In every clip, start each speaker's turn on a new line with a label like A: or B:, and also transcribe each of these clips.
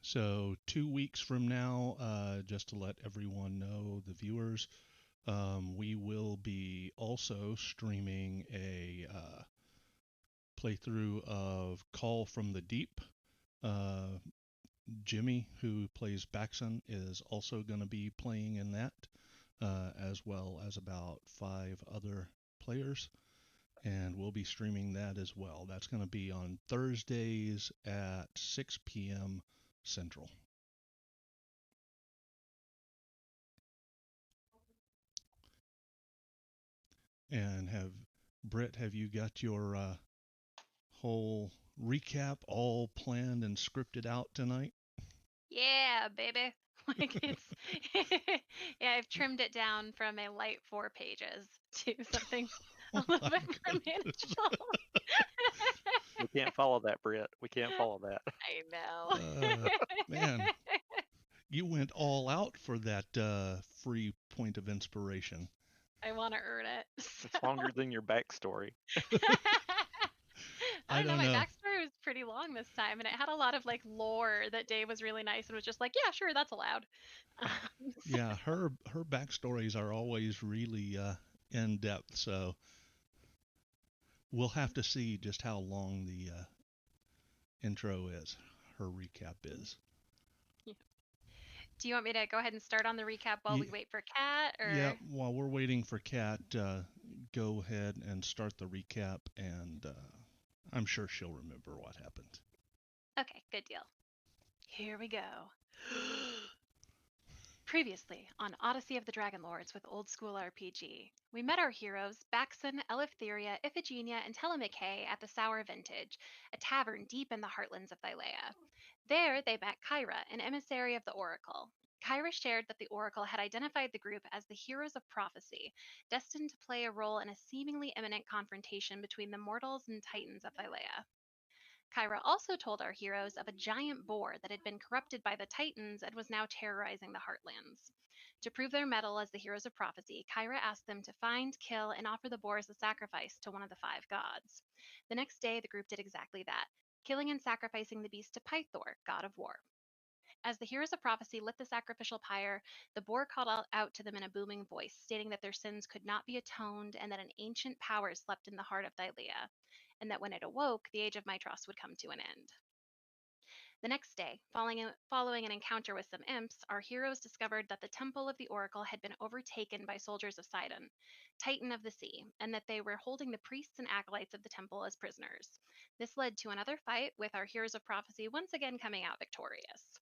A: So 2 weeks from now, just to let everyone know, the viewers, we will be also streaming a playthrough of Call from the Deep. Uh, Jimmy, who plays Baxon, is also going to be playing in that, as well as about 5 other players. And we'll be streaming that as well. That's going to be on Thursdays at 6 p.m. Central. And have you got your whole recap all planned and scripted out tonight?
B: Yeah, baby. Like it's yeah, I've trimmed it down from a light 4 pages to something a
A: Oh
B: little
A: my
B: bit more
A: goodness.
B: manageable.
C: We can't follow that, Britt. We can't follow that.
B: I know.
A: Man, you went all out for that free point of inspiration.
B: I want to earn it.
C: It's longer than your backstory.
B: I
A: I
B: don't know.
A: don't
B: My
A: know.
B: backstory was pretty long this time, and it had a lot of like lore that Dave was really nice and was just like, "Yeah, sure, that's allowed." So,
A: Yeah, her backstories are always really in depth, so we'll have to see just how long the intro is. Her recap is.
B: yeah. Do you want me to go ahead and start on the recap while we
A: Ye-
B: wait for Kat,
A: Yeah,
B: or?
A: while we're waiting for Kat, go ahead and start the recap, and I'm sure she'll remember what happened.
B: Okay, good deal. Here we go. Previously on Odyssey of the Dragonlords with Old School RPG, we met our heroes Baxon, Eleftheria, Iphigenia, and Telemachus at the Sour Vintage, a tavern deep in the heartlands of Thylea. There they met Kyra, an emissary of the Oracle. Kyra shared that the Oracle had identified the group as the Heroes of Prophecy, destined to play a role in a seemingly imminent confrontation between the mortals and titans of Thylea. Kyra also told our heroes of a giant boar that had been corrupted by the Titans and was now terrorizing the Heartlands. To prove their mettle as the heroes of prophecy, Kyra asked them to find, kill, and offer the boar as a sacrifice to one of the 5 gods. The next day, the group did exactly that, killing and sacrificing the beast to Pythor, god of war. As the heroes of prophecy lit the sacrificial pyre, the boar called out to them in a booming voice, stating that their sins could not be atoned and that an ancient power slept in the heart of Thylea, and that when it awoke, the age of Mitros would come to an end. The next day, following an encounter with some imps, our heroes discovered that the temple of the oracle had been overtaken by soldiers of Sidon, Titan of the Sea, and that they were holding the priests and acolytes of the temple as prisoners. This led to another fight, with our heroes of prophecy once again coming out victorious.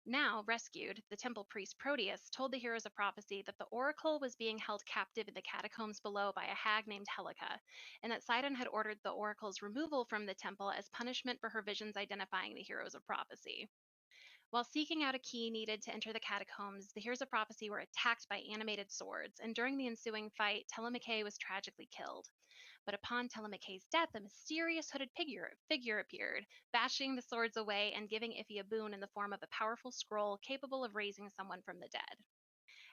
B: Now rescued, the temple priest Proteus told the heroes of prophecy that the oracle was being held captive in the catacombs below by a hag named Helica, and that Sidon had ordered the oracle's removal from the temple as punishment for her visions identifying the heroes of prophecy. While seeking out a key needed to enter the catacombs, the heroes of prophecy were attacked by animated swords, and during the ensuing fight, Telemachus was tragically killed. But upon Telemachus' death, a mysterious hooded figure appeared, bashing the swords away and giving Iffy a boon in the form of a powerful scroll capable of raising someone from the dead.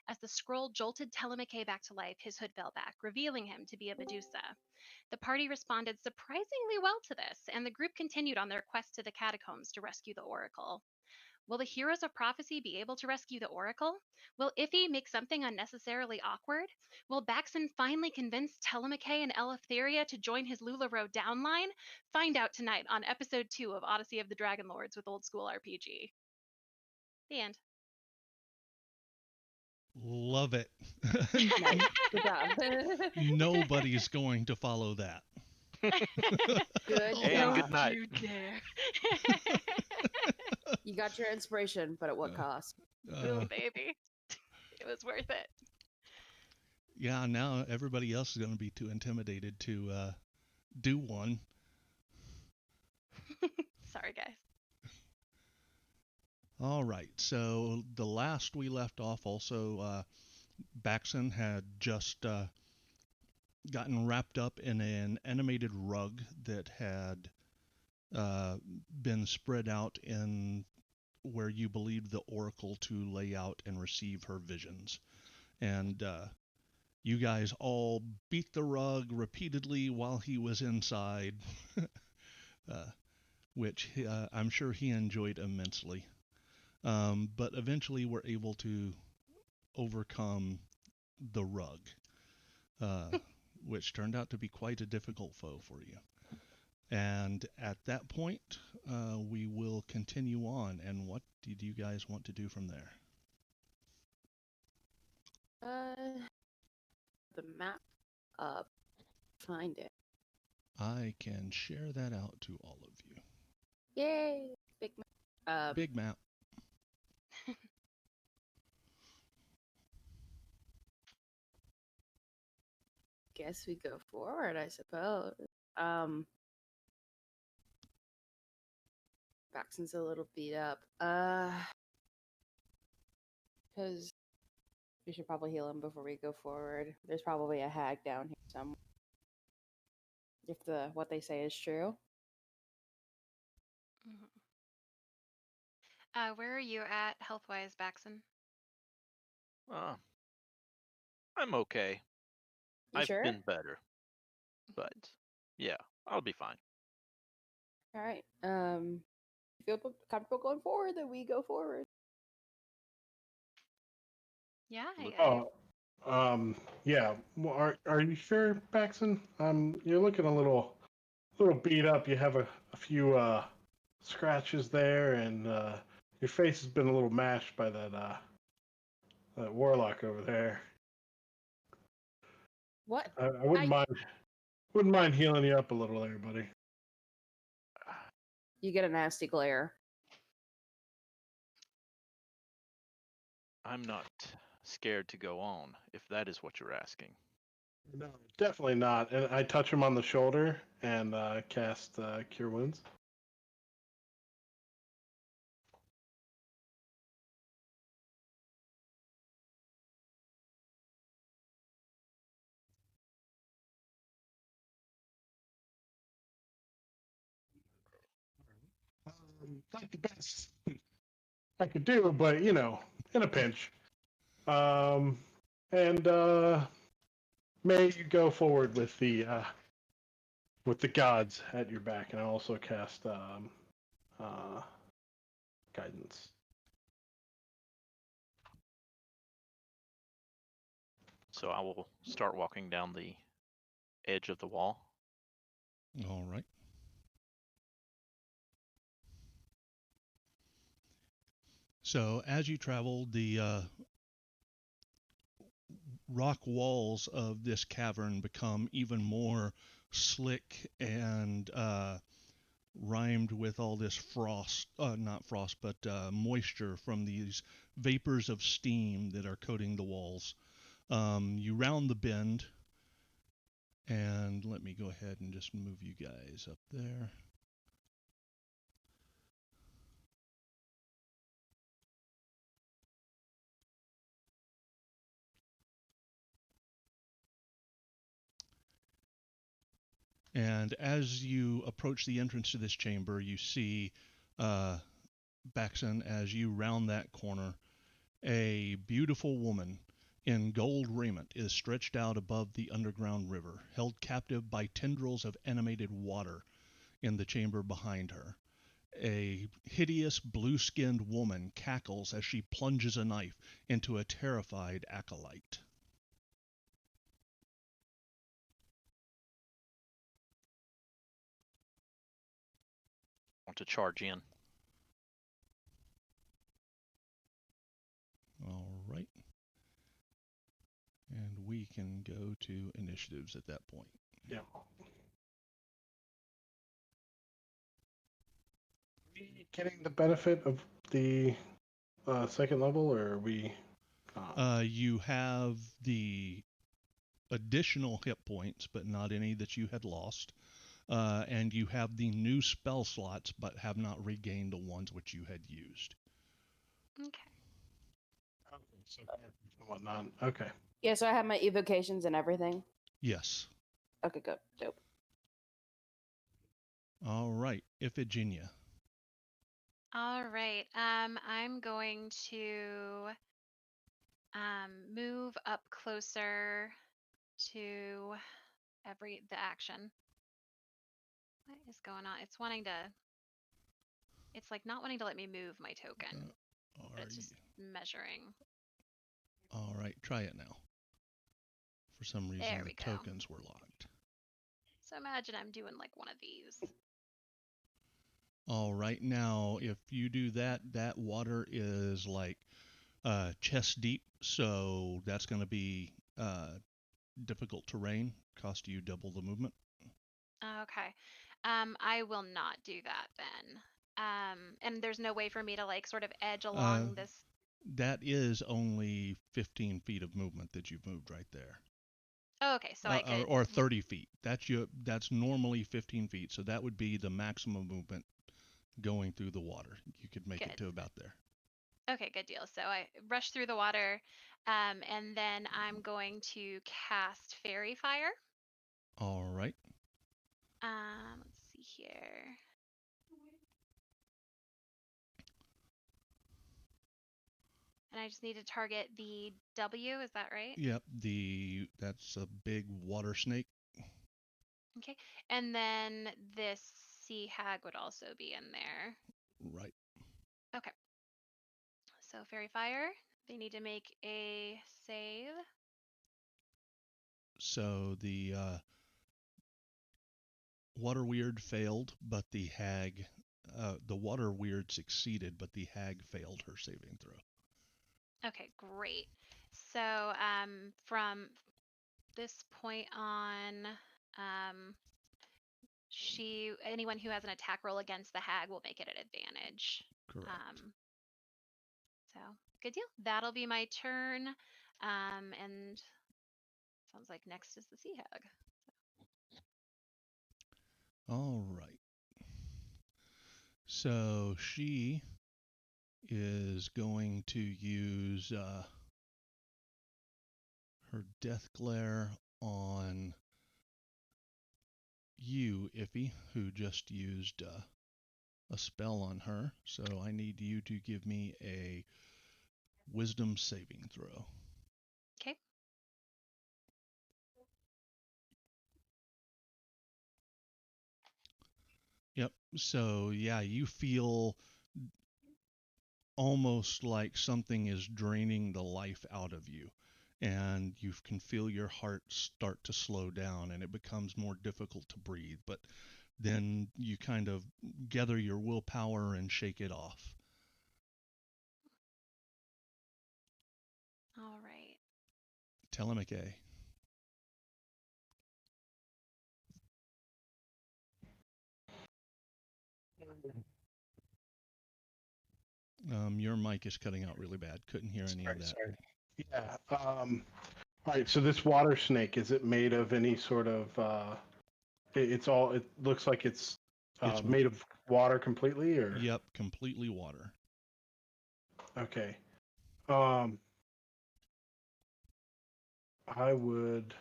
B: As the scroll jolted Telemachus back to life, his hood fell back, revealing him to be a Medusa. The party responded surprisingly well to this, and the group continued on their quest to the catacombs to rescue the Oracle. Will the heroes of prophecy be able to rescue the Oracle? Will Iffy make something unnecessarily awkward? Will Baxon finally convince Telemachus and Eleftheria to join his LuLaRoe downline? Find out tonight on episode 2 of Odyssey of the Dragonlords with Old School RPG. The end.
A: Love it.
D: Nice. Good job.
A: Nobody's going to follow that.
D: Good
C: And
D: job.
C: good night.
B: You dare.
D: You got your inspiration, but at what cost?
B: Oh, baby. It was worth it.
A: Yeah, now everybody else is going to be too intimidated to do one.
B: Sorry, guys.
A: All right, so the last we left off, also, Baxon had just gotten wrapped up in an animated rug that had uh, been spread out in where you believed the oracle to lay out and receive her visions. And you guys all beat the rug repeatedly while he was inside, uh, which I'm sure he enjoyed immensely. but eventually were able to overcome the rug, uh, which turned out to be quite a difficult foe for you. And at that point, we will continue on. And what did you guys want to do from there?
D: The map up. Find it.
A: I can share that out to all of you.
D: Yay! Big map.
A: Big map.
D: Guess we go forward, I suppose. Baxton's a little beat up. Because we should probably heal him before we go forward. There's probably a hag down here somewhere. If what they say is true.
B: Where are you at health-wise, Baxon?
C: I'm okay.
D: You
C: I've
D: sure?
C: been better, but yeah, I'll be fine.
D: All right. Feel comfortable going forward, then we go forward.
B: Yeah.
E: Yeah. Well, are you sure, Paxton? You're looking a little beat up. You have a few scratches there, and your face has been a little mashed by that warlock over there.
D: What?
E: I wouldn't mind healing you up a little there, buddy.
D: You get a nasty glare.
C: I'm not scared to go on, if that is what you're asking.
E: No, definitely not. And I touch him on the shoulder and cast Cure Wounds. Not the best I could do, but in a pinch. And may you go forward with the gods at your back, and I also cast guidance.
C: So I will start walking down the edge of the wall.
A: All right. So as you travel, the rock walls of this cavern become even more slick and rhymed with all this frost, not frost, but moisture from these vapors of steam that are coating the walls. You round the bend, and let me go ahead and just move you guys up there. And as you approach the entrance to this chamber, you see Baxon, as you round that corner, a beautiful woman in gold raiment is stretched out above the underground river, held captive by tendrils of animated water in the chamber behind her. A hideous blue-skinned woman cackles as she plunges a knife into a terrified acolyte.
C: Want to charge in.
A: All right. And we can go to initiatives at that point.
E: Yeah. Are we getting the benefit of the second level, or are we?
A: You have the additional hit points, but not any that you had lost. And you have the new spell slots, but have not regained the ones which you had used.
B: Okay.
E: So whatnot. Okay.
D: Yeah, so I have my evocations and everything.
A: Yes.
D: Okay, good. Dope.
A: All right, Iphigenia.
B: All right. I'm going to move up closer to the action. What is going on? It's like not wanting to let me move my token. It's just measuring.
A: All right, try it now. For some reason,
B: There
A: the
B: we go.
A: tokens were locked.
B: So imagine I'm doing like one of these.
A: All right, now if you do that, that water is like chest deep, so that's going to be difficult terrain, cost you double the movement.
B: Okay. I will not do that then. And there's no way for me to like sort of edge along this.
A: That is only 15 feet of movement that you've moved right there.
B: Oh, okay, so I could.
A: Or 30 feet. That's normally 15 feet, so that would be the maximum movement going through the water. You could make it to about there.
B: Okay, good deal. So I rush through the water, and then I'm going to cast Fairy Fire.
A: All right.
B: Let's see here. And I just need to target the W, is that right?
A: Yep, that's a big water snake.
B: Okay. And then this sea hag would also be in there.
A: Right.
B: Okay. So Fairy Fire, they need to make a save.
A: So the water weird failed, but the water weird succeeded, but the hag failed her saving throw.
B: Okay, great. So from this point on, anyone who has an attack roll against the hag will make it an advantage.
A: Correct.
B: So good deal. That'll be my turn. And sounds like next is the sea hag.
A: All right. So she is going to use her death glare on you, Iffy, who just used a spell on her. So I need you to give me a wisdom saving throw.
B: Okay.
A: Yep. So yeah, you feel almost like something is draining the life out of you, and you can feel your heart start to slow down, and it becomes more difficult to breathe. But then you kind of gather your willpower and shake it off.
B: All right.
A: Telemachus. Your mic is cutting out really bad. Couldn't hear any of that.
E: Sorry. Yeah. All right. So this water snake, is it made of any sort of? It looks like it's made of water completely, or?
A: Yep, completely water.
E: Okay. I would.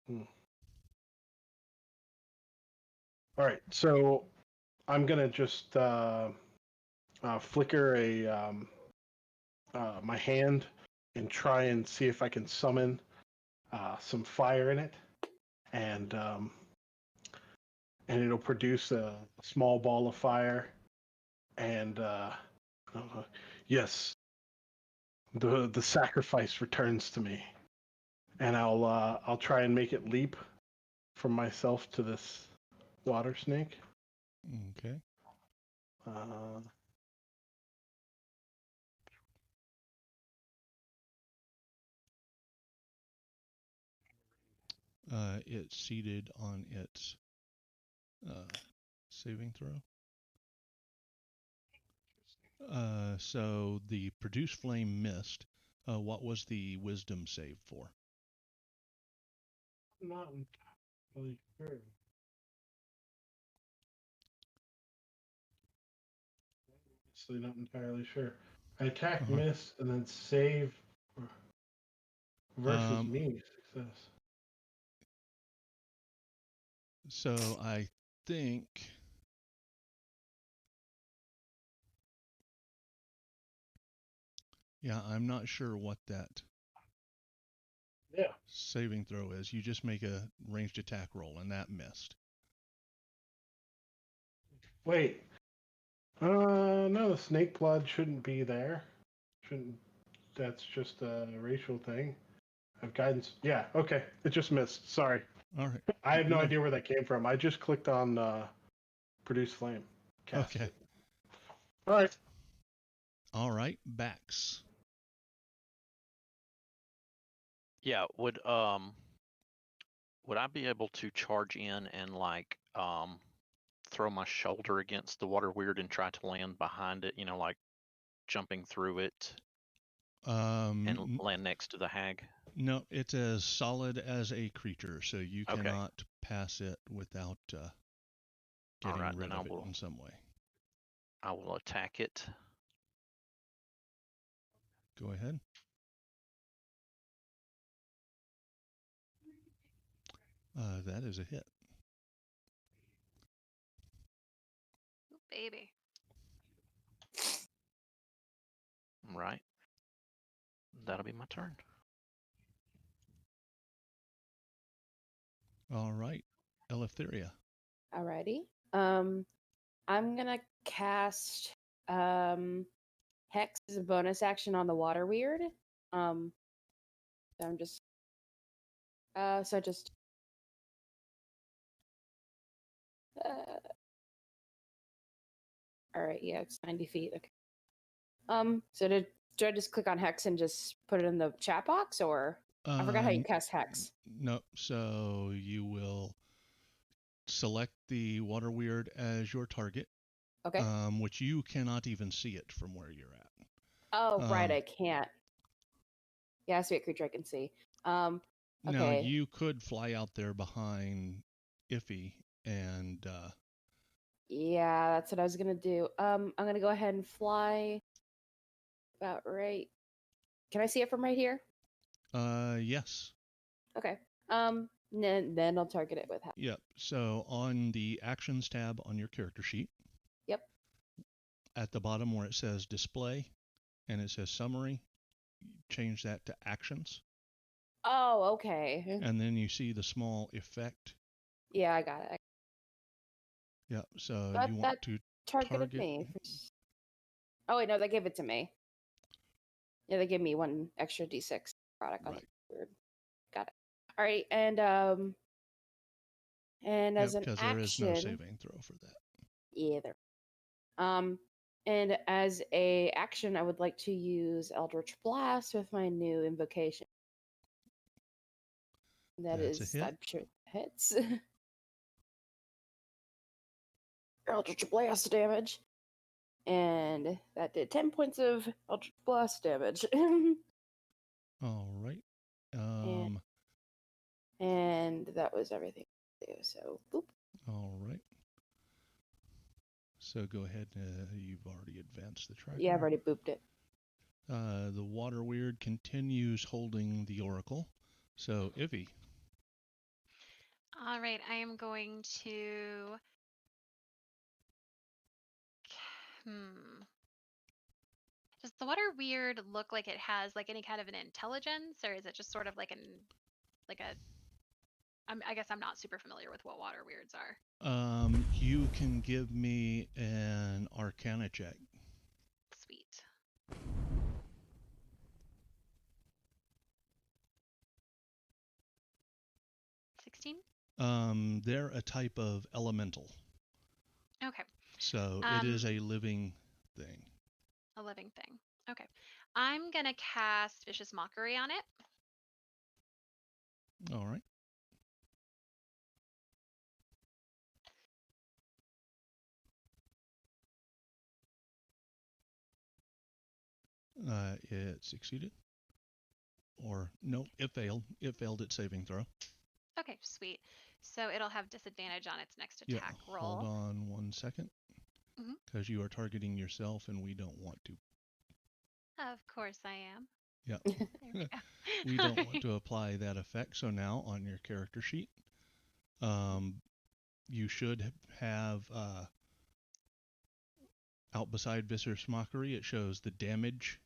E: All right. So I'm gonna just flicker my hand and try and see if I can summon some fire in it, and it'll produce a small ball of fire. And yes, the sacrifice returns to me, and I'll try and make it leap from myself to this water snake.
A: Okay. It's seated on its saving throw. So the produce flame missed. What was the wisdom save for?
E: Not entirely sure. Honestly, not entirely sure. I attack, miss, and then save versus me success.
A: So I think I'm not sure what that saving throw is. You just make a ranged attack roll, and that missed.
E: Wait. No, the snake blood shouldn't be there. Shouldn't that's just a racial thing? Have guidance. Yeah, okay. It just missed. Sorry.
A: All right.
E: I have no
A: No.
E: idea where that came from. I just clicked on produce flame. Cast
A: Okay.
E: it. All right.
A: All right. Bax.
C: Yeah, would I be able to charge in and like throw my shoulder against the water weird and try to land behind it, like jumping through it and land next to the hag?
A: No, it's as solid as a creature, so you
C: Okay.
A: cannot pass it without
C: All
A: getting
C: right,
A: rid
C: then
A: of it in some way.
C: I will attack it.
A: Go ahead. That is a hit.
B: Ooh, baby.
C: Right. That'll be my turn.
A: All right. Eleftheria.
D: Alrighty. I'm gonna cast Hex as a bonus action on the water weird. So I'm just so just all right, yeah, it's 90 feet. Okay. So do I just click on Hex and just put it in the chat box, or I forgot how you cast Hex.
A: No, so you will select the water weird as your target,
D: Okay.
A: which you cannot even see it from where you're at.
D: Oh, right, I can't. Yeah, I see a creature I can see. Okay.
A: Now you could fly out there behind Iffy and
D: yeah, that's what I was gonna do. I'm gonna go ahead and fly about right. Can I see it from right here?
A: yes.
D: Okay. Then I'll target it with Hex.
A: Yep. So on the actions tab on your character sheet.
D: Yep.
A: At the bottom where it says display and it says summary, change that to actions.
D: Oh, okay.
A: And then you see the small effect.
D: Yeah, I got it.
A: Yep. So
D: But
A: you want
D: that
A: to
D: targeted
A: target.
D: me. Oh wait, no, they gave it to me. Yeah, they gave me one extra d6 product on
A: Right.
D: the weird. Got it. All right, and as an
A: because
D: action,
A: there is no saving throw for that.
D: Yeah, there. And as a action, I would like to use Eldritch Blast with my new invocation.
A: That's a hit.
D: I'm sure hits. Eldritch Blast damage. And that did 10 points of Eldritch Blast damage.
A: All right.
D: And that was everything. So, boop.
A: All right. So go ahead. You've already advanced the tracker.
D: Yeah, I've already booped it.
A: The water weird continues holding the oracle. So Ivy.
B: All right, I am going to. Does the water weird look like it has like any kind of an intelligence, or is it just sort of like I guess I'm not super familiar with what water weirds are.
A: You can give me an Arcana check.
B: Sweet.
A: They're a type of elemental.
B: Okay.
A: So it is a living thing.
B: A living thing. Okay. I'm going to cast Vicious Mockery on it.
A: All right. It succeeded. Or no, it failed. It failed its saving throw.
B: Okay, sweet. So it'll have disadvantage on its next attack roll.
A: Hold on 1 second. Because you are targeting yourself and we don't want to.
B: Of course I am.
A: Yeah. We don't want to apply that effect. So now on your character sheet, you should have out beside Vicious Mockery, it shows the damage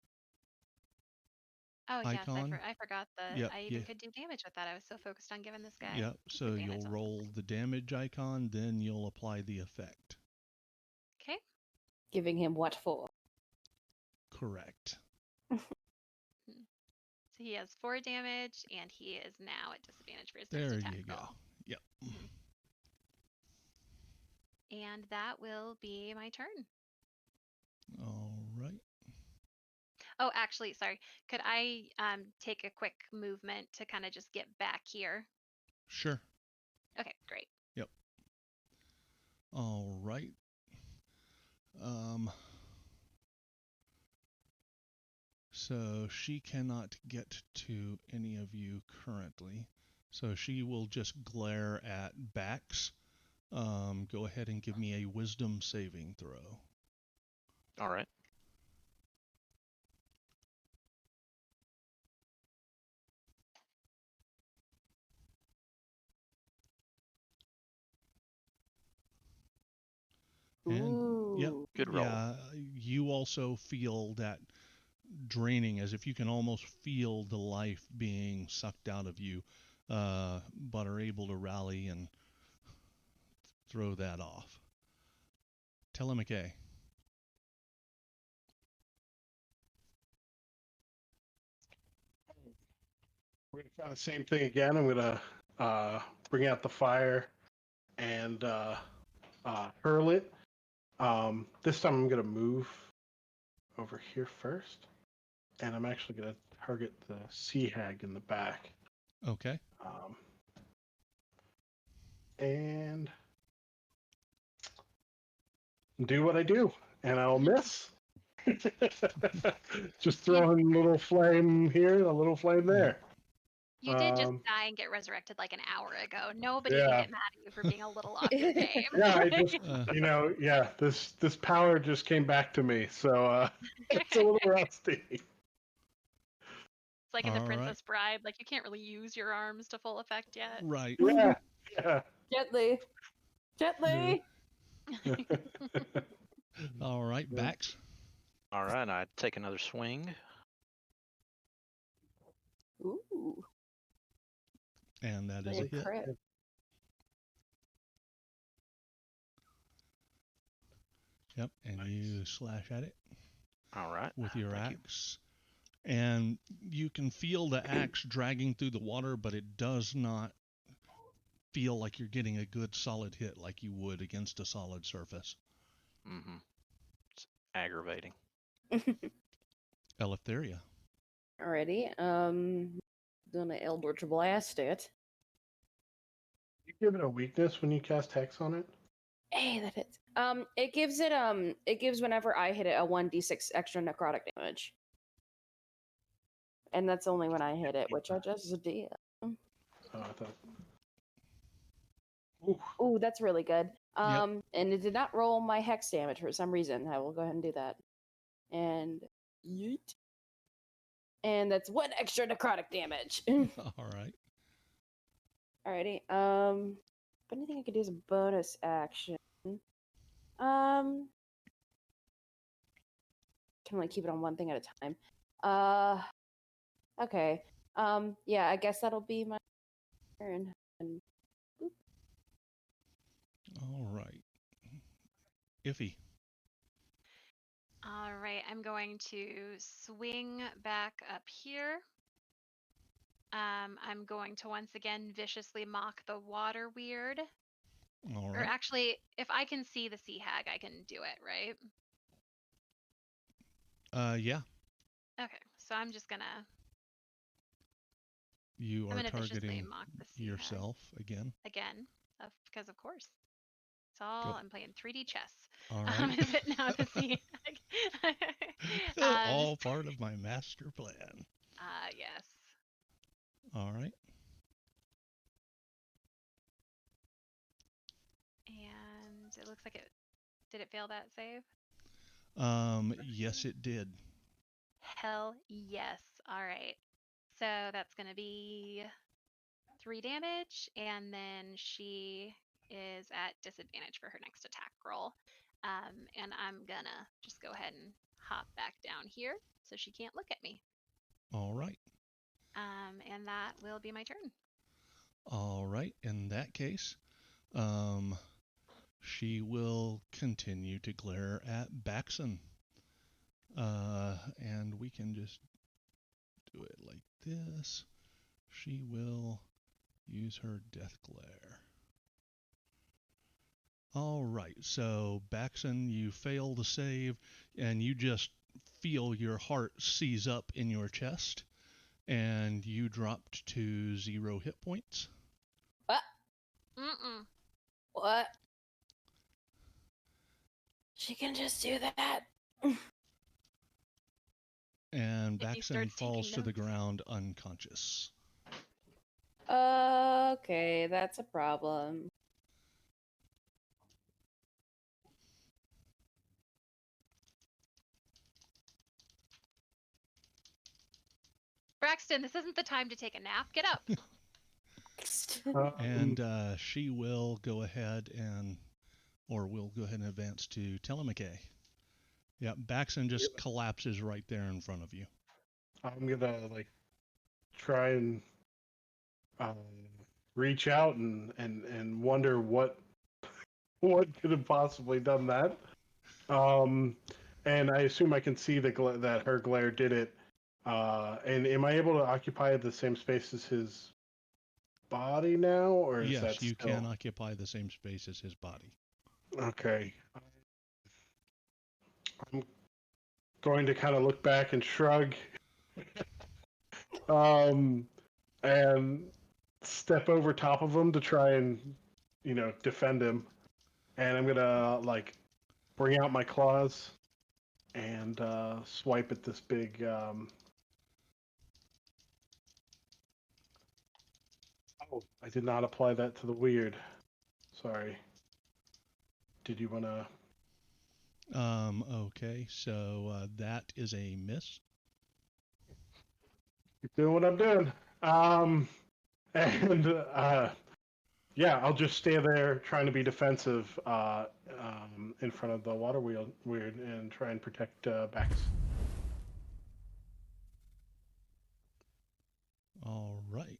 A: icon.
B: Yes, I forgot that I even could do damage with that. I was so focused on giving this guy.
A: Yep, so you'll roll the damage icon, then you'll apply the effect.
B: Okay.
D: Giving him what for?
A: Correct.
B: So he has 4 damage, and he is now at disadvantage for his
A: There
B: next attack
A: you go.
B: roll.
A: Yep.
B: And that will be my turn.
A: All right.
B: Oh, actually, sorry. Could I take a quick movement to kind of just get back here?
A: Sure.
B: Okay, great.
A: Yep. All right. So she cannot get to any of you currently. So she will just glare at Bax. Go ahead and give me a wisdom saving throw.
C: All right.
A: And yep,
D: Ooh.
C: Good roll.
A: yeah, you also feel that draining, as if you can almost feel the life being sucked out of you, but are able to rally and throw that off. Telemachey.
E: We're gonna try the same thing again. I'm gonna bring out the fire and hurl it. This time I'm gonna move over here first, and I'm actually gonna target the sea hag in the back.
A: Okay.
E: And do what I do, and I'll miss. Just throwing a little flame here, a little flame there.
B: You did just die and get resurrected like an hour ago. Nobody can
E: Yeah.
B: get mad at you for being a little off your game.
E: Yeah, I just, this power just came back to me, so it's a little rusty.
B: It's like in The
A: All right.
B: Princess Bride, like you can't really use your arms to full effect yet.
A: Right.
E: Yeah.
D: Gently. Gently.
A: All right, Bax.
C: All right, I take another swing.
D: Ooh.
A: And that is a
D: Big
A: hit.
D: crit.
A: Yep, and you slash at it
C: All right.
A: with your
C: Thank you.
A: axe. And you can feel the axe dragging through the water, but it does not feel like you're getting a good solid hit like you would against a solid surface.
C: Mm-hmm. It's aggravating.
A: Eleftheria.
D: Alrighty. Gonna Eldritch Blast it.
E: You give it a weakness when you cast Hex on it?
D: Hey, that hits. It gives whenever I hit it a 1d6 extra necrotic damage. And that's only when I hit it, which I just did.
E: Oh, I thought.
D: Ooh, that's really good.
A: Yep.
D: And it did not roll my hex damage for some reason. I will go ahead and do that. And yeet. And that's 1 extra necrotic damage.
A: All right.
D: Alrighty. Anything I could do as a bonus action. Can only keep it on one thing at a time. Okay. Yeah, I guess that'll be my turn. And boop.
A: All right. Iffy.
B: All right, I'm going to swing back up here. I'm going to once again viciously mock the water weird.
A: All
B: Or
A: right.
B: actually, if I can see the sea hag, I can do it, right?
A: Yeah.
B: Okay, so I'm just gonna.
A: You
B: I'm
A: are
B: gonna viciously
A: targeting
B: mock the sea
A: yourself again.
B: hag again, because of course. It's all
A: Go.
B: I'm playing 3D chess.
A: All right.
B: Is it now the sea hag?
A: All part of my master plan.
B: Yes.
A: All right.
B: And it looks like it. Did it fail that save?
A: Yes, it did.
B: Hell yes. All right. So that's going to be 3 damage, and then she is at disadvantage for her next attack roll. And I'm gonna just go ahead and hop back down here so she can't look at me.
A: All right.
B: And that will be my turn.
A: All right. In that case, she will continue to glare at Baxon. And we can just do it like this. She will use her death glare. All right, so Baxon, you fail the save, and you just feel your heart seize up in your chest, and you dropped to 0 hit points.
D: What?
B: Mm-mm.
D: What? She can just do that.
A: And
B: If he
A: Baxon
B: starts
A: falls
B: taking
A: to the
B: notes.
A: ground unconscious.
D: Okay, that's a problem.
B: Braxton, this isn't the time to take a nap. Get up.
A: And she will go ahead and, or will go ahead and advance to Telemachie. Yeah, Baxon just collapses right there in front of you.
E: I'm gonna try and reach out and wonder what could have possibly done that. And I assume I can see that her glare did it. And am I able to occupy the same space as his body now, or is that
A: Yes, you
E: still...
A: can occupy the same space as his body.
E: Okay. I'm going to kind of look back and shrug, and step over top of him to try and, defend him. And I'm gonna bring out my claws and swipe at this big. Oh, I did not apply that to the weird. Sorry. Did you want to?
A: Okay, so that is a miss.
E: Keep doing what I'm doing. And yeah, I'll just stay there trying to be defensive in front of the water wheel weird and try and protect Bax.
A: All right.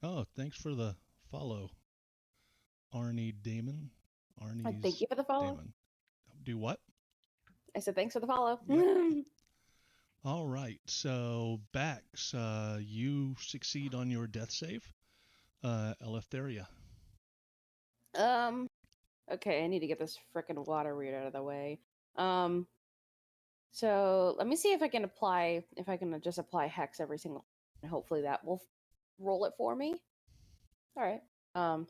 A: Oh, thanks for the follow, Arnie Damon.
D: Thank you for the follow.
A: Damon. Do what?
D: I said thanks for the follow.
A: Yep. All right, so Bax, you succeed on your death save. Eleftheria.
D: Okay, I need to get this frickin' water weird out of the way. So let me see if I can just apply hex every single, and hopefully that will roll it for me. All right.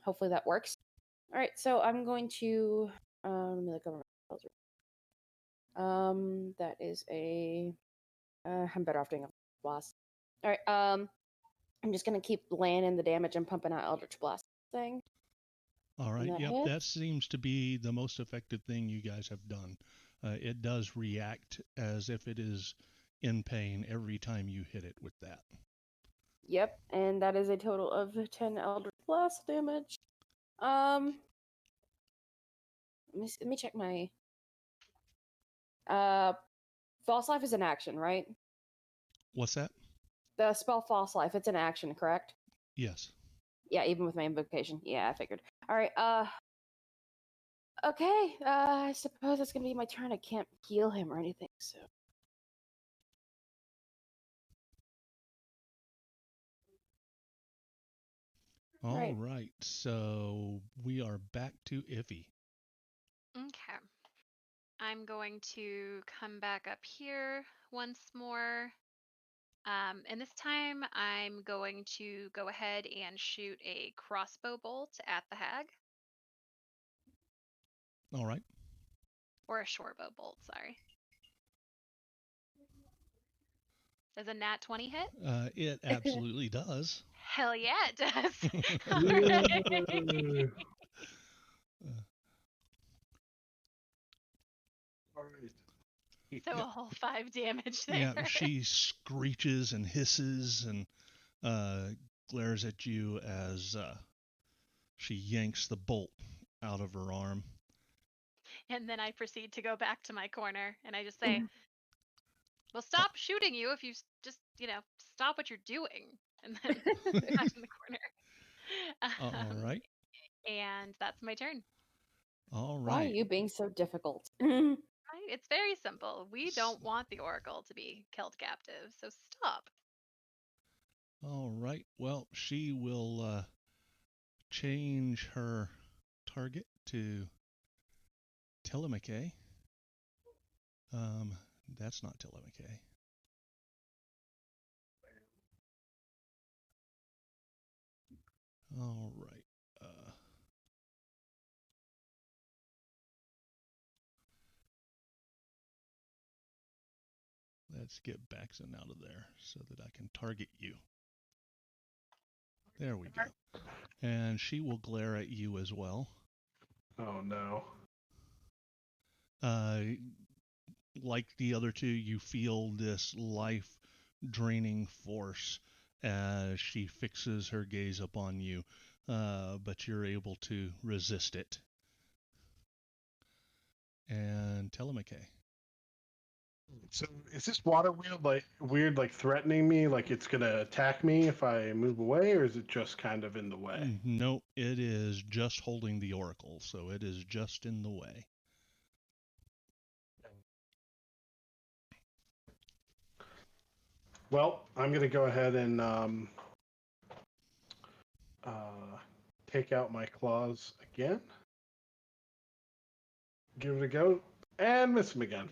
D: Hopefully that works. All right, so I'm going to let me look over my spells. That is a I'm better off doing a blast. All right. I'm just gonna keep laying in the damage and pumping out Eldritch Blast thing.
A: All right.
D: That
A: Yep,
D: hits.
A: that seems to be the most effective thing you guys have done. It does react as if it is in pain every time you hit it with that.
D: Yep, and that is a total of 10 Eldritch Blast damage. Let me check my False Life is an action, right?
A: What's that?
D: The spell False Life, it's an action, correct?
A: Yes.
D: Yeah, even with my invocation. Yeah, I figured. All right, okay, I suppose it's gonna be my turn. I can't heal him or anything, so.
A: All right, so we are back to Iffy.
B: Okay. I'm going to come back up here once more. And this time I'm going to go ahead and shoot a crossbow bolt at the hag.
A: All right.
B: Or a shortbow bolt, sorry. Does a nat 20 hit?
A: It absolutely does.
B: Hell yeah, it does.
E: All right.
B: So a whole 5 damage there.
A: Yeah, she screeches and hisses and glares at you as she yanks the bolt out of her arm.
B: And then I proceed to go back to my corner and I just say, well, stop shooting you if you just, stop what you're doing. And then back in the corner.
A: All right.
B: And that's my turn.
A: All right.
D: Why are you being so difficult?
B: I It's very simple. We don't want the Oracle to be killed captive, so stop.
A: All right. Well, she will change her target to Telemachus. That's not Telemachus. All right. Let's get Baxon out of there so that I can target you. There we go. And she will glare at you as well.
E: Oh no.
A: Like the other two, you feel this life-draining force as she fixes her gaze upon you, but you're able to resist it. And Telemachus.
E: So is this water weird like threatening me, like it's gonna attack me if I move away, or is it just kind of in the way?
A: No, it is just holding the oracle, so it is just in the way.
E: Well, I'm gonna go ahead and take out my claws again. Give it a go, and miss him again.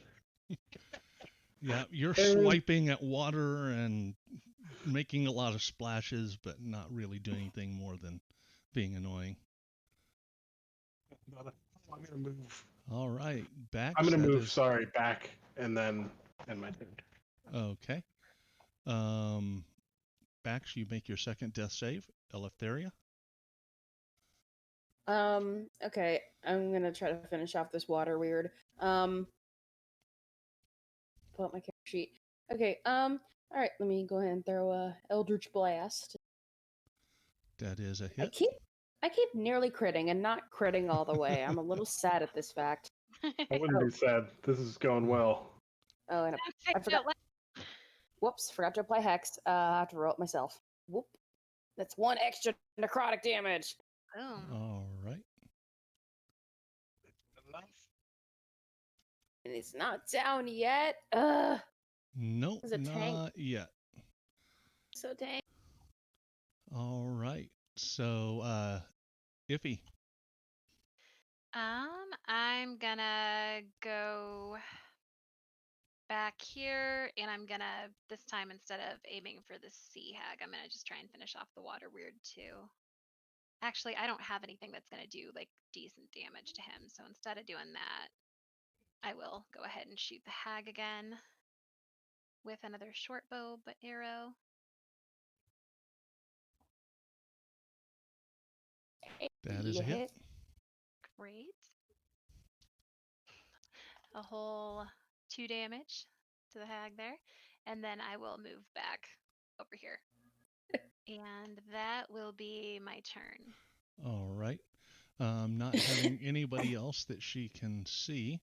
A: Yeah, you're
E: And-
A: swiping at water and making a lot of splashes, but not really doing anything more than being annoying.
E: I'm gonna move.
A: All right, Bax.
E: I'm gonna move.
A: Is...
E: Sorry, back, and then end my turn.
A: Okay. Bax, you make your second death save. Eleftheria.
D: Okay, I'm gonna try to finish off this water weird. Pull up my character sheet. Okay, alright, let me go ahead and throw a Eldritch Blast.
A: That is a hit.
D: I keep nearly critting and not critting all the way. I'm a little sad at this fact.
E: I wouldn't be sad. This is going well.
D: Oh, and I forgot. Whoops, forgot to apply Hex. I have to roll it myself. Whoop. That's 1 extra necrotic damage.
B: Boom.
A: All right.
E: Enough.
D: And it's not down yet.
A: Nope,
D: It's a tank.
A: not yet.
D: So dang.
A: All right. So, Iffy.
B: I'm gonna go back here, and I'm gonna, this time, instead of aiming for the sea hag, I'm gonna just try and finish off the water weird too. Actually, I don't have anything that's gonna do like decent damage to him, so instead of doing that, I will go ahead and shoot the hag again with another short bow but arrow.
A: That is a hit.
B: Great. A whole 2 damage to the hag there. And then I will move back over here. And that will be my turn.
A: All right. Not having anybody else that she can see,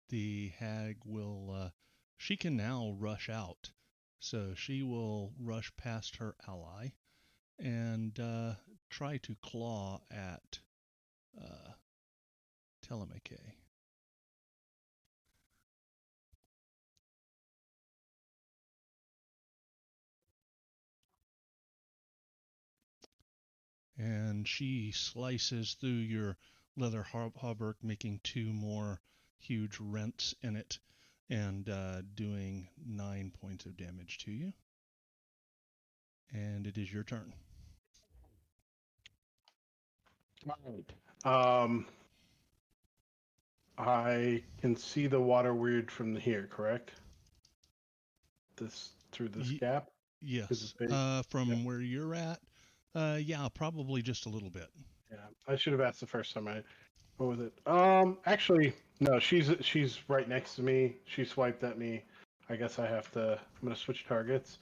A: the hag will, she can now rush out. So she will rush past her ally and try to claw at Telemachus. And she slices through your leather hauberk, making 2 more huge rents in it and doing 9 points of damage to you. And it is your turn.
E: I can see the water weird from here, correct? Through this gap?
A: Yes. From where you're at, yeah, probably just a little bit.
E: Yeah, I should have asked the first time. What was it? Actually, no. She's right next to me. She swiped at me. I guess I have to. I'm gonna switch targets.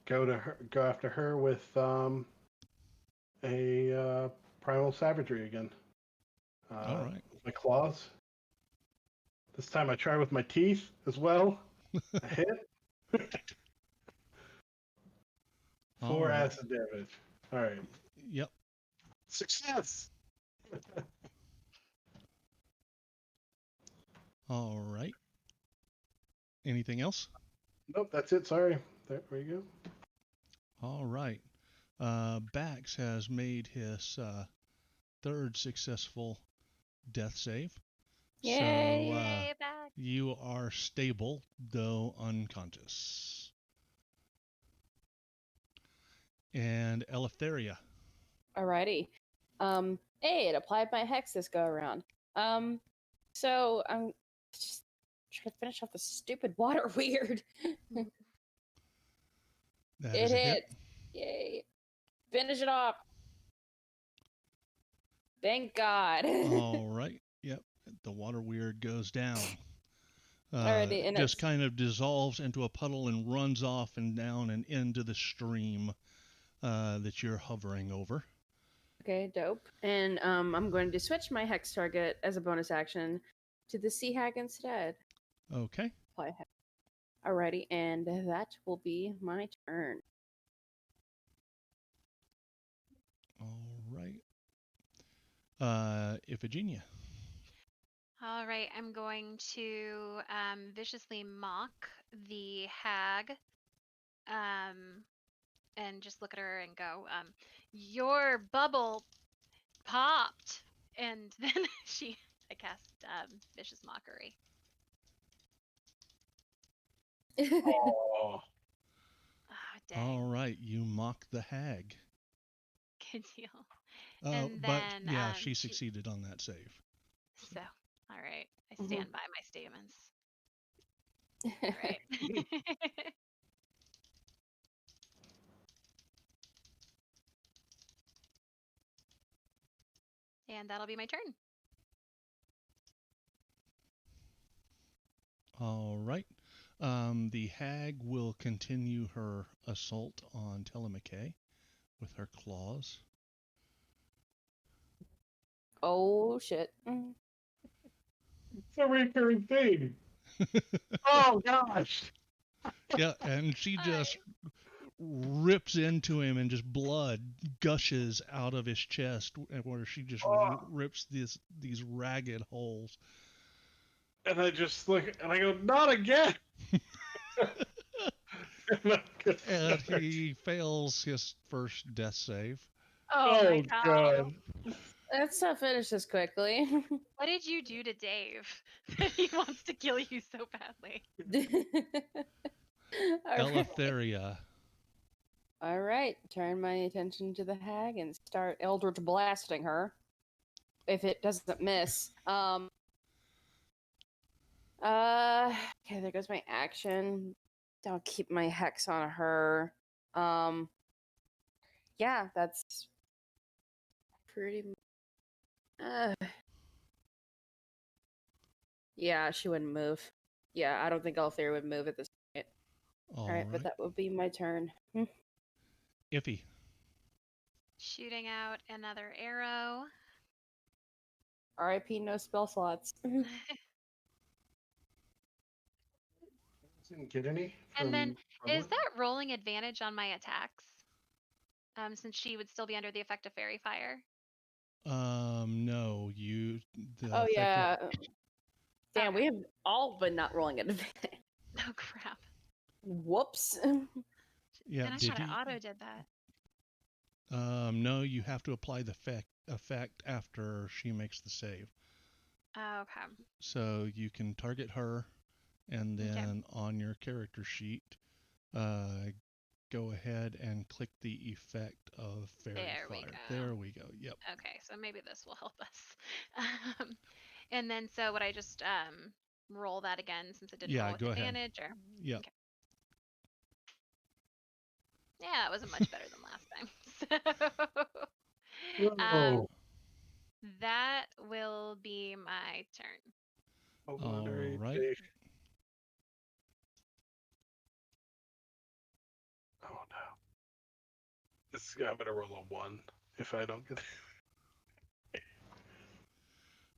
E: Go after her with a primal savagery again.
A: All right.
E: My claws. This time I try with my teeth as well. A hit. 4 acid damage. All right.
A: Yep.
E: Success.
A: All right. Anything else?
E: Nope, that's it. Sorry. There we go.
A: All right. Bax has made his third successful death save.
D: Yay!
A: So
B: Yay, back.
A: you are stable, though unconscious. And Eleftheria.
D: Alrighty. Hey, it applied my hex this go around. So I'm just trying to finish off the stupid water weird.
A: That
D: It
A: is a
D: hit.
A: hit.
D: Yay. Finish it off. Thank God.
A: All right. Yep. The water weird goes down.
D: Alrighty, and
A: Just
D: it's
A: kind of dissolves into a puddle and runs off and down and into the stream that you're hovering over.
D: okay, dope. And I'm going to switch my hex target as a bonus action to the sea hag instead.
A: Okay.
D: Apply hex. Alrighty, and that will be my turn.
A: All right. Iphigenia.
B: All right, I'm going to viciously mock the hag and just look at her and go, your bubble popped. And then I cast vicious mockery.
E: Oh,
B: Oh, dang.
A: All right. You mock the hag.
B: Good deal. And
A: But
B: then
A: yeah, she succeeded on that save.
B: So, all right. I stand by my statements. All right. And that'll be my turn.
A: All right. The hag will continue her assault on Telemachus with her claws.
D: Oh shit.
E: it's a recurring theme. Oh gosh.
A: Yeah, and she just rips into him and just blood gushes out of his chest where she just rips these ragged holes.
E: And I just look and I go, not again.
A: And he fails his first death save.
B: Oh my
E: Oh
B: god.
E: god.
D: Let's not finish this quickly.
B: What did you do to Dave that he wants to kill you so badly?
A: Eleftheria.
D: All right, turn my attention to the hag and start Eldritch blasting her. If it doesn't miss, okay, there goes my action. I'll keep my hex on her. Yeah, that's pretty. Yeah, she wouldn't move. Yeah, I don't think Althea would move at this point. All right, but that would be my turn.
A: Iffy.
B: Shooting out another arrow.
D: R.I.P. No spell slots.
E: Didn't get any.
B: And then,
E: from
B: is
E: it?
B: that rolling advantage on my attacks? Since she would still be under the effect of fairy fire.
A: No, you.
D: Oh yeah. Damn, we have all been not rolling at advantage.
B: Oh crap.
D: Whoops.
A: Yeah,
B: And I thought I auto did that.
A: No, you have to apply the effect after she makes the save.
B: Oh, okay.
A: So you can target her, and then on your character sheet, go ahead and click the effect of fairy fire. There we go. Yep.
B: Okay, so maybe this will help us. And then, so would I just roll that again since it didn't roll with advantage? Or
A: yep.
B: Okay. Yeah, it wasn't much better than last time. So, that will be my turn.
A: All right.
E: Oh no. I'm gonna roll a 1 if I don't get it.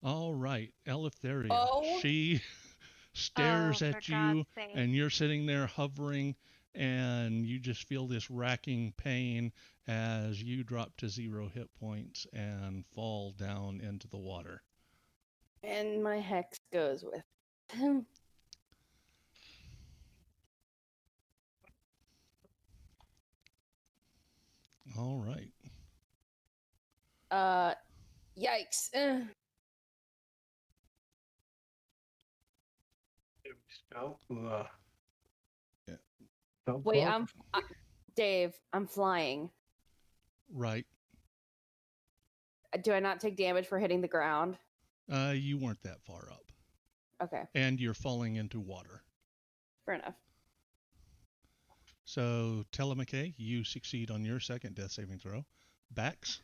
A: All right, Eleftheria.
D: Oh.
A: She stares at you,
B: sake.
A: and you're sitting there hovering, and you just feel this racking pain as you drop to 0 hit points and fall down into the water.
D: And my hex goes with him. Yikes.
E: Spell.
A: Yeah.
D: Wait, Dave, I'm flying.
A: Right.
D: Do I not take damage for hitting the ground?
A: You weren't that far up.
D: Okay.
A: And you're falling into water.
D: Fair enough.
A: So, Telemachus, you succeed on your second death saving throw. Bax?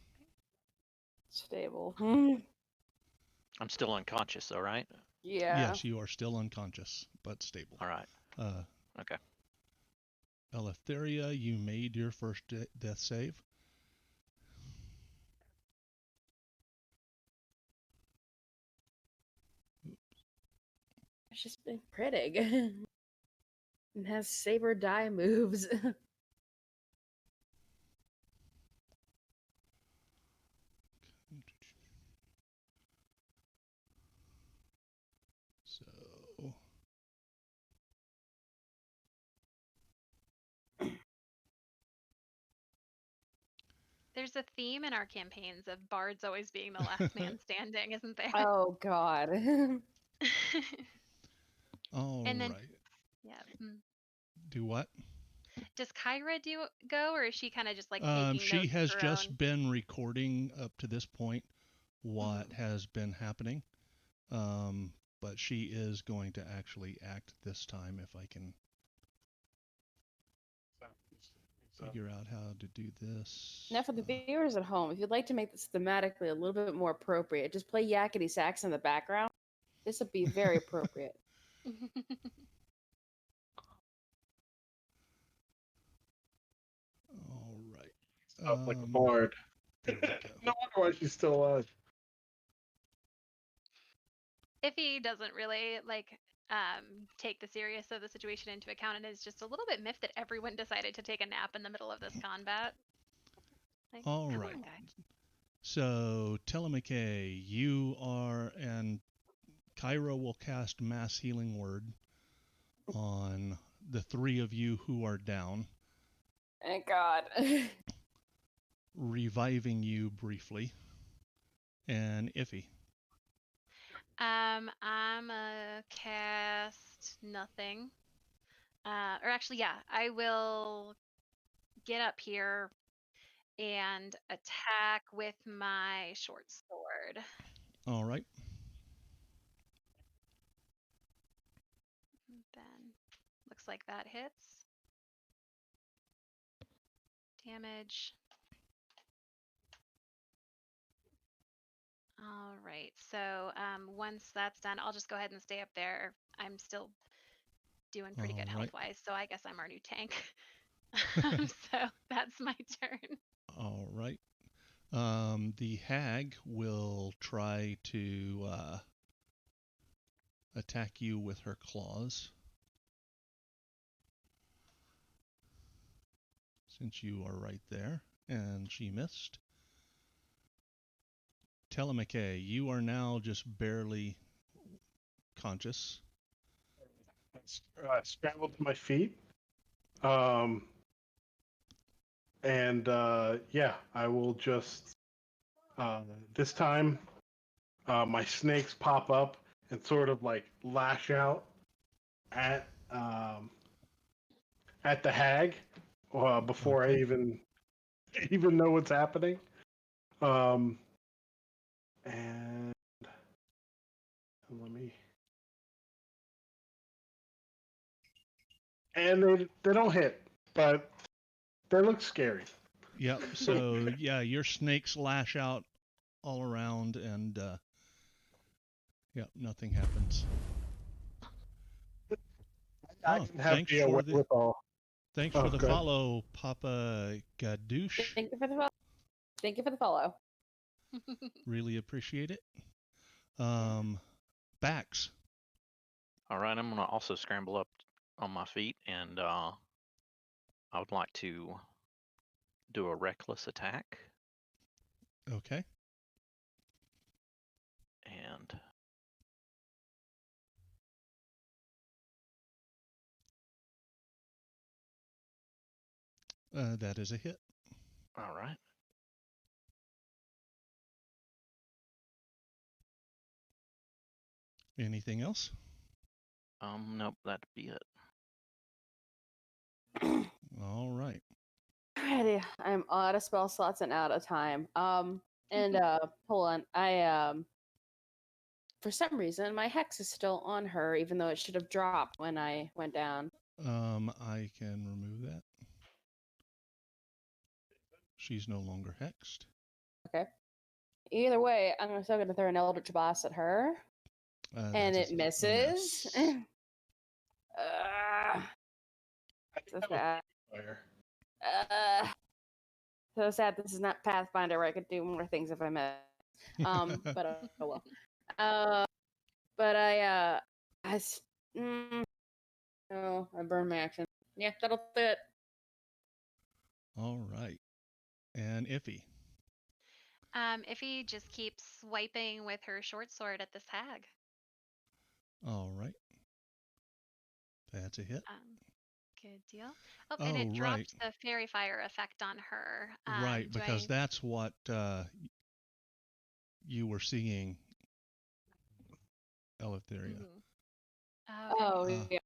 D: Stable.
C: I'm still unconscious, though, right?
D: Yeah.
A: Yes, you are still unconscious, but stable.
C: All right. Okay.
A: Eleftheria, you made your first death save.
D: It's just been pretty. And has saber die moves.
A: So,
B: There's a theme in our campaigns of bards always being the last man standing, isn't there?
D: Oh God.
A: all
B: And then,
A: right.
B: yeah.
A: Do what?
B: Does Kyra go, or is she kind of just like taking
A: She
B: notes
A: has
B: of her
A: just
B: own?
A: been recording up to this point what has been happening. But she is going to actually act this time if I can figure out how to do this.
D: Now, for the viewers at home, if you'd like to make this thematically a little bit more appropriate, just play yakety sax in the background. This would be very appropriate.
A: All right.
E: Sounds like a bard.
A: There we go.
E: No wonder why she's still alive.
B: Iffy doesn't really take the seriousness of the situation into account, and is just a little bit miffed that everyone decided to take a nap in the middle of this combat. Like,
A: All
B: come
A: right.
B: on, guys.
A: So, Telemachus, you are, and Kyra will cast Mass Healing Word on the three of you who are down,
D: Thank God.
A: reviving you briefly. And Iffy.
B: I'm a cast nothing. Or actually, yeah, I will get up here and attack with my short sword.
A: All right.
B: Then looks like that hits. Damage. All right, so once that's done, I'll just go ahead and stay up there. I'm still doing pretty good health-wise, so I guess I'm our new tank. So that's my turn.
A: All right. The hag will try to attack you with her claws. Since you are right there, and she missed. Telemachus, you are now just barely conscious.
E: Scrambled to my feet. And yeah, I will just this time my snakes pop up and sort of like lash out at the hag before I even know what's happening. And let me. And they don't hit, but they look scary.
A: Yep. So yeah, your snakes lash out all around, and yep, nothing happens. Thanks for the follow, Papa Gadoosh.
D: Thank you for the follow. Thank you for the follow.
A: Really appreciate it. Bax.
C: All right, I'm gonna also scramble up on my feet, and I would like to do a reckless attack.
A: Okay.
C: And
A: That is a hit.
C: all right.
A: Anything else?
C: Nope, that'd be it.
A: All right.
D: Alrighty, I'm out of spell slots and out of time. And hold on, for some reason my hex is still on her, even though it should have dropped when I went down.
A: I can remove that. She's no longer hexed.
D: Okay. Either way, I'm still gonna throw an Eldritch Blast at her, and it misses. So sad. So sad. This is not Pathfinder, where I could do more things if I met. But oh well. But I burned my action. Yeah, that'll do it.
A: All right. And Iffy.
B: Iffy just keeps swiping with her short sword at this hag.
A: All right. That's a hit.
B: Good deal. Oh, and it dropped the fairy fire effect on her.
A: Right, because that's what you were seeing, Eleutheria.
B: Okay.
D: Oh, yeah.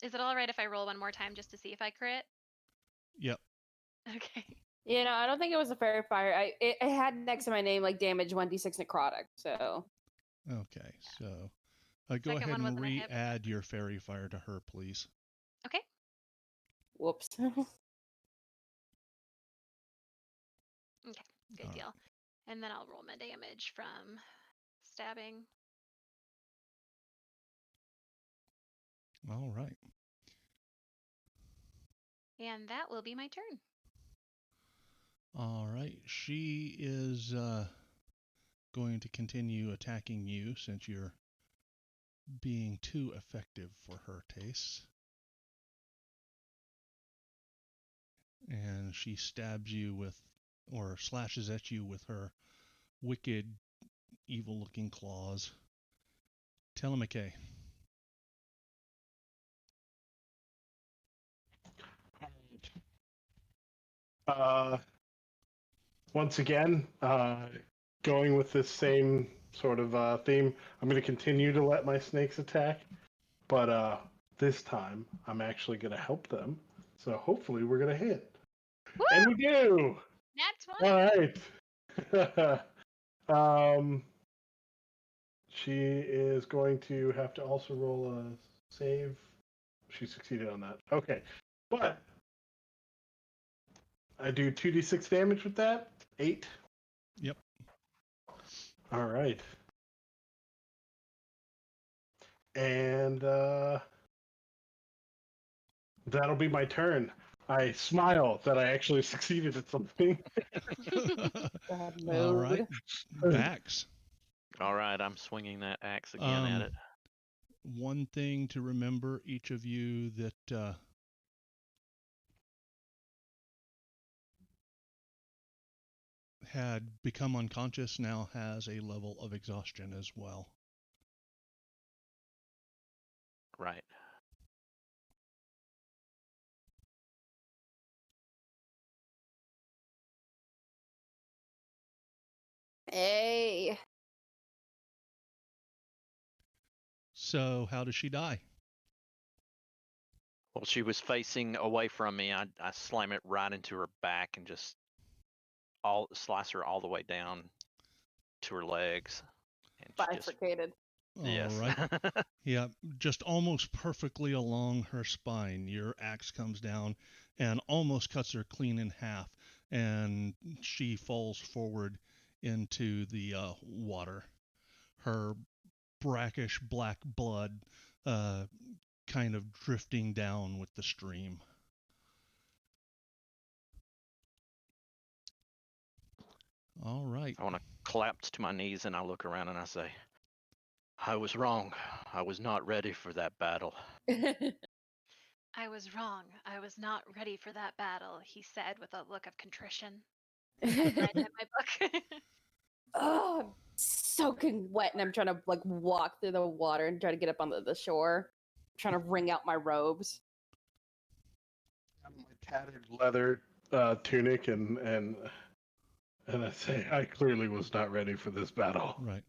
B: Is it all right if I roll one more time just to see if I crit?
A: Yep.
B: Okay.
D: You know, I don't think it was a fairy fire. It had next to my name like damage 1d6 necrotic. So.
A: Okay, so go ahead and re-add your fairy fire to her, please.
B: Okay.
D: Whoops.
B: Okay, good deal. And then I'll roll my damage from stabbing.
A: All right.
B: And that will be my turn.
A: All right. She is going to continue attacking you since you're being too effective for her tastes. And she stabs you with, or slashes at you with her wicked, evil-looking claws. Telemachus.
E: Once again, going with this same sort of theme, I'm going to continue to let my snakes attack, but this time I'm actually going to help them. So hopefully we're going to hit.
B: Woo!
E: And we do!
B: That's
E: one! All right. She is going to have to also roll a save. She succeeded on that. Okay. But I do 2d6 damage with that. 8.
A: Yep.
E: All right. And that'll be my turn. I smile that I actually succeeded at something.
A: All right. Vax.
C: All right, I'm swinging that axe again at it.
A: One thing to remember, each of you that had become unconscious now has a level of exhaustion as well.
C: Right.
D: Hey.
A: So how does she die?
C: Well, she was facing away from me. I slam it right into her back and just slice her all the way down to her legs. And
D: bifurcated.
C: Yes.
A: All right. Yeah, just almost perfectly along her spine. Your axe comes down and almost cuts her clean in half, and she falls forward into the water. Her brackish black blood kind of drifting down with the stream. All right.
C: I want to collapse to my knees and I look around and I say, I was wrong. I was not ready for that battle.
B: I was wrong. I was not ready for that battle, he said with a look of contrition. Right in my book.
D: Oh, I'm soaking wet, and I'm trying to like walk through the water and try to get up on the shore, trying to wring out my robes.
E: I have my tattered leather tunic, and I say, I clearly was not ready for this battle.
A: Right.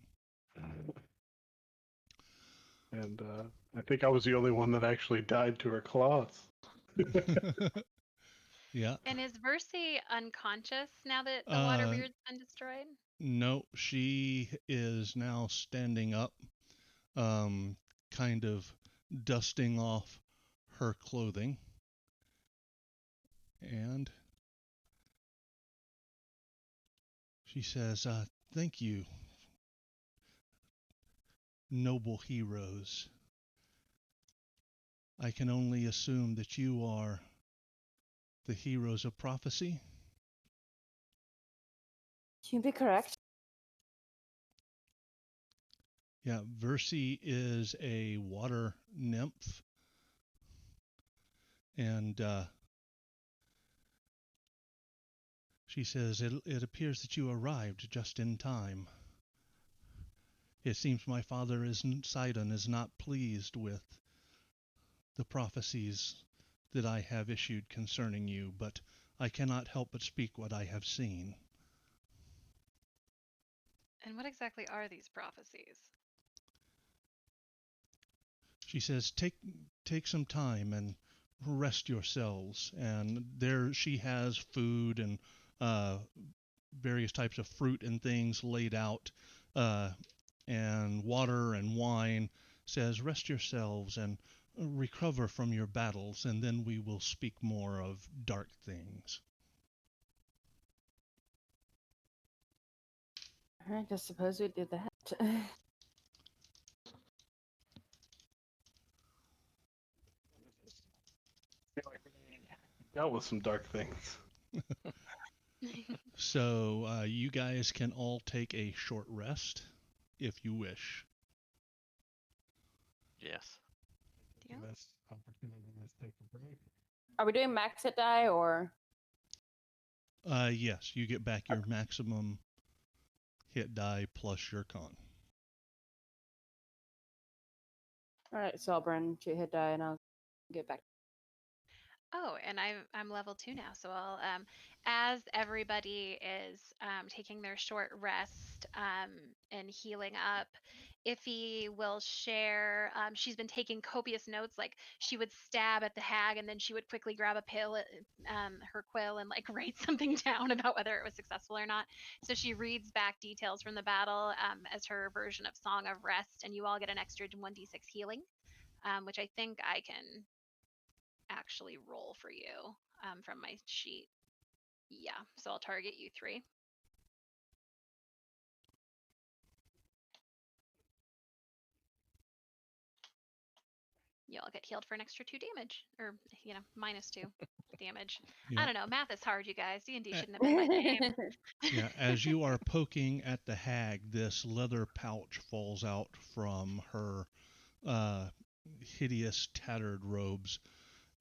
E: and I think I was the only one that actually died to her claws.
A: Yeah.
B: And is Versi unconscious now that the water weird's been destroyed?
A: No, she is now standing up, kind of dusting off her clothing. And she says, thank you, noble heroes. I can only assume that you are the heroes of prophecy.
D: You'd be correct.
A: Yeah, Versi is a water nymph. And she says, it appears that you arrived just in time. It seems my father, Sidon, is not pleased with the prophecies that I have issued concerning you, but I cannot help but speak what I have seen.
B: And what exactly are these prophecies?
A: She says, take some time and rest yourselves. And there she has food and various types of fruit and things laid out, and water and wine. Says, rest yourselves and recover from your battles, and then we will speak more of dark things.
D: I just suppose we do that.
E: Dealt with some dark things.
A: So you guys can all take a short rest if you wish.
C: Yes.
B: Deal?
E: This opportunity to take a break.
D: Are we doing max hit die or?
A: Yes, you get back your maximum hit die plus your con.
D: All right, so I'll burn 2 hit die and I'll get back.
B: Oh, and I'm level 2 now, so I'll as everybody is taking their short rest and healing up, Iffy will share. She's been taking copious notes. Like she would stab at the hag, and then she would quickly grab a pill, her quill, and like write something down about whether it was successful or not. So she reads back details from the battle as her version of Song of Rest, and you all get an extra 1d6 healing, which I think I can actually roll for you from my sheet. Yeah, so I'll target you 3. You'll get healed for an extra 2 damage, or -2 damage. I
A: Yeah.
B: don't know, math is hard, you guys. D&D shouldn't have been my name.
A: Yeah, as you are poking at the hag, this leather pouch falls out from her uh, hideous, tattered robes,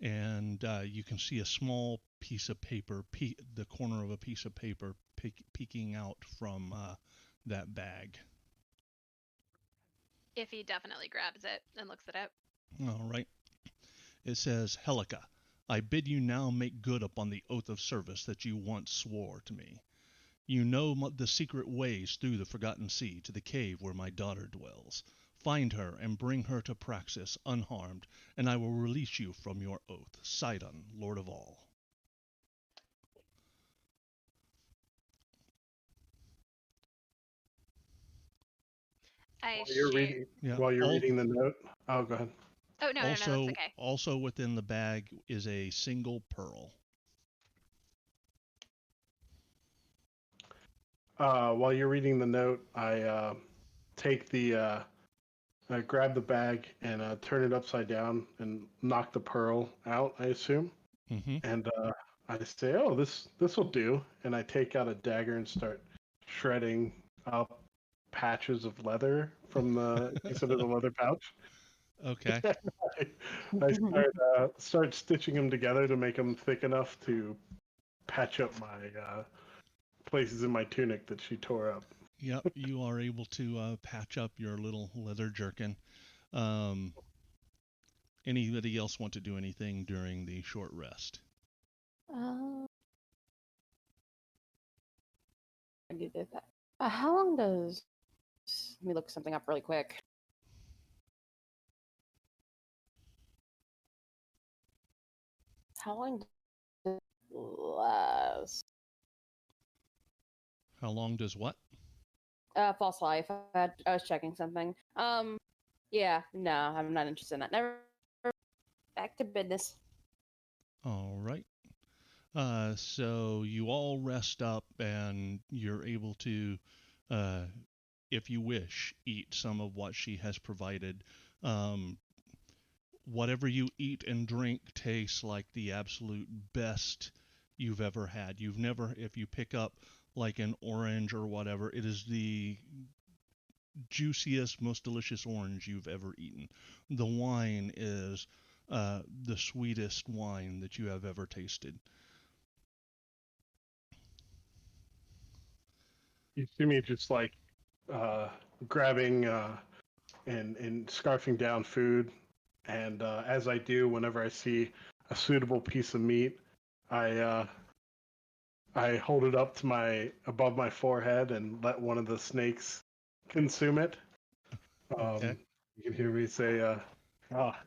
A: and you can see a small piece of paper, the corner of a piece of paper, peeking out from that bag.
B: Iffy definitely grabs it and looks at it.
A: All right. It says, Helica, I bid you now make good upon the oath of service that you once swore to me. You know the secret ways through the Forgotten Sea to the cave where my daughter dwells. Find her and bring her to Praxis unharmed, and I will release you from your oath. Sidon, Lord of all.
B: I
E: While you're
B: share.
E: reading,
A: Yeah.
E: while you're reading the note. Oh, go ahead.
B: Oh, no, that's okay.
A: Also within the bag is a single pearl.
E: While you're reading the note, I take I grab the bag and turn it upside down and knock the pearl out, I assume.
A: Mm-hmm.
E: And I say, "Oh, this will do." And I take out a dagger and start shredding up patches of leather from the inside of the leather pouch.
A: Okay.
E: I start stitching them together to make them thick enough to patch up my places in my tunic that she tore up.
A: Yep, you are able to patch up your little leather jerkin. Um, Anybody else want to do anything during the short rest?
D: I did that. How long does? Let me look something up really quick. How long does it last?
A: How long does what?
D: False life. I was checking something. Yeah, no, I'm not interested in that. Never. Back to business.
A: All right. So you all rest up and you're able to, uh, if you wish, eat some of what she has provided. Um, Whatever you eat and drink tastes like the absolute best you've ever had. You've never, if you pick up like an orange or whatever, it is the juiciest, most delicious orange you've ever eaten. The wine is the sweetest wine that you have ever tasted.
E: You see me just like grabbing and scarfing down food, and as I do, whenever I see a suitable piece of meat, I hold it up to my above my forehead and let one of the snakes consume it.
A: Okay.
E: You can hear me say, "Ah,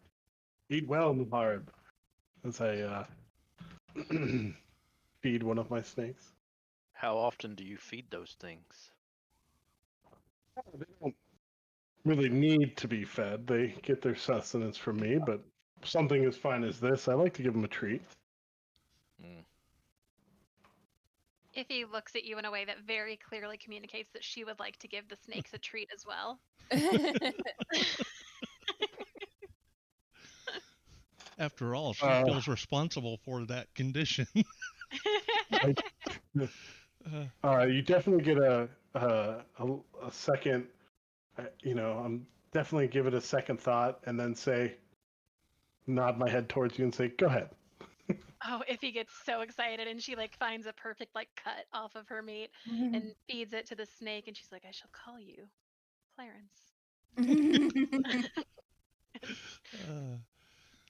E: eat well, Muharib," as I feed one of my snakes.
C: How often do you feed those things?
E: They don't really need to be fed. They get their sustenance from me, but something as fine as this, I like to give them a treat.
C: Mm.
B: Iffy looks at you in a way that very clearly communicates that she would like to give the snakes a treat as well.
A: After all, she
E: Uh,
A: feels responsible for that condition.
E: I,
A: uh,
E: you definitely get a second. I'm definitely give it a second thought, and then say, nod my head towards you and say, "Go ahead."
B: Oh, Iffy gets so excited and she like finds a perfect like cut off of her meat and feeds it to the snake and she's like, I shall call you Clarence.
A: uh,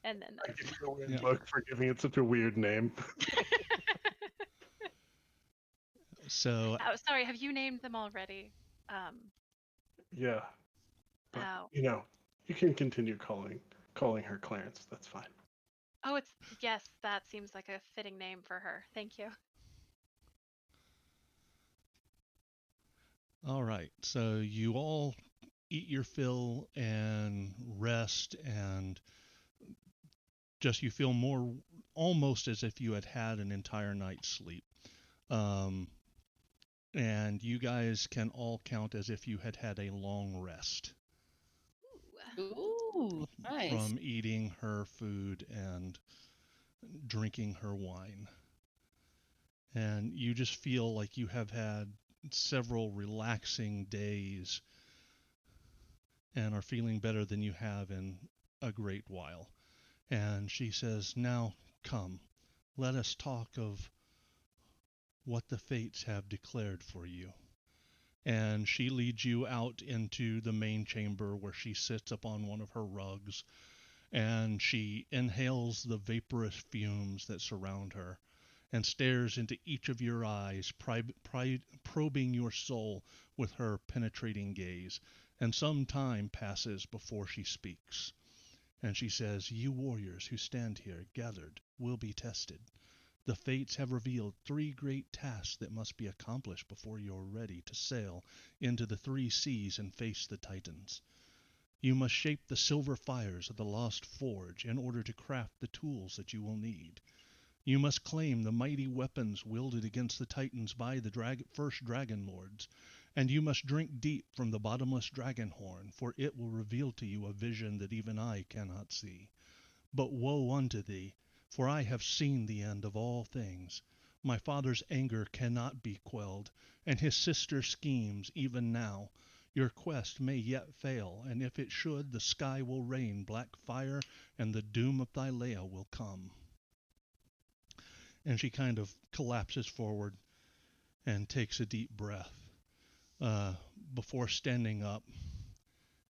B: And then
E: I give you a weird
A: yeah.
E: look for giving it such a weird name.
A: So
B: oh, sorry, have you named them already?
E: Yeah, but
B: Oh.
E: you can continue calling her Clarence. That's fine.
B: Oh, it's yes, that seems like a fitting name for her. Thank you.
A: all right. So you all eat your fill and rest, and just you feel more almost as if you had had an entire night's sleep. Um, and you guys can all count as if you had had a long rest
D: Ooh, nice.
A: from eating her food and drinking her wine. And you just feel like you have had several relaxing days and are feeling better than you have in a great while. And she says, now come, let us talk of what the fates have declared for you. And she leads you out into the main chamber where she sits upon one of her rugs and she inhales the vaporous fumes that surround her and stares into each of your eyes, probing your soul with her penetrating gaze. And some time passes before she speaks. And she says, you warriors who stand here gathered will be tested. The fates have revealed 3 great tasks that must be accomplished before you're ready to sail into the 3 seas and face the Titans. You must shape the silver fires of the lost forge in order to craft the tools that you will need. You must claim the mighty weapons wielded against the Titans by the first Dragonlords, and you must drink deep from the bottomless dragon horn, for it will reveal to you a vision that even I cannot see. But woe unto thee, for I have seen the end of all things. My father's anger cannot be quelled, and his sister's schemes even now. Your quest may yet fail, and if it should, the sky will rain black fire, and the doom of thy Leia will come. And she kind of collapses forward and takes a deep breath uh, before standing up.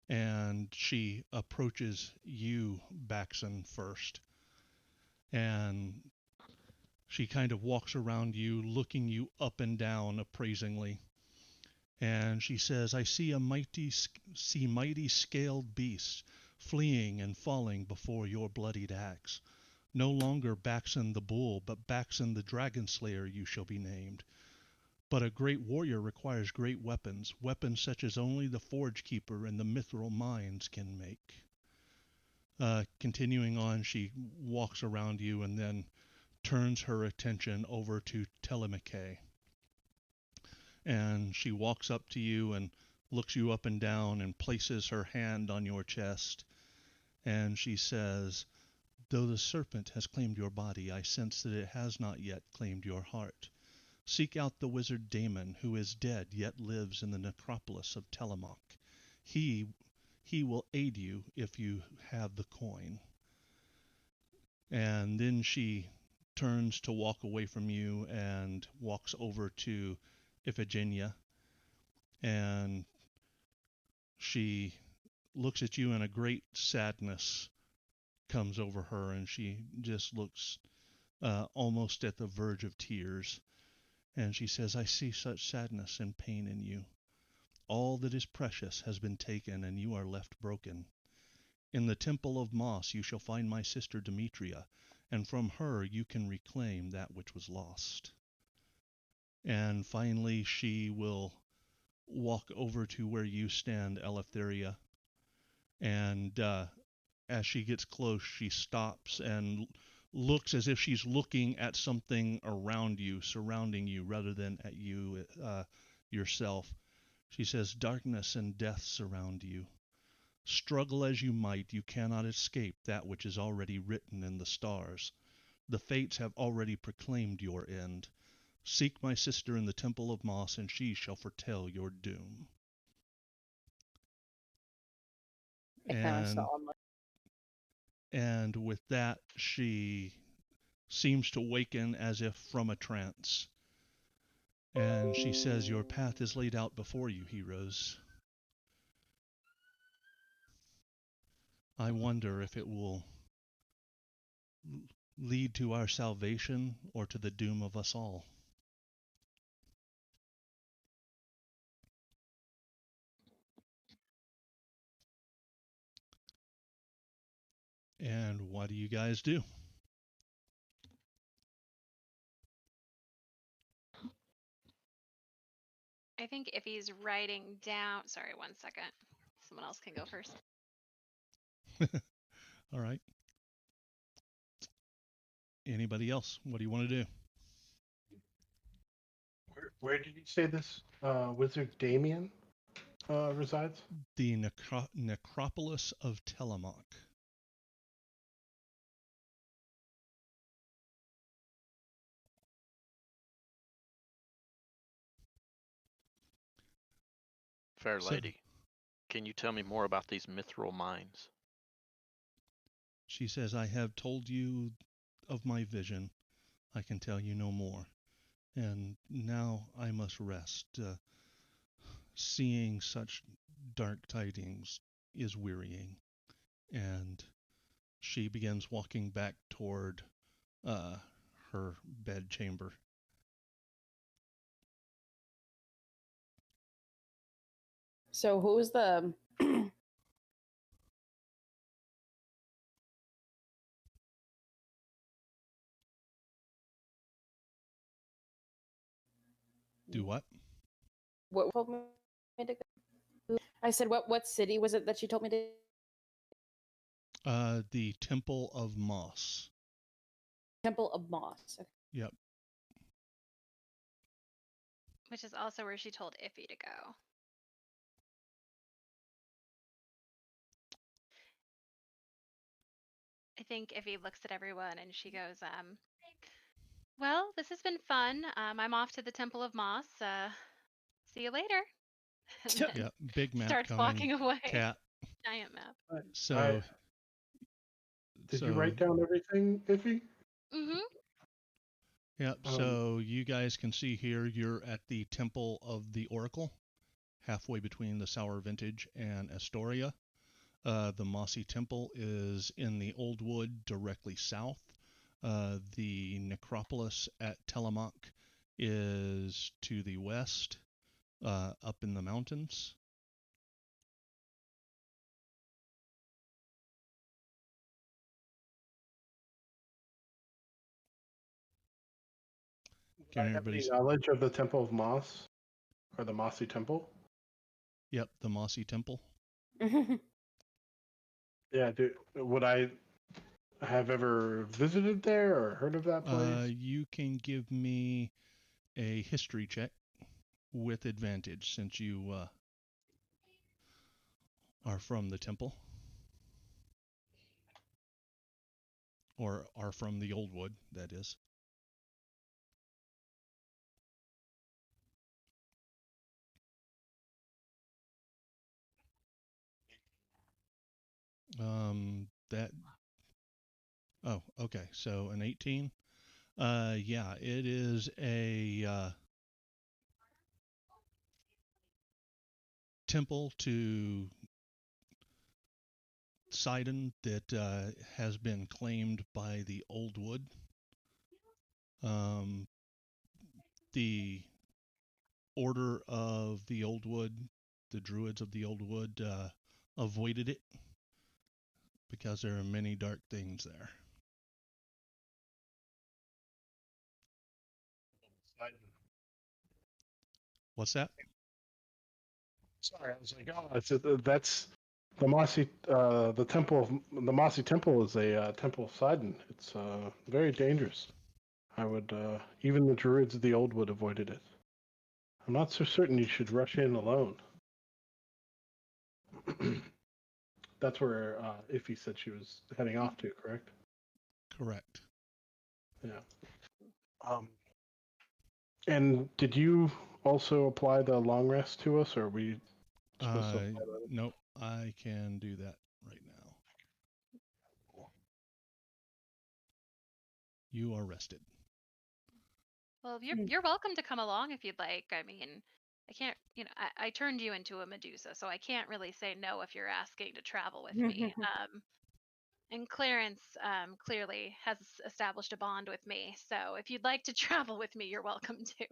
A: And she approaches you, Baxon, first. And she kind of walks around you, looking you up and down appraisingly. And she says, I see mighty scaled beasts fleeing and falling before your bloodied axe. No longer Baxen the Bull, but Baxen the Dragon Slayer you shall be named. But a great warrior requires great weapons, weapons such as only the Forge Keeper and the Mithril Mines can make. Continuing on, she walks around you and then turns her attention over to Telemachus. And she walks up to you and looks you up and down and places her hand on your chest. And she says, "Though the serpent has claimed your body, I sense that it has not yet claimed your heart. Seek out the wizard Damon, who is dead yet lives in the necropolis of Telemach. He will aid you if you have the coin." And then she turns to walk away from you and walks over to Iphigenia, and she looks at you and a great sadness comes over her, and she just looks almost at the verge of tears. And she says, "I see such sadness and pain in you. All that is precious has been taken, and you are left broken. In the temple of Moss you shall find my sister Demetria, and from her you can reclaim that which was lost." And finally she will walk over to where you stand, Eleftheria, and as she gets close, she stops and looks as if she's looking at something around you, surrounding you, rather than at you yourself. She says, "Darkness and death surround you. Struggle as you might, you cannot escape that which is already written in the stars. The fates have already proclaimed your end. Seek my sister in the temple of Moss, and she shall foretell your doom."
D: I kind of solemnly.
A: And with that, she seems to waken as if from a trance. And she says, "Your path is laid out before you, heroes. I wonder if it will lead to our salvation or to the doom of us all." And what do you guys do?
B: I think if he's writing down, sorry, 1 second. Someone else can go first.
A: All right. Anybody else? What do you want to do?
E: Where did you say this wizard Damien resides?
A: The necropolis of Telemach.
C: Fair
A: So-
C: lady, can you tell me more about these mithril mines?
A: She says, "I have told you of my vision. I can tell you no more. And now I must rest. Seeing such dark tidings is wearying." And she begins walking back toward her bed chamber.
D: So who's the
A: Do what?
D: what told me to go? I said what city was it that she told me to?
A: The Temple of Moss.
D: Temple of Moss. Okay.
A: Yep.
B: Which is also where she told Iffy to go. I think Iffy looks at everyone and she goes, well, this has been fun. I'm off to the Temple of Moss. See you later. And then
A: Yeah. Big map
B: starts
A: coming.
B: walking away.
A: Cat.
B: Giant map.
A: So.
E: Did you write down everything, Iffy?
B: Mm-hmm.
A: Yep. So you guys can see here you're at the Temple of the Oracle, halfway between the Sour Vintage and Astoria. The Mossy Temple is in the Old Wood directly south. The necropolis at Telemach is to the west, up in the mountains.
E: I have any knowledge of the Temple of Moss, or the Mossy Temple?
A: Yep, the Mossy Temple.
E: Yeah, would I have ever visited there or heard of that place?
A: You can give me a history check with advantage since you are from the temple. Or are from the Old Wood, that is. That. Oh, okay. So an 18. Yeah, it is a temple to Sidon that has been claimed by the Old Wood. The Order of the Old Wood, the Druids of the Old Wood, avoided it because there are many dark things there. What's that?
E: Sorry, I was like, oh, that's the Mossy, the temple of the Mossy Temple is a temple of Sidon. It's very dangerous. I would, even the Druids of the Old Wood avoided it. I'm not so certain you should rush in alone. That's where Iffy said she was heading off to, correct?
A: Correct.
E: Yeah. And did you also apply the long rest to us, or are we supposed to apply that?
A: Nope, I can do that right now. You are rested.
B: Well, you're welcome to come along if you'd like. I mean, I can't, I turned you into a Medusa, so I can't really say no if you're asking to travel with me. And Clarence clearly has established a bond with me, so if you'd like to travel with me, you're welcome to.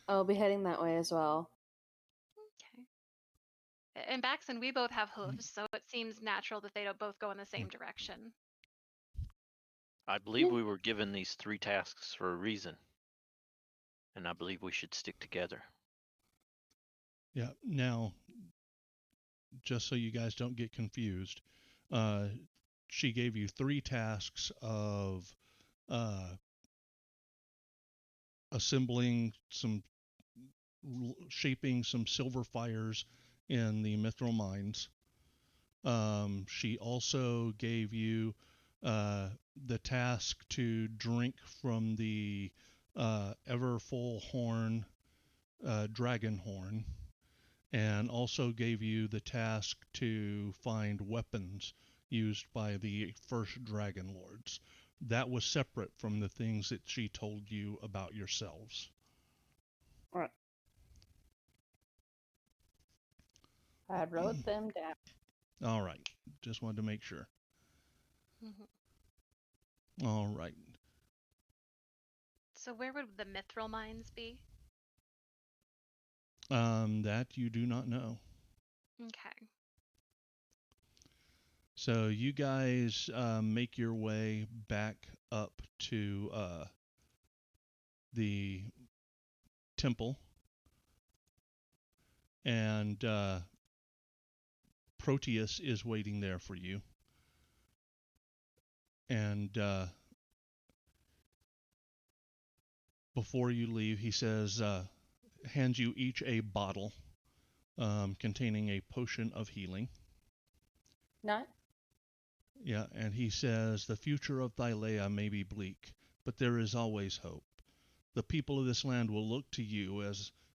D: I'll be heading that way as well.
B: Okay. And Baxon, we both have hooves, so it seems natural that they don't both go in the same direction.
C: I believe we were given these 3 tasks for a reason, and I believe we should stick together.
A: Yeah. Now, just so you guys don't get confused, she gave you 3 tasks of shaping some silver fires in the mithril mines. She also gave you the task to drink from the ever full horn, dragon horn, and also gave you the task to find weapons used by the first Dragonlords. That was separate from the things that she told you about yourselves.
D: All right. I wrote them down.
A: All right. Just wanted to make sure.
B: Mm-hmm.
A: All right.
B: So where would the mithril mines be?
A: That you do not know.
B: Okay.
A: So you guys make your way back up to the temple, and Proteus is waiting there for you. And before you leave, he says, hands you each a bottle containing a potion of healing.
D: Not?
A: Yeah, and he says, the future of Thylea may be bleak, but there is always hope. The people of this land will look to you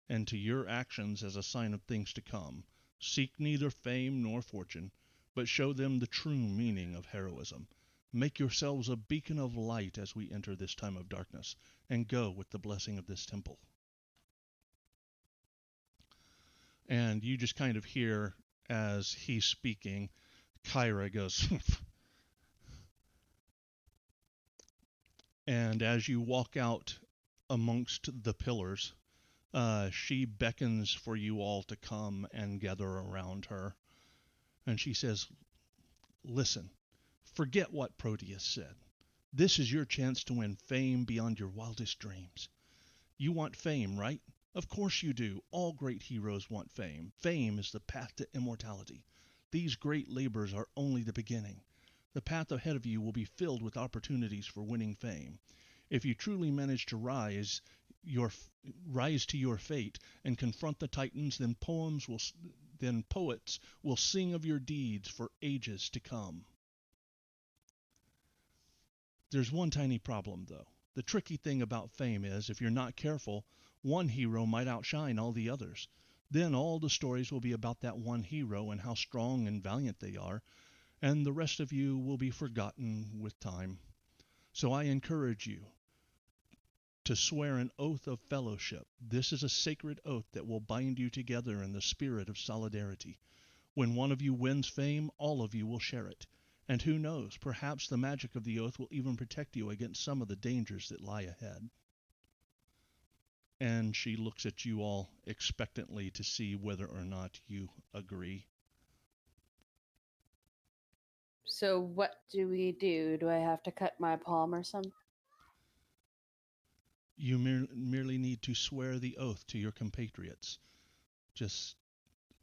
A: and to your actions as a sign of things to come. Seek neither fame nor fortune, but show them the true meaning of heroism. Make yourselves a beacon of light as we enter this time of darkness, and go with the blessing of this temple. And you just kind of hear, as he's speaking, Kyra goes, and as you walk out amongst the pillars, she beckons for you all to come and gather around her. And she says, listen, forget what Proteus said. This is your chance to win fame beyond your wildest dreams. You want fame, right? Of course you do. All great heroes want fame. Fame is the path to immortality. These great labors are only the beginning. The path ahead of you will be filled with opportunities for winning fame. If you truly manage to rise to your fate and confront the titans, then poets will sing of your deeds for ages to come. There's one tiny problem, though. The tricky thing about fame is, if you're not careful, one hero might outshine all the others. Then all the stories will be about that one hero and how strong and valiant they are, and the rest of you will be forgotten with time. So I encourage you to swear an oath of fellowship. This is a sacred oath that will bind you together in the spirit of solidarity. When one of you wins fame, all of you will share it. And who knows, perhaps the magic of the oath will even protect you against some of the dangers that lie ahead. And she looks at you all expectantly to see whether or not you agree.
D: So what do we do? Do I have to cut my palm or something?
A: You merely need to swear the oath to your compatriots. Just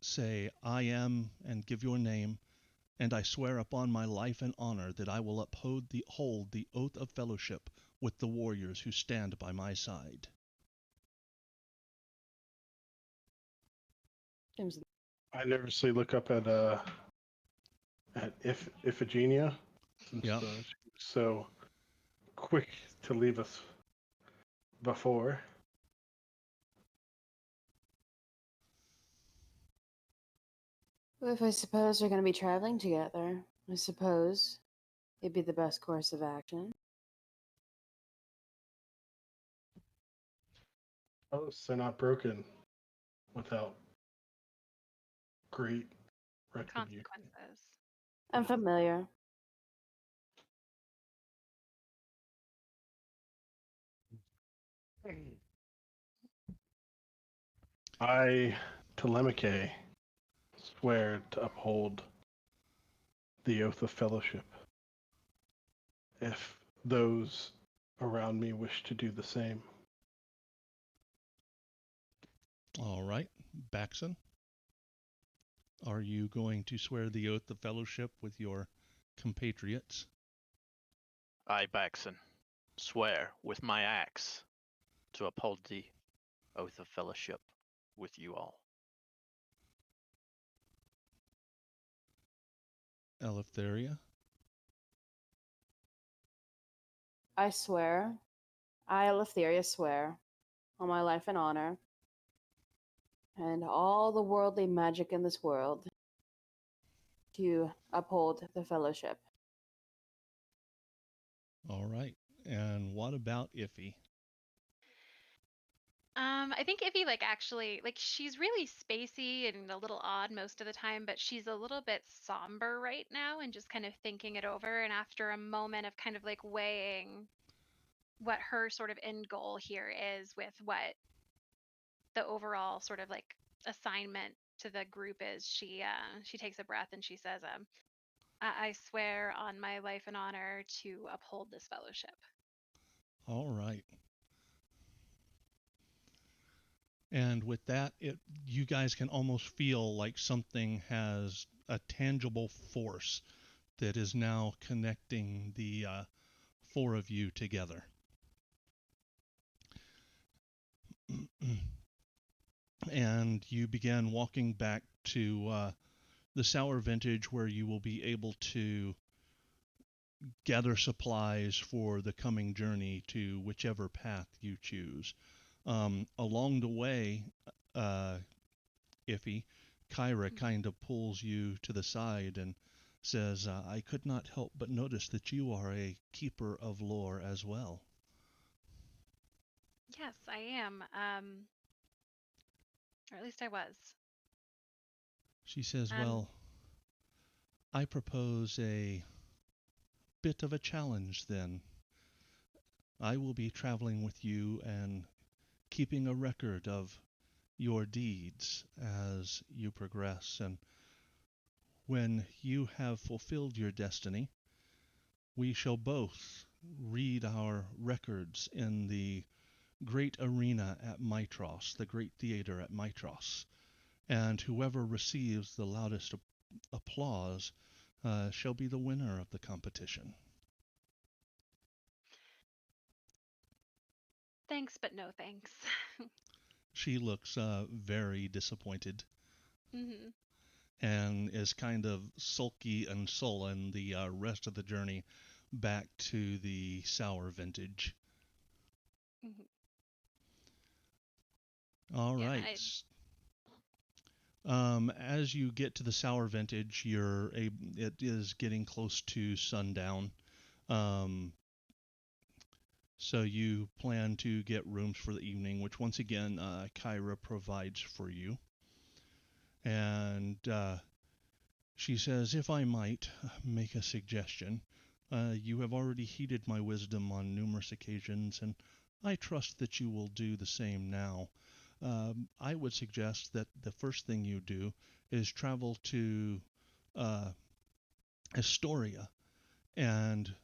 A: say, I am, and give your name, and I swear upon my life and honor that I will hold the oath of fellowship with the warriors who stand by my side.
E: I nervously look up at Iphigenia, since
A: Yeah.
E: she was so quick to leave us before.
D: Well, if I suppose we're going to be traveling together, I suppose it'd be the best course of action.
E: Oaths are not broken without great retribution.
B: Consequences.
D: I'm familiar.
E: I, Telemachus, swear to uphold the oath of fellowship. If those around me wish to do the same.
A: All right, Baxon, are you going to swear the oath of fellowship with your compatriots?
C: I, Baxon, swear with my axe to uphold the oath of fellowship with you all.
A: Eleftheria?
D: I swear, I, Eleftheria, swear, on my life and honor, and all the worldly magic in this world, to uphold the fellowship.
A: All right. And what about Iffy?
B: I think Ivy actually she's really spacey and a little odd most of the time, but she's a little bit somber right now and just kind of thinking it over. And after a moment of kind of weighing what her sort of end goal here is with what the overall sort of assignment to the group is, she takes a breath and she says, I swear on my life and honor to uphold this fellowship.
A: All right. And with that, you guys can almost feel like something has a tangible force that is now connecting the four of you together. And you begin walking back to the Sour Vintage, where you will be able to gather supplies for the coming journey to whichever path you choose. Along the way, Iffy, Kyra kind of pulls you to the side and says, I could not help but notice that you are a keeper of lore as well.
B: Yes, I am. Or at least I was.
A: She says, well, I propose a bit of a challenge then. I will be traveling with you and keeping a record of your deeds as you progress, and when you have fulfilled your destiny, we shall both read our records in the great arena at Mitros, the great theater at Mitros, and whoever receives the loudest applause shall be the winner of the competition.
B: Thanks, but no thanks.
A: She looks very disappointed
B: Mm-hmm.
A: and is kind of sulky and sullen the rest of the journey back to the sour vintage.
B: Mm-hmm.
A: All
B: Yeah,
A: right. As you get to the sour vintage, it is getting close to sundown. Um, so you plan to get rooms for the evening, which once again Kyra provides for you. And she says, if I might make a suggestion, you have already heeded my wisdom on numerous occasions, and I trust that you will do the same now. I would suggest that the first thing you do is travel to uh, Astoria and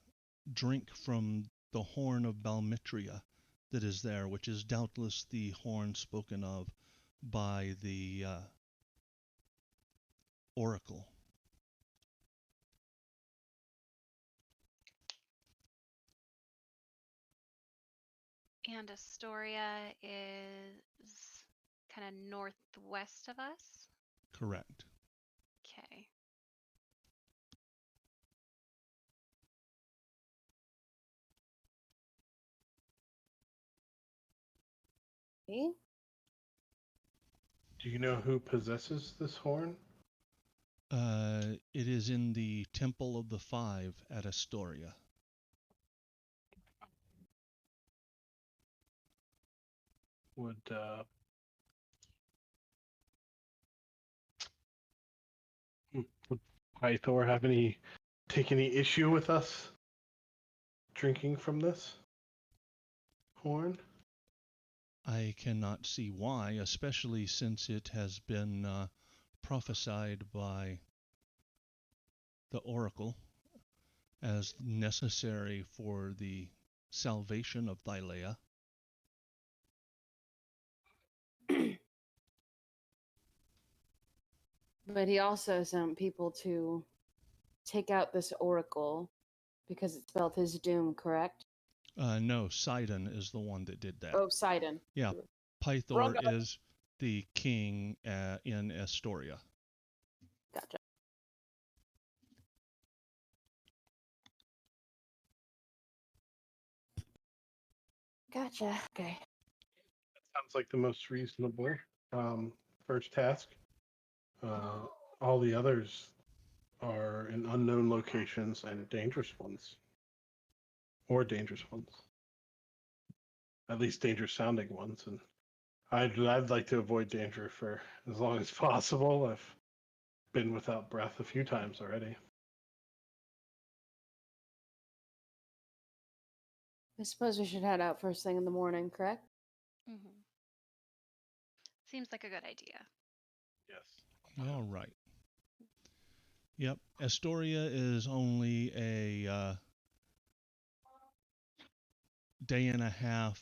A: drink from the horn of Balmitria that is there, which is doubtless the horn spoken of by the oracle.
B: And Astoria is kind of northwest of us.
A: Correct.
B: Okay.
D: Okay.
E: Do you know who possesses this horn?
A: It is in the Temple of the Five at Astoria.
E: Would would Pythor take any issue with us drinking from this horn?
A: I cannot see why, especially since it has been prophesied by the oracle as necessary for the salvation of Thylea.
D: But he also sent people to take out this oracle because it spelled his doom, correct?
A: No, Sidon is the one that did that.
D: Oh, Sidon.
A: Yeah,
D: Wrong
A: Pythor
D: guy.
A: is the king in Astoria.
D: Gotcha. Gotcha. Okay.
E: That sounds like the most reasonable first task. All the others are in unknown locations and dangerous ones. Or dangerous ones. At least dangerous sounding ones. And I'd like to avoid danger for as long as possible. I've been without breath a few times already.
D: I suppose we should head out first thing in the morning, correct?
B: Mm-hmm. Seems like a good idea.
E: Yes.
A: All right. Yep, Astoria is only a day and a half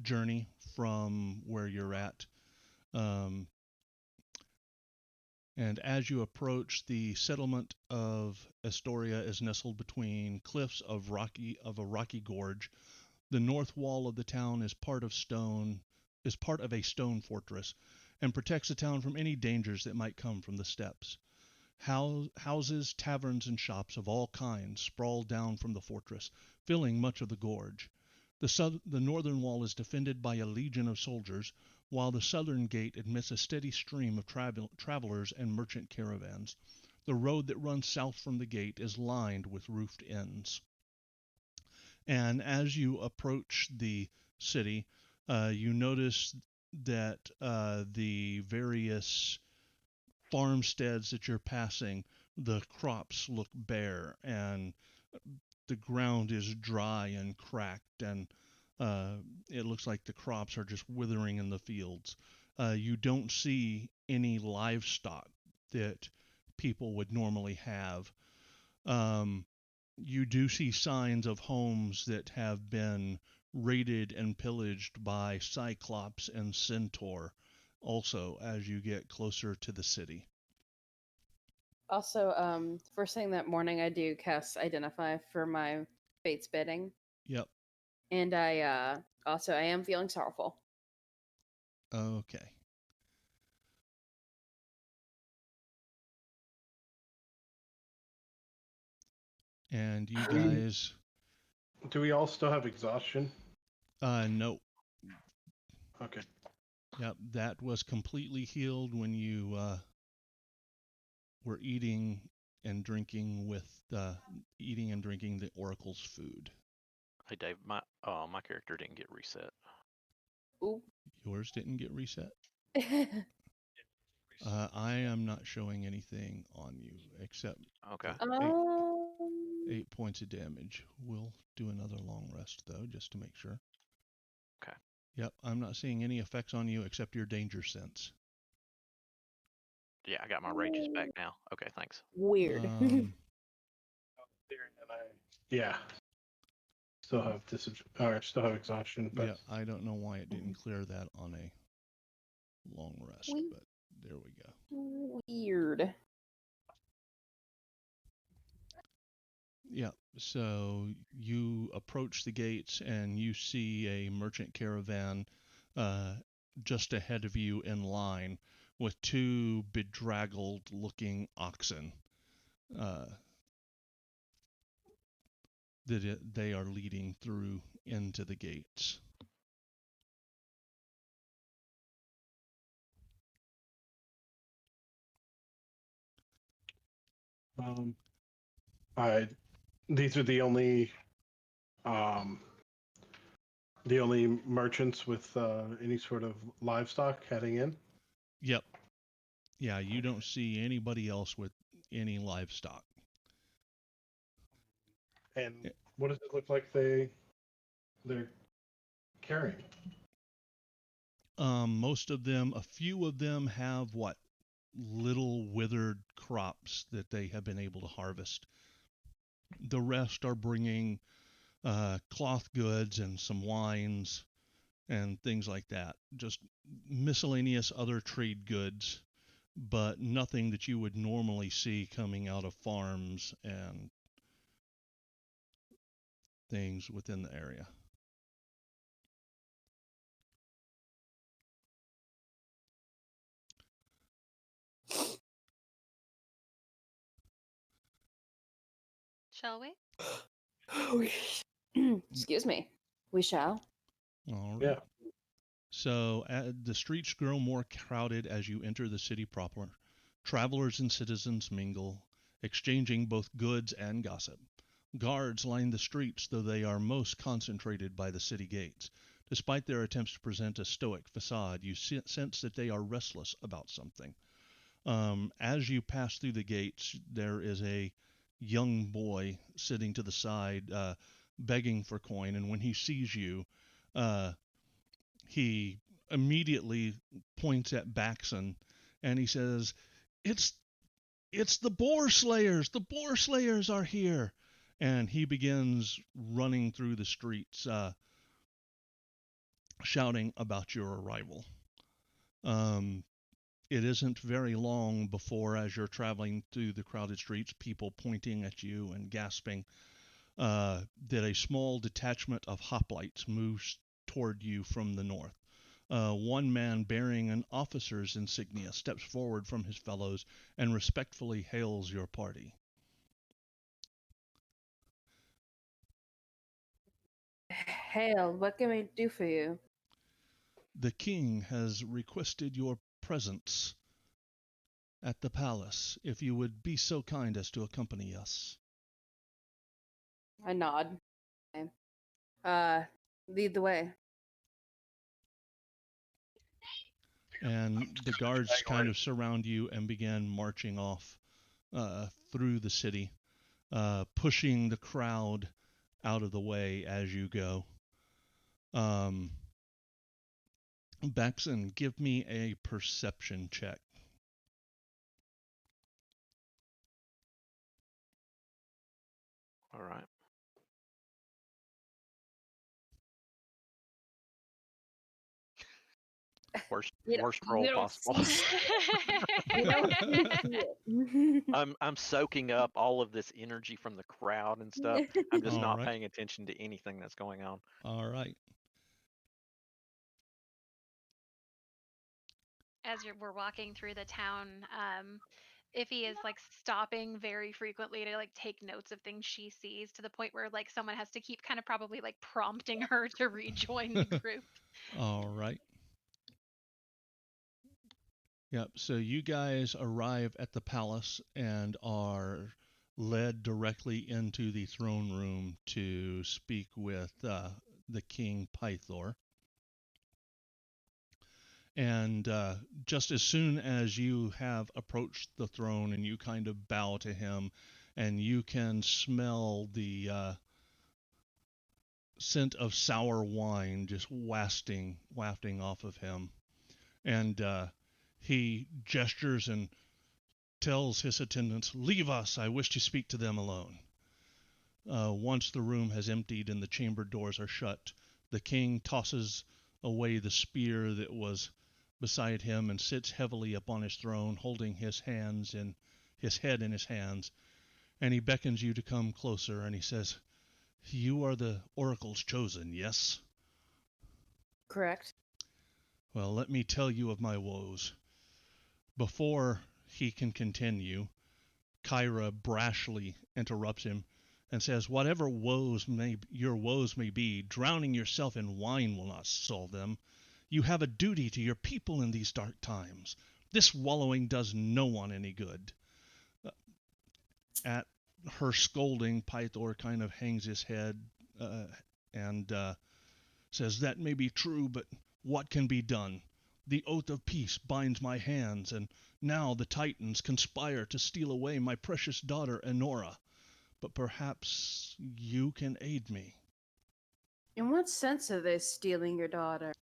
A: journey from where you're at. Um, and as you approach, the settlement of Astoria is nestled between cliffs of a rocky gorge. The north wall of the town is part of a stone fortress, and protects the town from any dangers that might come from the steppes. Houses, taverns, and shops of all kinds sprawl down from the fortress, filling much of the gorge. The northern wall is defended by a legion of soldiers, while the southern gate admits a steady stream of travelers and merchant caravans. The road that runs south from the gate is lined with roofed inns. And as you approach the city, you notice that the various farmsteads that you're passing, the crops look bare and the ground is dry and cracked, and it looks like the crops are just withering in the fields. You don't see any livestock that people would normally have. Um, you do see signs of homes that have been raided and pillaged by Cyclops and Centaur also as you get closer to the city.
D: Also, first thing that morning I do cast Identify for my fate's bidding.
A: Yep.
D: And I am feeling sorrowful.
A: Okay. And you guys...
E: Do we all still have exhaustion?
A: No.
E: Okay.
A: Yep, that was completely healed when you were eating and drinking the Oracle's food.
C: Hey Dave, my character didn't get reset.
D: Ooh.
A: Yours didn't get reset? I am not showing anything on you except
C: Okay.
A: 8 points of damage. We'll do another long rest though, just to make sure.
C: Okay.
A: Yep, I'm not seeing any effects on you except your danger sense.
C: Yeah, I got my rages back now. Okay, thanks.
D: Weird.
E: Yeah. Still have still have exhaustion, but
A: yeah, I don't know why it didn't clear that on a long rest, but there we go.
D: Weird.
A: Yeah, so you approach the gates and you see a merchant caravan just ahead of you in line with two bedraggled looking oxen that they are leading through into the gates.
E: these are the only merchants with any sort of livestock heading in.
A: Yep. Yeah, you don't see anybody else with any livestock.
E: And what does it look like they're carrying?
A: Most of them, a few of them have little withered crops that they have been able to harvest. The rest are bringing cloth goods and some wines and things like that. Just miscellaneous other trade goods, but nothing that you would normally see coming out of farms and things within the area.
B: Shall we?
D: Excuse me. We shall.
A: All right.
E: Yeah.
A: So the streets grow more crowded as you enter the city proper. Travelers and citizens mingle, exchanging both goods and gossip. Guards line the streets, though they are most concentrated by the city gates. Despite their attempts to present a stoic facade, you sense that they are restless about something. As you pass through the gates, there is a young boy sitting to the side, begging for coin, and when he sees you, he immediately points at Baxon, and he says, "It's the Boar Slayers! The Boar Slayers are here!" And he begins running through the streets, shouting about your arrival. It isn't very long before, as you're traveling through the crowded streets, people pointing at you and gasping, that a small detachment of hoplites moves toward you from the north. One man bearing an officer's insignia steps forward from his fellows and respectfully hails your party.
D: Hail, what can we do for you?
A: The king has requested your presence at the palace, if you would be so kind as to accompany us.
D: I nod. Okay. Lead the way.
A: And the guards kind of surround you and begin marching off through the city, pushing the crowd out of the way as you go. Baxon, give me a perception check.
C: All right. Worst roll possible.
D: You don't see it.
C: I'm soaking up all of this energy from the crowd and stuff. I'm just
A: All
C: not
A: right.
C: paying attention to anything that's going on.
A: All right.
B: As we're walking through the town, Iffy is like stopping very frequently to like take notes of things she sees, to the point where like someone has to keep kind of probably like prompting her to rejoin the group.
A: All right. Yep. So you guys arrive at the palace and are led directly into the throne room to speak with the King Pythor. And just as soon as you have approached the throne and you kind of bow to him, and you can smell the scent of sour wine just wafting off of him, and he gestures and tells his attendants, "Leave us, I wish to speak to them alone." Once the room has emptied and the chamber doors are shut, the king tosses away the spear that was beside him and sits heavily upon his throne, holding his head in his hands, and he beckons you to come closer, and he says, "You are the oracle's chosen, yes?"
D: Correct.
A: "Well, let me tell you of my woes." Before he can continue, Kyra brashly interrupts him and says, "Whatever your woes may be, drowning yourself in wine will not solve them. You have a duty to your people in these dark times. This wallowing does no one any good." At her scolding, Pythor kind of hangs his head and says, "That may be true, but what can be done? The oath of peace binds my hands, and now the Titans conspire to steal away my precious daughter, Enora. But perhaps you can aid me."
D: In what sense are they stealing your daughter?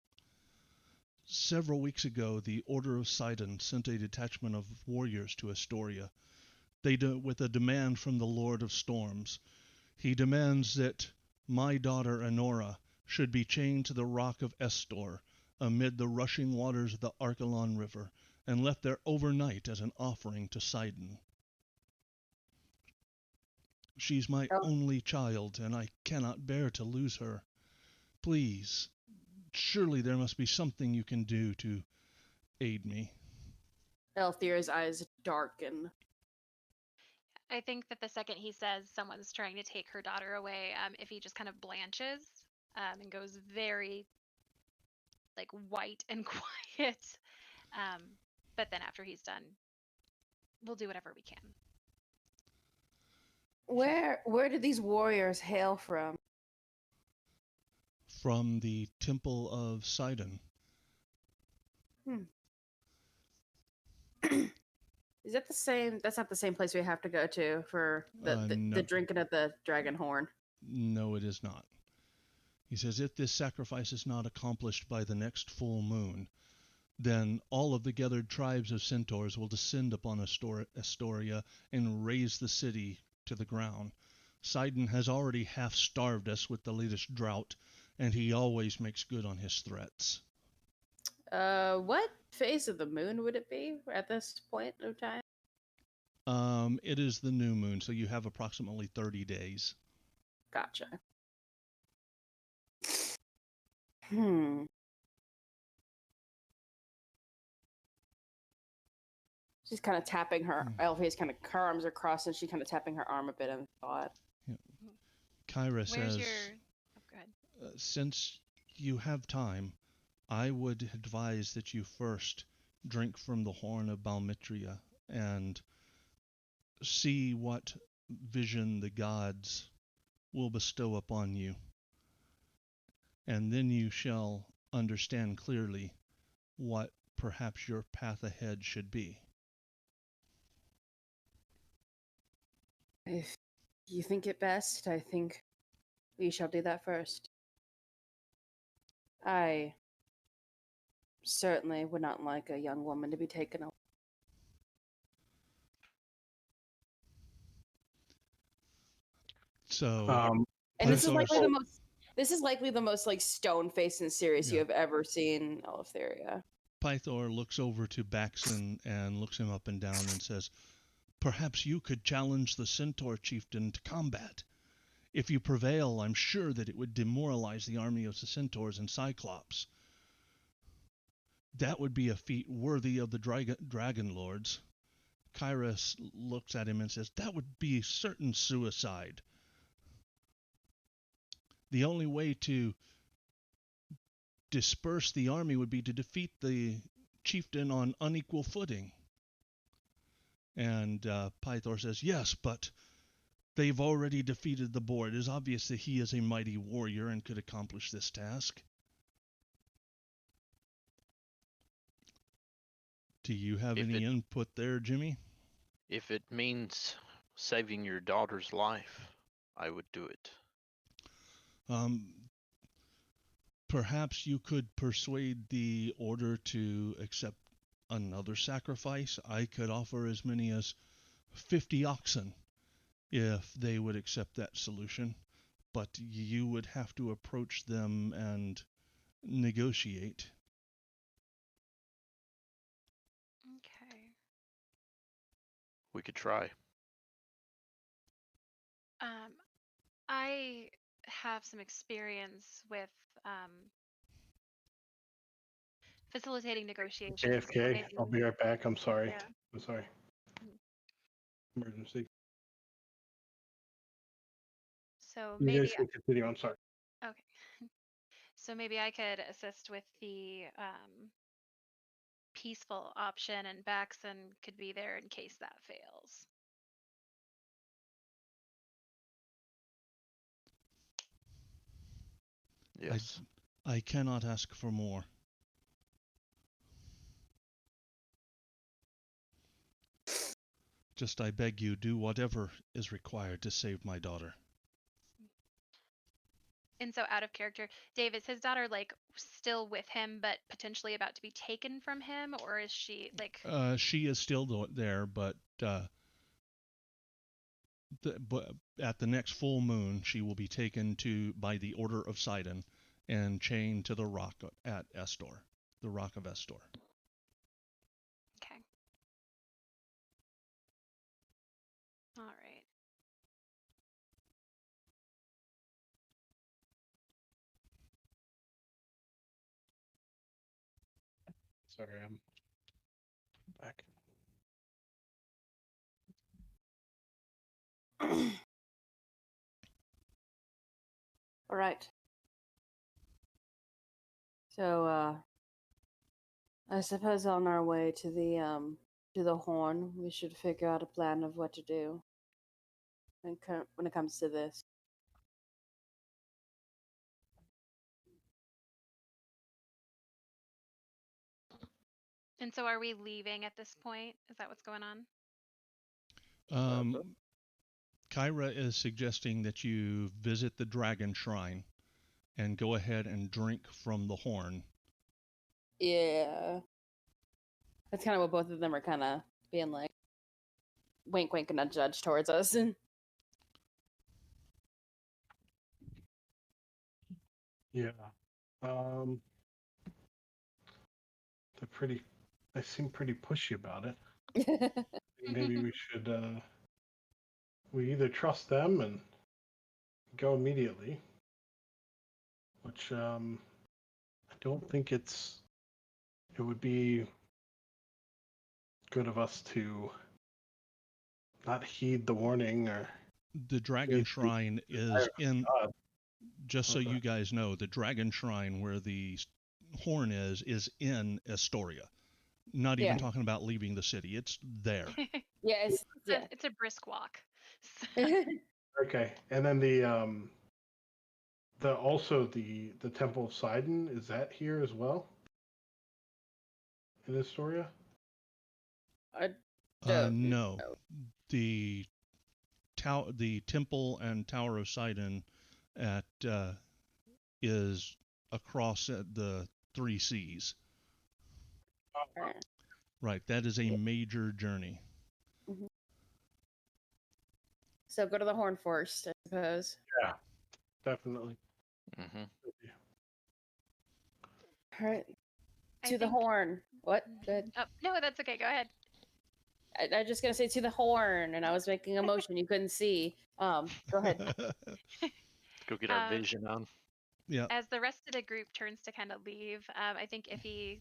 A: Several weeks ago, the Order of Sidon sent a detachment of warriors to Astoria. With a demand from the Lord of Storms. He demands that my daughter Enora should be chained to the rock of Estor amid the rushing waters of the Archelon River and left there overnight as an offering to Sidon. She's my only child, and I cannot bear to lose her. Please, surely there must be something you can do to aid me.
D: Elthir's eyes darken.
B: I think that the second he says someone's trying to take her daughter away, Iffy just kind of blanches and goes very like white and quiet. But then after he's done, we'll do whatever we can.
D: Where do these warriors hail from?
A: From the Temple of Sidon.
D: Is that the same? That's not the same place we have to go to for the drinking of the dragon horn.
A: No, it is not. He says, "If this sacrifice is not accomplished by the next full moon, then all of the gathered tribes of centaurs will descend upon Astoria and raze the city to the ground. Sidon has already half starved us with the latest drought, and he always makes good on his threats."
D: What phase of the moon would it be at this point of time?
A: It is the new moon, so you have approximately 30 days.
D: Gotcha. She's kind of tapping her. Elfie's kind of, her arms are crossed, and she's kind of tapping her arm a bit in thought.
A: Yeah. Kyra says,
B: go ahead.
A: Since you have time, I would advise that you first drink from the horn of Balmitria and see what vision the gods will bestow upon you. And then you shall understand clearly what perhaps your path ahead should be.
D: If you think it best, I think we shall do that first. I certainly would not like a young woman to be taken away.
A: So,
D: and this is
A: Pythor's-
D: likely the most like stone faced and serious you
A: Yeah.
D: have ever seen Eleftheria.
A: Pythor looks over to Baxen and looks him up and down and says, "Perhaps you could challenge the Centaur chieftain to combat. If you prevail, I'm sure that it would demoralize the army of the Centaurs and Cyclops. That would be a feat worthy of the Dragonlords." Kairos looks at him and says, "That would be certain suicide. The only way to disperse the army would be to defeat the chieftain on unequal footing." And Pythor says, "Yes, but they've already defeated the boar. It is obvious that he is a mighty warrior and could accomplish this task." Do you have any input there, Jimmy?
C: If it means saving your daughter's life, I would do it.
A: Perhaps you could persuade the order to accept another sacrifice. I could offer as many as 50 oxen if they would accept that solution, but you would have to approach them and negotiate.
B: Okay.
C: We could try.
B: I have some experience with facilitating negotiations.
E: AFK, I'll be right back. I'm sorry.
B: Yeah.
E: I'm sorry. Emergency.
B: So
E: You
B: maybe
E: guys can continue. I'm sorry.
B: okay. So maybe I could assist with the peaceful option, and Baxen could be there in case that fails.
C: Yes.
A: I cannot ask for more. Just I beg you, do whatever is required to save my daughter.
B: And so out of character, Dave, is his daughter like still with him but potentially about to be taken from him, or is she like
A: She is still there, but at the next full moon she will be taken to by the order of Sidon and chained to the rock at Estor, the rock of Estor.
B: okay. All right.
E: Sorry, I'm back.
D: All right. So I suppose on our way to the horn, we should figure out a plan of what to do when it comes to this.
B: And so are we leaving at this point? Is that what's going on?
A: Kyra is suggesting that you visit the dragon shrine and go ahead and drink from the horn.
D: Yeah. That's kind of what both of them are kind of being like, wink, wink, and a judge towards us.
E: Yeah. They seem pretty pushy about it. Maybe we should, we either trust them and go immediately, which, I don't think it would be good of us to not heed the warning or.
A: The dragon shrine is in, just so you guys know, the dragon shrine where the horn is in Astoria. Not even talking about leaving the city. It's there.
D: Yeah,
B: it's a brisk walk.
E: Okay, and then the Temple of Sidon, is that here as well in Astoria?
A: No, the temple and Tower of Sidon is across the three seas. Right, that is a major journey.
D: So go to the horn first, suppose.
E: Yeah, definitely.
C: Mm-hmm.
D: All right.
B: I
D: To the
B: think-
D: horn. What? Good.
B: Oh, no, that's okay. Go ahead.
D: I was just gonna say to the horn, and I was making a motion you couldn't see. Go ahead.
C: Go get our
B: Um,
C: vision on.
A: Yep.
B: As the rest of the group turns to kind of leave, I think if he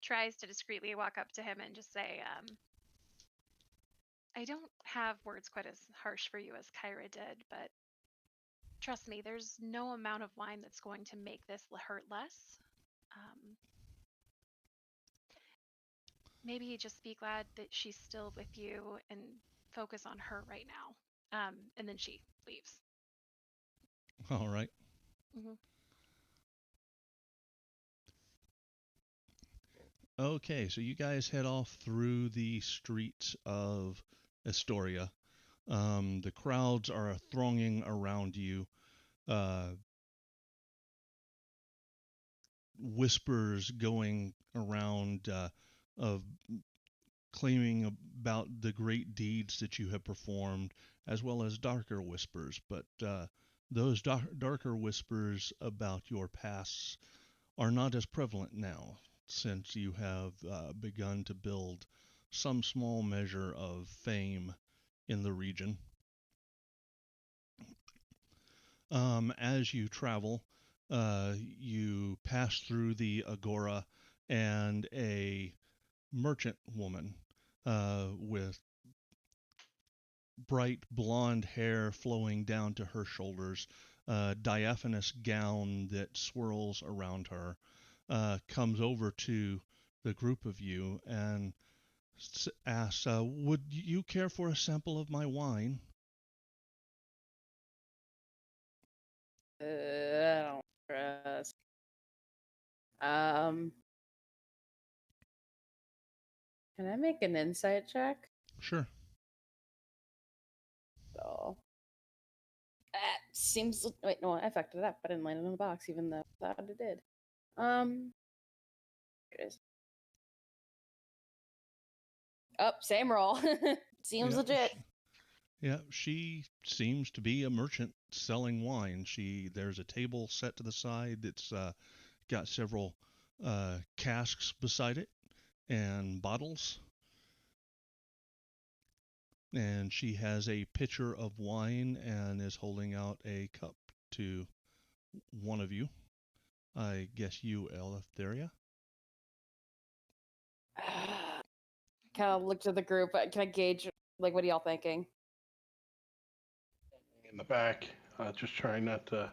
B: tries to discreetly walk up to him and just say, I don't have words quite as harsh for you as Kyra did, but trust me, there's no amount of wine that's going to make this hurt less. Maybe just be glad that she's still with you and focus on her right now. And then she leaves.
A: All right.
B: Mm-hmm.
A: Okay, so you guys head off through the streets of Astoria. The crowds are thronging around you. Whispers going around of claiming about the great deeds that you have performed, as well as darker whispers. But those darker whispers about your pasts are not as prevalent now, since you have begun to build some small measure of fame in the region. As you travel, you pass through the agora, and a merchant woman with bright blonde hair flowing down to her shoulders, diaphanous gown that swirls around her, comes over to the group of you and asks, would you care for a sample of my wine?
D: I don't trust. Can I make an insight check?
A: Sure.
D: So that seems. Wait, no, I fucked it up. I didn't land it on the box, even though I thought it did. Here it is. Oh, same roll. Seems
A: Yeah,
D: legit.
A: Yeah, she seems to be a merchant selling wine. There's a table set to the side that's got several casks beside it and bottles. And she has a pitcher of wine and is holding out a cup to one of you. I guess you, Eleftheria.
D: Kind of look to the group. Can I gauge, like, what are y'all thinking?
E: In the back, just trying not to,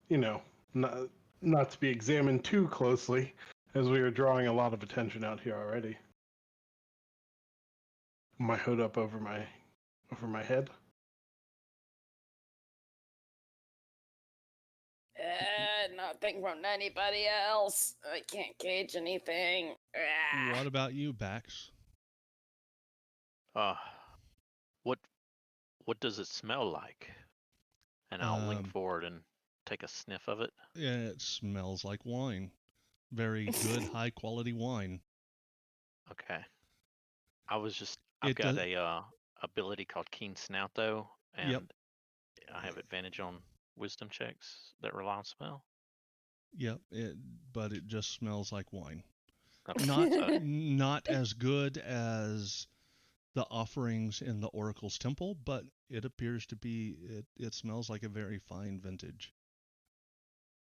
E: you know, not to be examined too closely, as we are drawing a lot of attention out here already. My hood up over my head.
D: Nothing from anybody else. I can't gauge anything.
A: What about you, Bax?
C: What does it smell like? And I'll lean forward and take a sniff of it.
A: Yeah, it smells like wine. Very good, high quality wine.
C: Okay. I've got a ability called Keen Snout though, and
A: Yep.
C: I have advantage on wisdom checks that rely on smell.
A: Yep, but it just smells like wine.
C: Okay.
A: Not as good as the offerings in the Oracle's temple, but it appears to be it smells like a very fine vintage.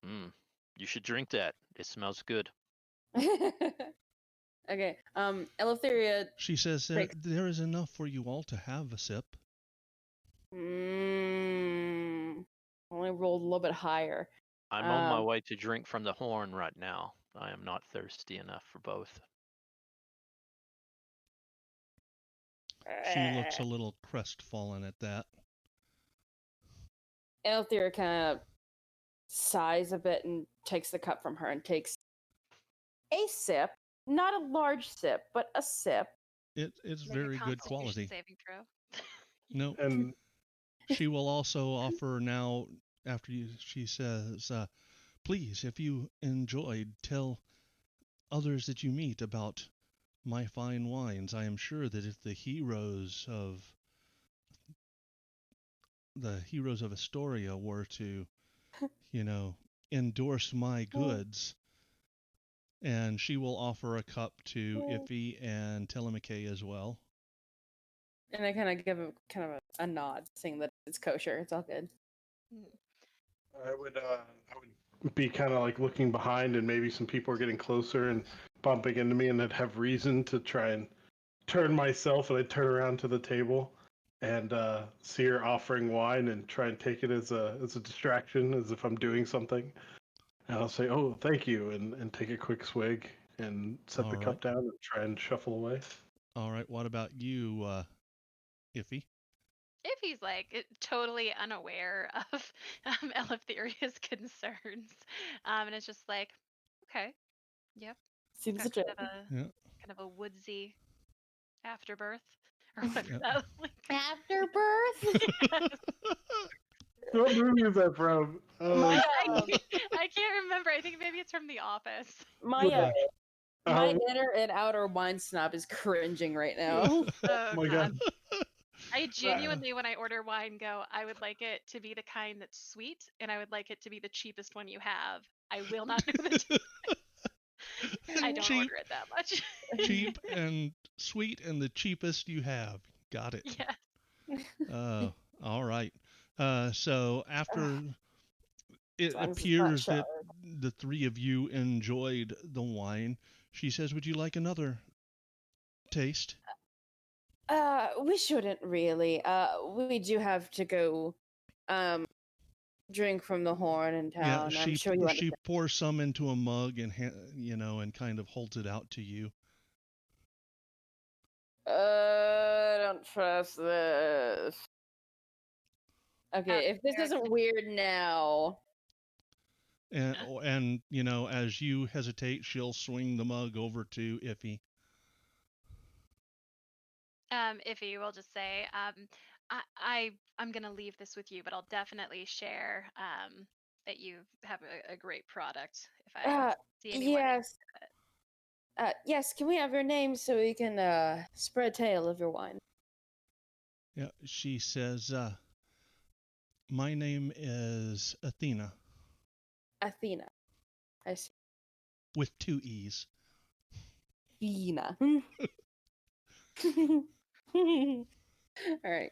C: You should drink that. It smells good.
D: Okay. Eleftheria.
A: She says there is enough for you all to have a sip.
D: Only rolled a little bit higher.
C: I'm on my way to drink from the horn right now. I am not thirsty enough for both.
A: She looks a little crestfallen at that.
D: Eleftheria kind of sighs a bit and takes the cup from her and takes a sip. Not a large sip, but a sip.
A: It's
B: Like
A: very
B: a
A: good
B: Constitution
A: quality.
B: saving throw.
A: No.
E: And
A: She will also offer now, after she says, please, if you enjoyed, tell others that you meet about my fine wines. I am sure that if the heroes of the heroes of Astoria were to, endorse my goods, and she will offer a cup to Iffy and Telemachus as well.
D: And I kind of give him kind of a nod, saying that it's kosher. It's all good.
E: I would be kind of like looking behind, and maybe some people are getting closer and bumping into me, and I'd have reason to try and turn myself, and I'd turn around to the table and see her offering wine and try and take it as a distraction, as if I'm doing something. And I'll say, "Oh, thank you," and take a quick swig and set the cup down and try and shuffle away.
A: All right. What about you, Iffy?
B: Iffy's like totally unaware of Eleftheria's concerns, and it's just like, okay, yep,
D: Seems
B: got
D: legit.
A: Yeah.
B: kind of a woodsy afterbirth or whatever
A: Yep.
B: that was like.
D: Afterbirth?
E: What movie is that from?
D: My,
B: I can't remember. I think maybe it's from The Office.
D: my
E: Um,
D: inner and outer wine snob is cringing right now.
B: Oh
E: my
B: god.
E: God.
B: I genuinely, when I order wine, go, I would like it to be the kind that's sweet, and I would like it to be the cheapest one you have. I will not know the difference. I don't
A: Cheap.
B: order it that much.
A: Cheap and sweet and the cheapest you have. Got it.
B: Yeah.
A: All right. So after it
D: Sounds
A: appears
D: not
A: that the three of you enjoyed the wine, she says, "Would you like another taste?"
D: We shouldn't really. We do have to go drink from the horn in town.
A: Yeah,
D: I'm sure you
A: she
D: understand.
A: pours some into a mug and and kind of holds it out to you.
D: I don't trust this. Okay, if this isn't weird now.
A: And as you hesitate, she'll swing the mug over to Iffy.
B: Iffy will just say, I'm gonna leave this with you, but I'll definitely share that you have a great product if I see anyone.
D: Yes. Yes, can we have your name so we can spread a tale of your wine?
A: Yeah, she says, "My name is Athena."
D: Athena. I see.
A: With 2 E's.
D: Athena. All right.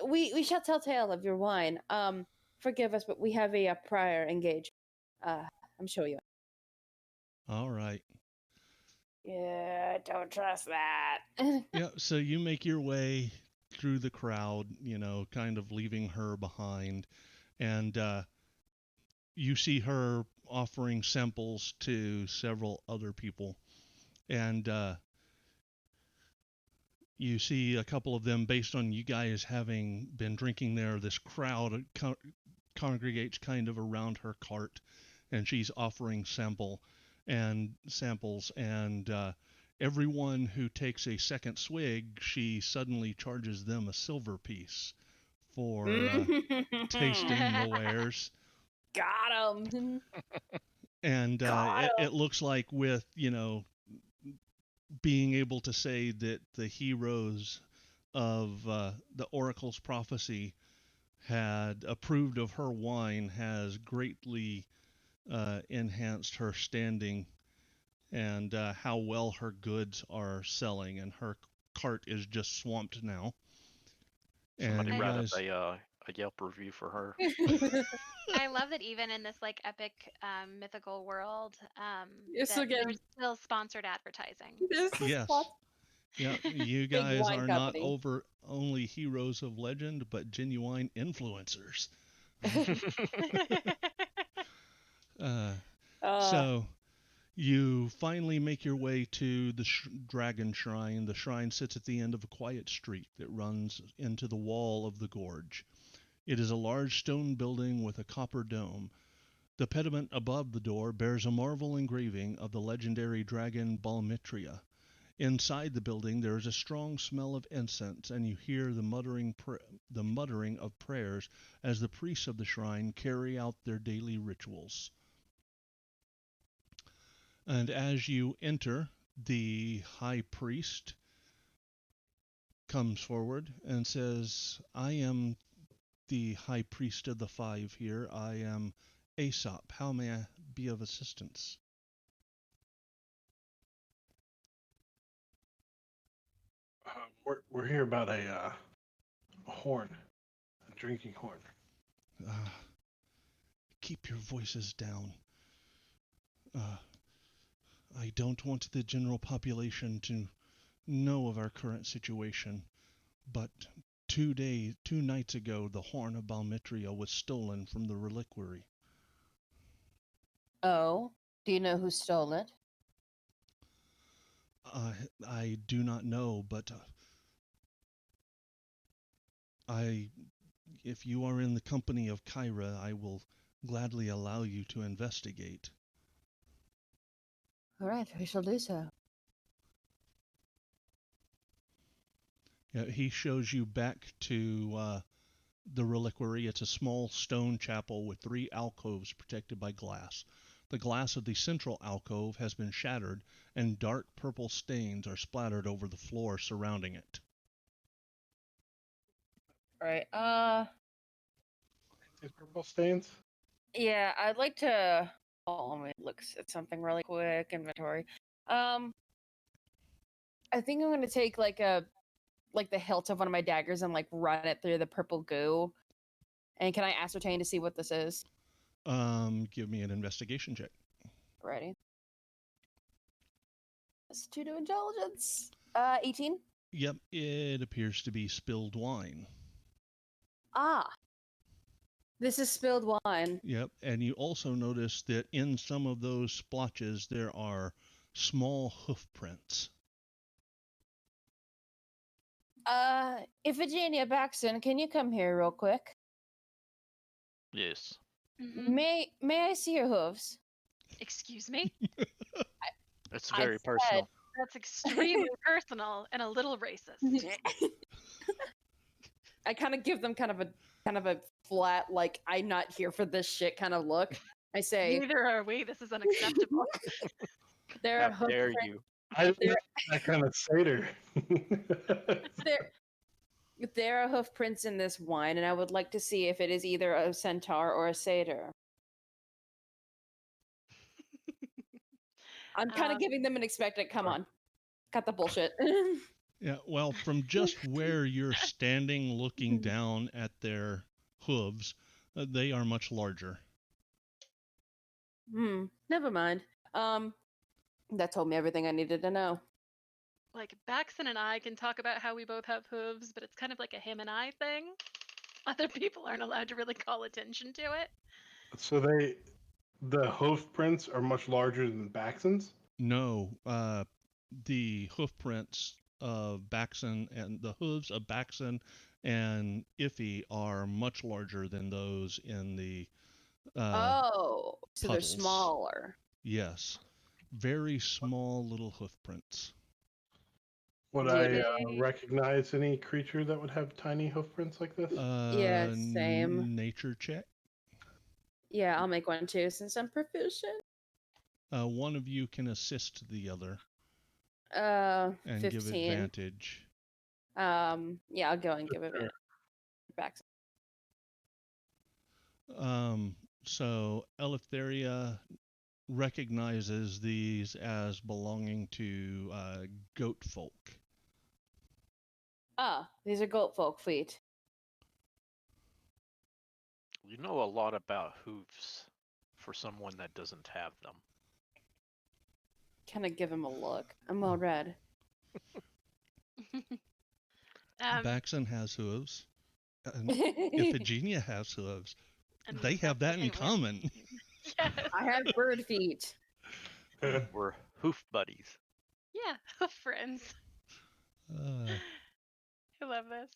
D: We shall tell tale of your wine. Forgive us, but we have a prior engagement. I'm sure you.
A: All right.
D: Yeah, don't trust that.
A: Yeah, so you make your way through the crowd, kind of leaving her behind, and you see her offering samples to several other people, and you see a couple of them, based on you guys having been drinking there, this crowd congregates kind of around her cart, and she's offering samples, and everyone who takes a second swig, she suddenly charges them a silver piece for tasting the wares.
D: Got him.
A: And it looks like, with being able to say that the heroes of the Oracle's prophecy had approved of her wine, has greatly enhanced her standing, and how well her goods are selling, and her cart is just swamped now.
C: Somebody
A: And
C: write
A: guys,
C: up a Yelp review for her.
B: I love that even in this like epic mythical world,
D: You're still getting
B: there's still sponsored advertising.
A: yes, yeah, you
D: Big
A: guys
D: wine
A: are
D: company.
A: not only heroes of legend, but genuine influencers. So you finally make your way to the Dragon Shrine. The shrine sits at the end of a quiet street that runs into the wall of the gorge. It is a large stone building with a copper dome. The pediment above the door bears a marble engraving of the legendary dragon Balmitria. Inside the building there is a strong smell of incense, and you hear the muttering of prayers as the priests of the shrine carry out their daily rituals. And as you enter, the high priest comes forward and says, I am the High Priest of the Five here. I am Aesop. How may I be of assistance?
E: We're here about a horn, a drinking horn.
A: Keep your voices down. I don't want the general population to know of our current situation, but 2 nights ago, the horn of Balmitria was stolen from the reliquary.
D: Oh, do you know who stole it?
A: I do not know, but if you are in the company of Kyra, I will gladly allow you to investigate.
D: All right, we shall do so.
A: Yeah, he shows you back to the reliquary. It's a small stone chapel with 3 alcoves protected by glass. The glass of the central alcove has been shattered, and dark purple stains are splattered over the floor surrounding it.
D: All right.
E: These purple stains.
D: Yeah, I'd like to. Oh, let me look at something really quick. Inventory. I think I'm gonna take like the hilt of one of my daggers and like run it through the purple goo. And can I ascertain to see what this is?
A: Give me an investigation check.
D: Ready. Let's do intelligence. 18.
A: Yep, it appears to be spilled wine.
D: Ah. This is spilled wine.
A: Yep, and you also notice that in some of those splotches there are small hoof prints.
D: Iphigenia Baxton, can you come here real quick?
C: Yes.
B: Mm-hmm.
D: May I see your hooves?
B: Excuse me?
C: It's very
D: said-
C: personal.
B: That's extremely personal and a little racist.
D: I kind of give them kind of a flat, like I'm not here for this shit kind of look. I say,
B: Neither are we. This is unacceptable.
D: there
C: How
D: are hoof
C: dare
D: prints.
C: you?
E: I don't know that kind of satyr.
D: There are hoof prints in this wine, and I would like to see if it is either a centaur or a satyr. I'm kind of giving them an expectant. Come on, cut the bullshit.
A: Yeah, well, from just where you're standing looking down at their hooves, they are much larger.
D: Never mind. That told me everything I needed to know.
B: Like, Baxton and I can talk about how we both have hooves, but it's kind of like a him and I thing. Other people aren't allowed to really call attention to it.
E: So the hoof prints are much larger than Baxton's?
A: No, the hoof prints of Baxon and the hooves of Baxon and Iffy are much larger than those in the
D: So they're
A: puddles.
D: smaller.
A: Yes, very small little hoof prints.
E: Would I recognize any creature that would have tiny hoof prints like this?
D: Yeah, same.
A: Nature check.
D: Yeah, I'll make one too since I'm proficient.
A: One of you can assist the other. And
D: 15.
A: give advantage.
D: Yeah, I'll go and give it back.
A: So Eleftheria recognizes these as belonging to goat folk.
D: Ah, these are goat folk feet.
C: You know a lot about hooves for someone that doesn't have them.
D: Kind of give him a look. I'm all red.
A: Baxon has hooves. And Iphigenia has hooves. They have that in common.
B: Yes.
D: I have bird feet.
C: We're hoof buddies.
B: Yeah, friends. I love this.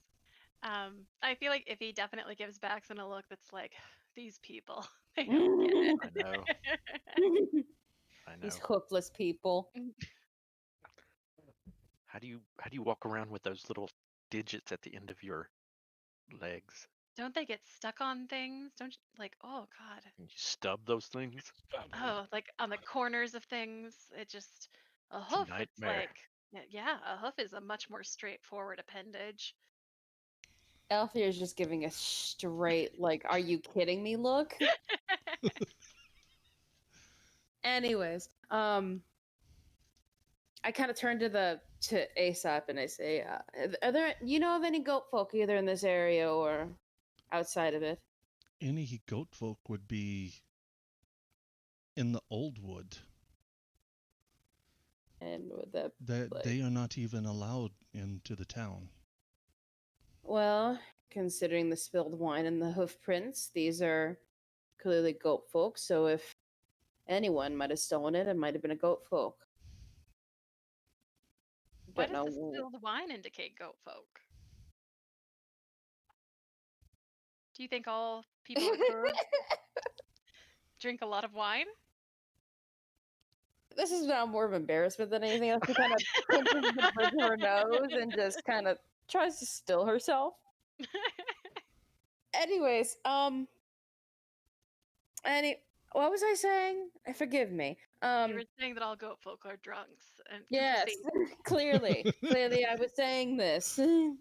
B: I feel like Iffy definitely gives Baxton a look that's like, these people, they don't get it.
C: I know. I know.
D: These hoofless people.
C: How do you walk around with those little digits at the end of your legs?
B: Don't they get stuck on things? Don't you, like, oh god.
C: And you stub those things?
B: Oh, like on the corners of things. It just a
C: It's a
B: hoof. It's
C: nightmare.
B: like Yeah, a hoof is a much more straightforward appendage.
D: Althea is just giving a straight, like, are you kidding me look? Anyways, I kind of turn to Aesop and I say, are there, you know of any goat folk either in this area or outside of it?
A: Any goat folk would be in the old wood.
D: And would that,
A: That they are not even allowed into the town.
D: well, considering the spilled wine and the hoof prints, these are clearly goat folk, so if anyone might have stolen it, it might have been a goat folk.
B: Why
D: But
B: does the
D: no,
B: spilled wine indicate goat folk? Do you think all people with hooves drink a lot of wine?
D: this is now more of embarrassment than anything else. She kind of pinches the bridge of her nose and just kind of tries to still herself. Anyways, what was I saying? Forgive me.
B: You were saying that all goat folk are drunks. And
D: Yes, clearly, I was saying this.
C: You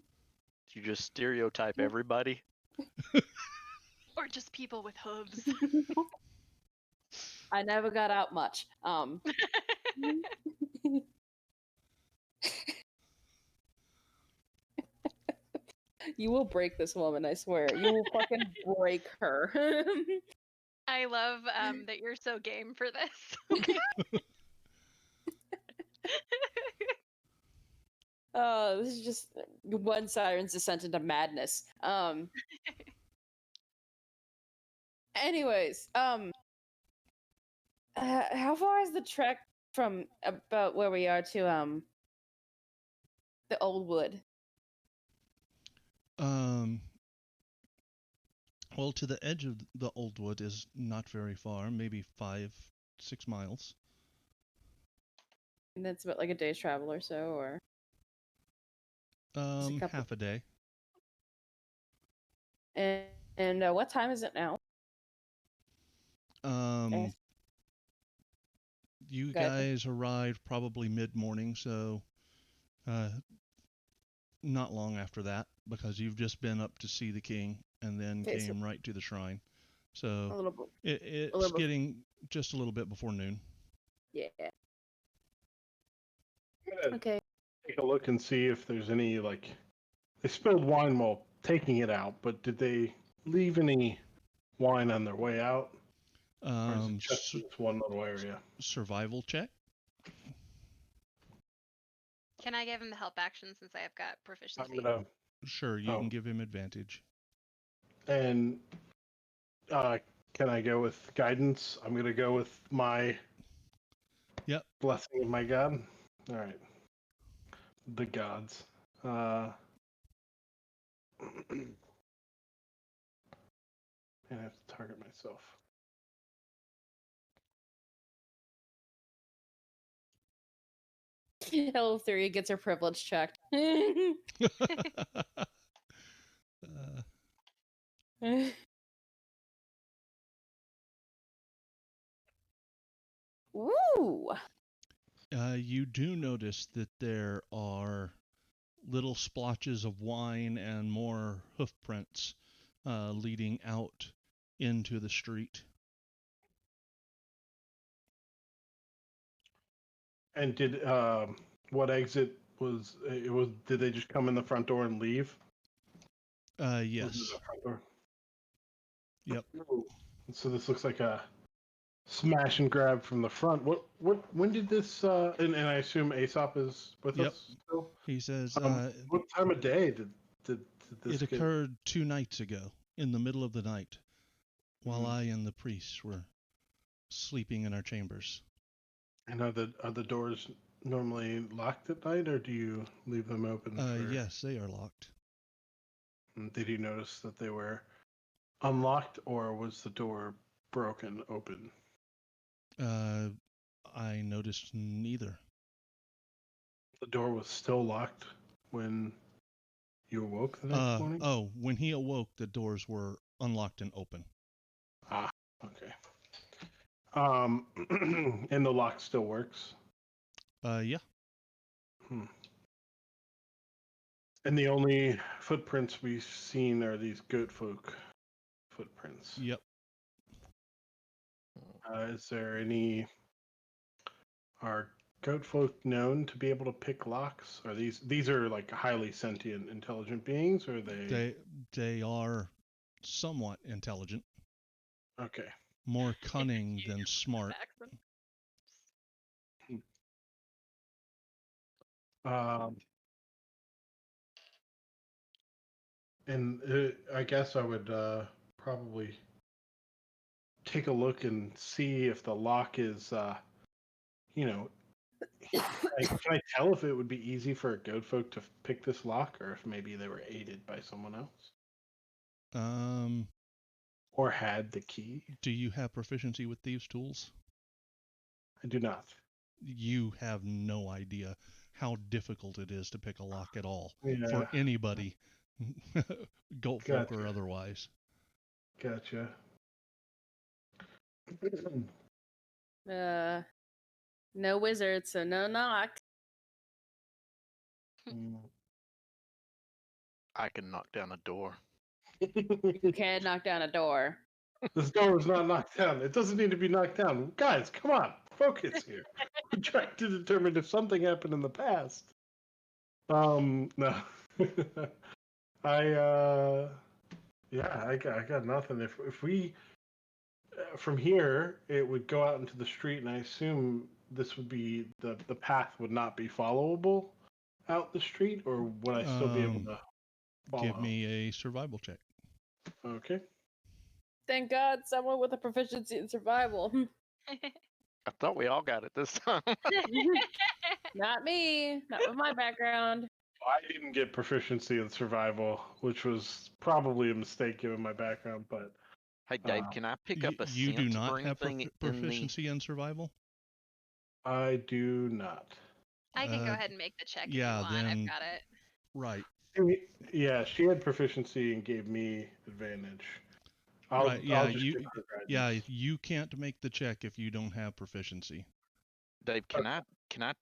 C: just stereotype everybody.
B: Or just people with hooves.
D: I never got out much. You will break this woman, I swear. You will fucking break her.
B: I love that you're so game for this.
D: Oh, this is just one siren's descent into madness. Anyways, how far is the trek from about where we are to the old wood?
A: Well, to the edge of the old wood is not very far, maybe 5-6 miles.
D: And that's about like a day's travel or so, or
A: Half a day.
D: And what time is it now?
A: You guys arrived probably mid-morning, so not long after that, because you've just been up to see the king and then came right to the shrine. So it's getting just a little bit before noon.
D: Yeah. Okay.
E: Take a look and see if there's any, like, they spilled wine while taking it out, but did they leave any wine on their way out? Or is it just this one little area?
A: Survival check.
B: Can I give him the help action since I have got proficiency?
A: Sure, you can give him advantage.
E: And can I go with guidance? I'm gonna go with my blessing of my god. All right, the gods. And I have to target myself.
D: L3 gets her privilege checked. Woo!
A: You do notice that there are little splotches of wine and more hoof prints leading out into the street.
E: And did what exit was it? Was did they just come in the front door and leave?
A: Yes.
E: The front door?
A: Yep.
E: So this looks like a smash and grab from the front. When did this? And I assume Aesop is with us still.
A: He says.
E: What time of day did this?
A: It occurred 2 nights ago, in the middle of the night, while I and the priests were sleeping in our chambers.
E: And are the doors normally locked at night, or do you leave them open?
A: Yes, they are locked.
E: Did you notice that they were unlocked, or was the door broken open?
A: I noticed neither.
E: The door was still locked when you awoke the next morning?
A: Oh, when he awoke, the doors were unlocked and open.
E: Ah, okay. And the lock still works?
A: Yeah.
E: And the only footprints we've seen are these goat folk footprints.
A: Yep.
E: Is there any? Are goat folk known to be able to pick locks? Are these are like highly sentient, intelligent beings, or are they?
A: They are somewhat intelligent,
E: Okay.
A: more cunning than smart.
B: Baxton.
E: And I guess I would probably take a look and see if the lock is, you know, can I tell if it would be easy for a goat folk to pick this lock, or if maybe they were aided by someone else,
A: Um,
E: or had the key?
A: do you have proficiency with thieves' tools?
E: I do not.
A: You have no idea how difficult it is to pick a lock at all
E: Yeah.
A: for anybody, goat folk or
E: Gotcha.
A: otherwise.
E: Gotcha.
D: No wizard, so no knock.
C: I can knock down a door.
D: You can knock down a door.
E: This door is not knocked down. It doesn't need to be knocked down. Guys, come on. Focus here. We're trying to determine if something happened in the past. No. I got nothing. If we from here, it would go out into the street, and I assume this would be the path would not be followable out the street, or would I still be able to follow?
A: Give me a survival check.
E: Okay.
D: Thank God, someone with a proficiency in survival.
C: I thought we all got it this time.
D: Not me. Not with my background.
E: I didn't get proficiency in survival, which was probably a mistake given my background, but
C: Hey, Dave, can I pick up a
A: You do
C: scent
A: not
C: or
A: have
C: anything
A: proficiency in survival?
E: I do not.
B: I can go ahead and make the check
A: yeah,
B: if you want.
A: then-
B: I've got it.
A: Right.
E: Yeah, she had proficiency and gave me advantage.
A: Right, yeah,
E: I'll just
A: you-
E: give her guidance.
A: Yeah, you can't make the check if you don't have proficiency.
C: Dave, can I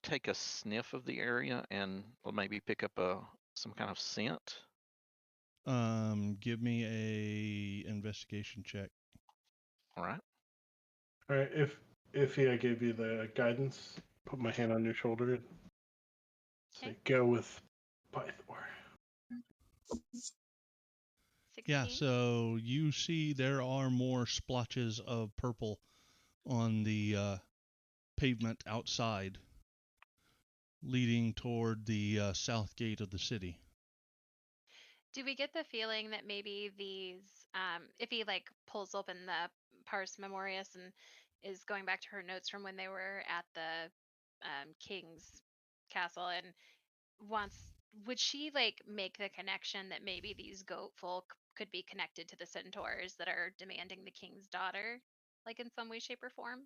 C: take a sniff of the area and maybe pick up some kind of scent?
A: Give me a investigation check.
C: All right.
E: All right, if I gave you the guidance, put my hand on your shoulder and say,
B: Okay.
E: go with Pythor.
B: 16.
A: Yeah, so you see there are more splotches of purple on the pavement outside, leading toward the south gate of the city.
B: Do we get the feeling that maybe these, if he like pulls open the Pars Memorias and is going back to her notes from when they were at the king's castle and would she like make the connection that maybe these goat folk could be connected to the centaurs that are demanding the king's daughter, like in some way, shape, or form?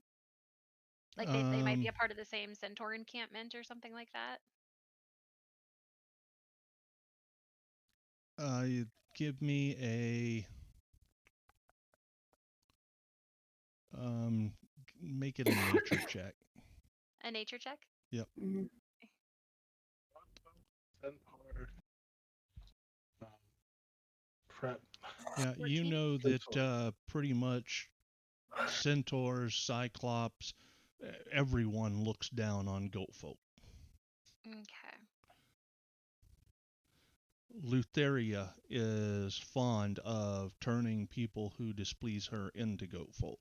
B: Like they might be a part of the same centaur encampment or something like that.
A: Give me a make it a nature check.
B: A nature check?
A: Yep.
D: Mm-hmm.
A: Yeah, you
B: 14?
A: know that pretty much centaurs, cyclops, everyone looks down on goat folk.
B: Okay.
A: Lutheria is fond of turning people who displease her into goat folk.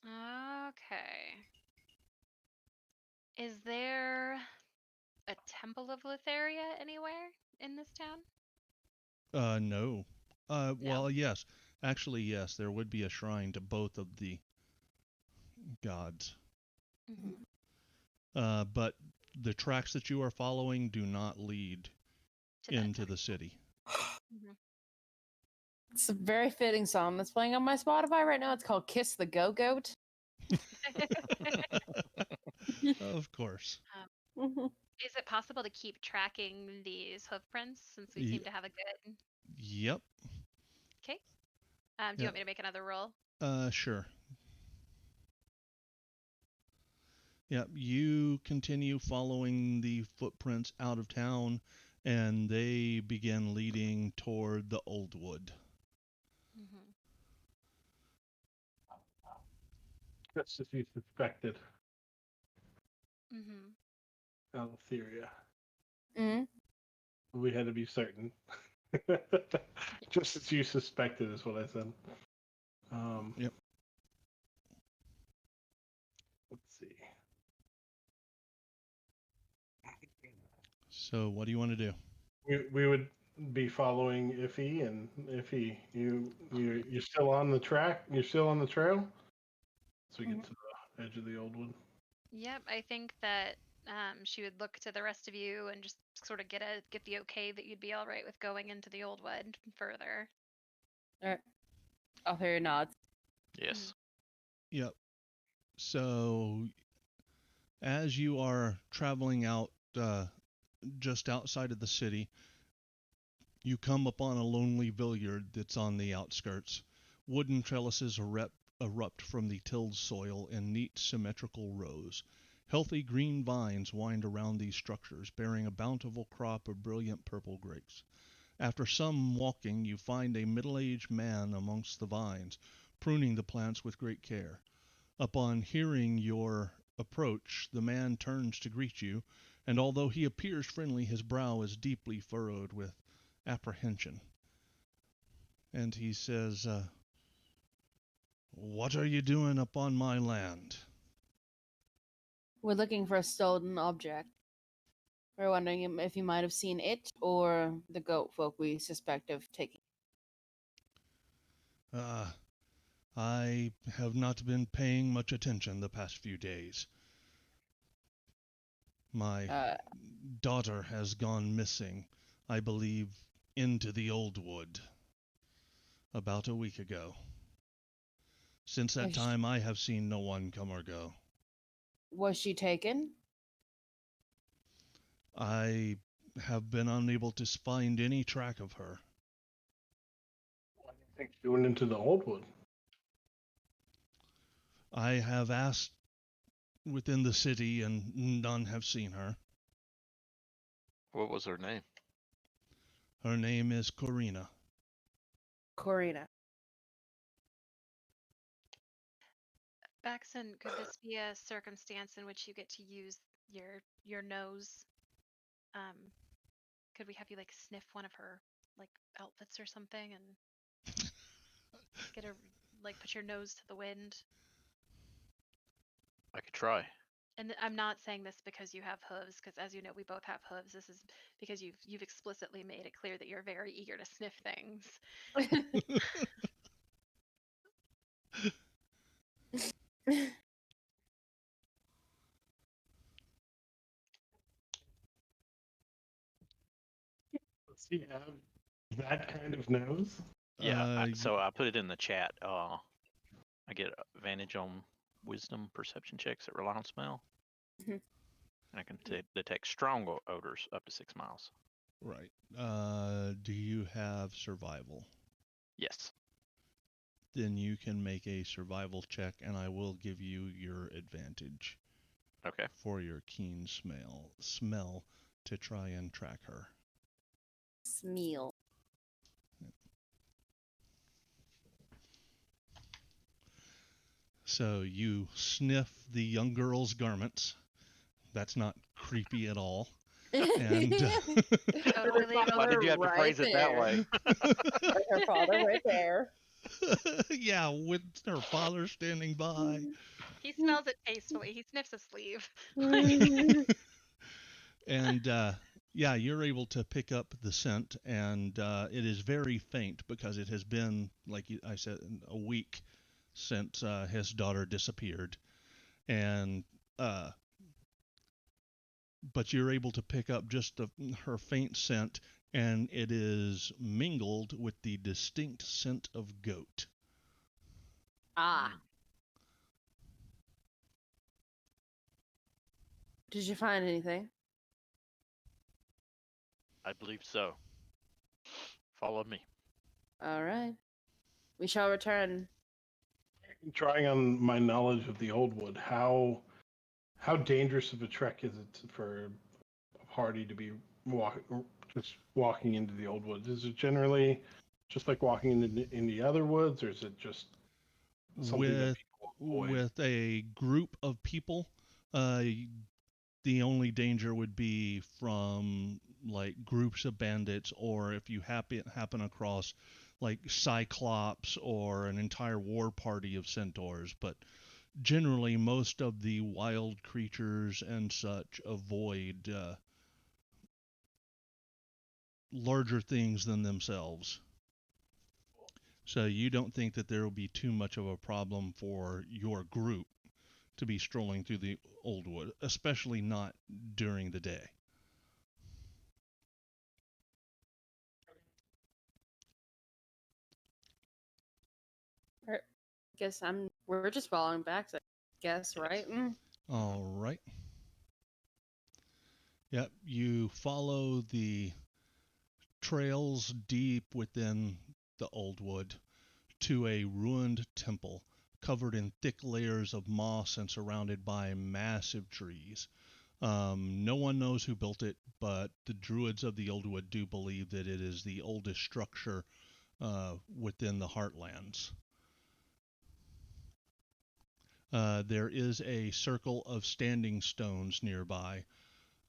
B: Okay. Is there a temple of Lutheria anywhere in this town?
A: No. Well, yes. Actually, yes, there would be a shrine to both of the gods.
B: Mm-hmm.
A: But the tracks that you are following do not lead into the city.
B: Mm-hmm.
D: It's a very fitting song that's playing on my Spotify right now. It's called Kiss the Go-Goat.
A: Of course.
B: Is it possible to keep tracking these hoof prints since we seem to have a good...
A: Yep.
B: Okay. Do you want me to make another roll?
A: Sure. Yep, you continue following the footprints out of town, and they begin leading toward the old wood.
B: Mm-hmm.
E: Just as you suspected,
B: Mm-hmm.
E: Altheria.
D: Mm-hmm.
E: We had to be certain. Just as you suspected is what I said.
A: Yep.
E: Let's see.
A: So what do you want to do?
E: We would be following Iffy, and Iffy, you're still on the track. You're still on the trail. So we get to the edge of the old one.
B: Yep, I think that she would look to the rest of you and just sort of get the okay that you'd be all right with going into the old wood further.
D: All right. Altheria nods.
C: Yes.
A: Yep. So as you are traveling out just outside of the city, you come upon a lonely vineyard that's on the outskirts. Wooden trellises erupt from the tilled soil in neat, symmetrical rows. Healthy green vines wind around these structures, bearing a bountiful crop of brilliant purple grapes. After some walking, you find a middle-aged man amongst the vines, pruning the plants with great care. Upon hearing your approach, the man turns to greet you, and although he appears friendly, his brow is deeply furrowed with apprehension. And he says, "What are you doing upon my land?"
D: We're looking for a stolen object. We're wondering if you might have seen it or the goat folk we suspect of taking.
A: I have not been paying much attention the past few days. My daughter has gone missing, I believe, into the old wood about a week ago. Since that time, I have seen no one come or go.
D: Was she taken?
A: I have been unable to find any track of her.
E: What do you think she went into the old wood?
A: I have asked within the city, and none have seen her.
C: What was her name?
A: Her name is Corina.
D: Corina.
B: Baxon, could this be a circumstance in which you get to use your nose? Um, could we have you like sniff one of her like outfits or something and get her like put your nose to the wind?
C: I could try.
B: And I'm not saying this because you have hooves, because as you know, we both have hooves. This is because you've explicitly made it clear that you're very eager to sniff things.
E: Does he have that kind of nose?
C: Yeah. So I put it in the chat. I get advantage on wisdom perception checks that rely on smell.
D: Mhm.
C: And I can detect strong odors up to 6 miles.
A: Right. Do you have survival?
C: Yes.
A: Then you can make a survival check, and I will give you your advantage.
C: Okay.
A: For your keen smell to try and track her.
D: Smell.
A: So you sniff the young girl's garments. That's not creepy at all. And
B: Totally.
C: Why did you have to phrase it that way?
D: Her father right there.
A: yeah, with her father standing by.
B: He smells it tastefully. He sniffs a sleeve.
A: And yeah, you're able to pick up the scent, and it is very faint because it has been, like I said, a week since his daughter disappeared. And but you're able to pick up just her faint scent, and it is mingled with the distinct scent of goat.
D: Ah. Did you find anything?
C: I believe so. Follow me.
D: All right. We shall return.
E: Trying on my knowledge of the old wood, how How dangerous of a trek is it for a party to be just walking into the old woods? Is it generally just like walking in the other woods, or is it just something that
A: With
E: people avoid?
A: with a group of people, uh, the only danger would be from like groups of bandits, or if you happen across like cyclops or an entire war party of centaurs. But generally, most of the wild creatures and such avoid larger things than themselves. So you don't think that there will be too much of a problem for your group to be strolling through the old wood, especially not during the day.
D: Guess we're just following back, I guess, right?
A: All right. Yep, you follow the trails deep within the old wood to a ruined temple covered in thick layers of moss and surrounded by massive trees. No one knows who built it, but the druids of the old wood do believe that it is the oldest structure within the heartlands. There is a circle of standing stones nearby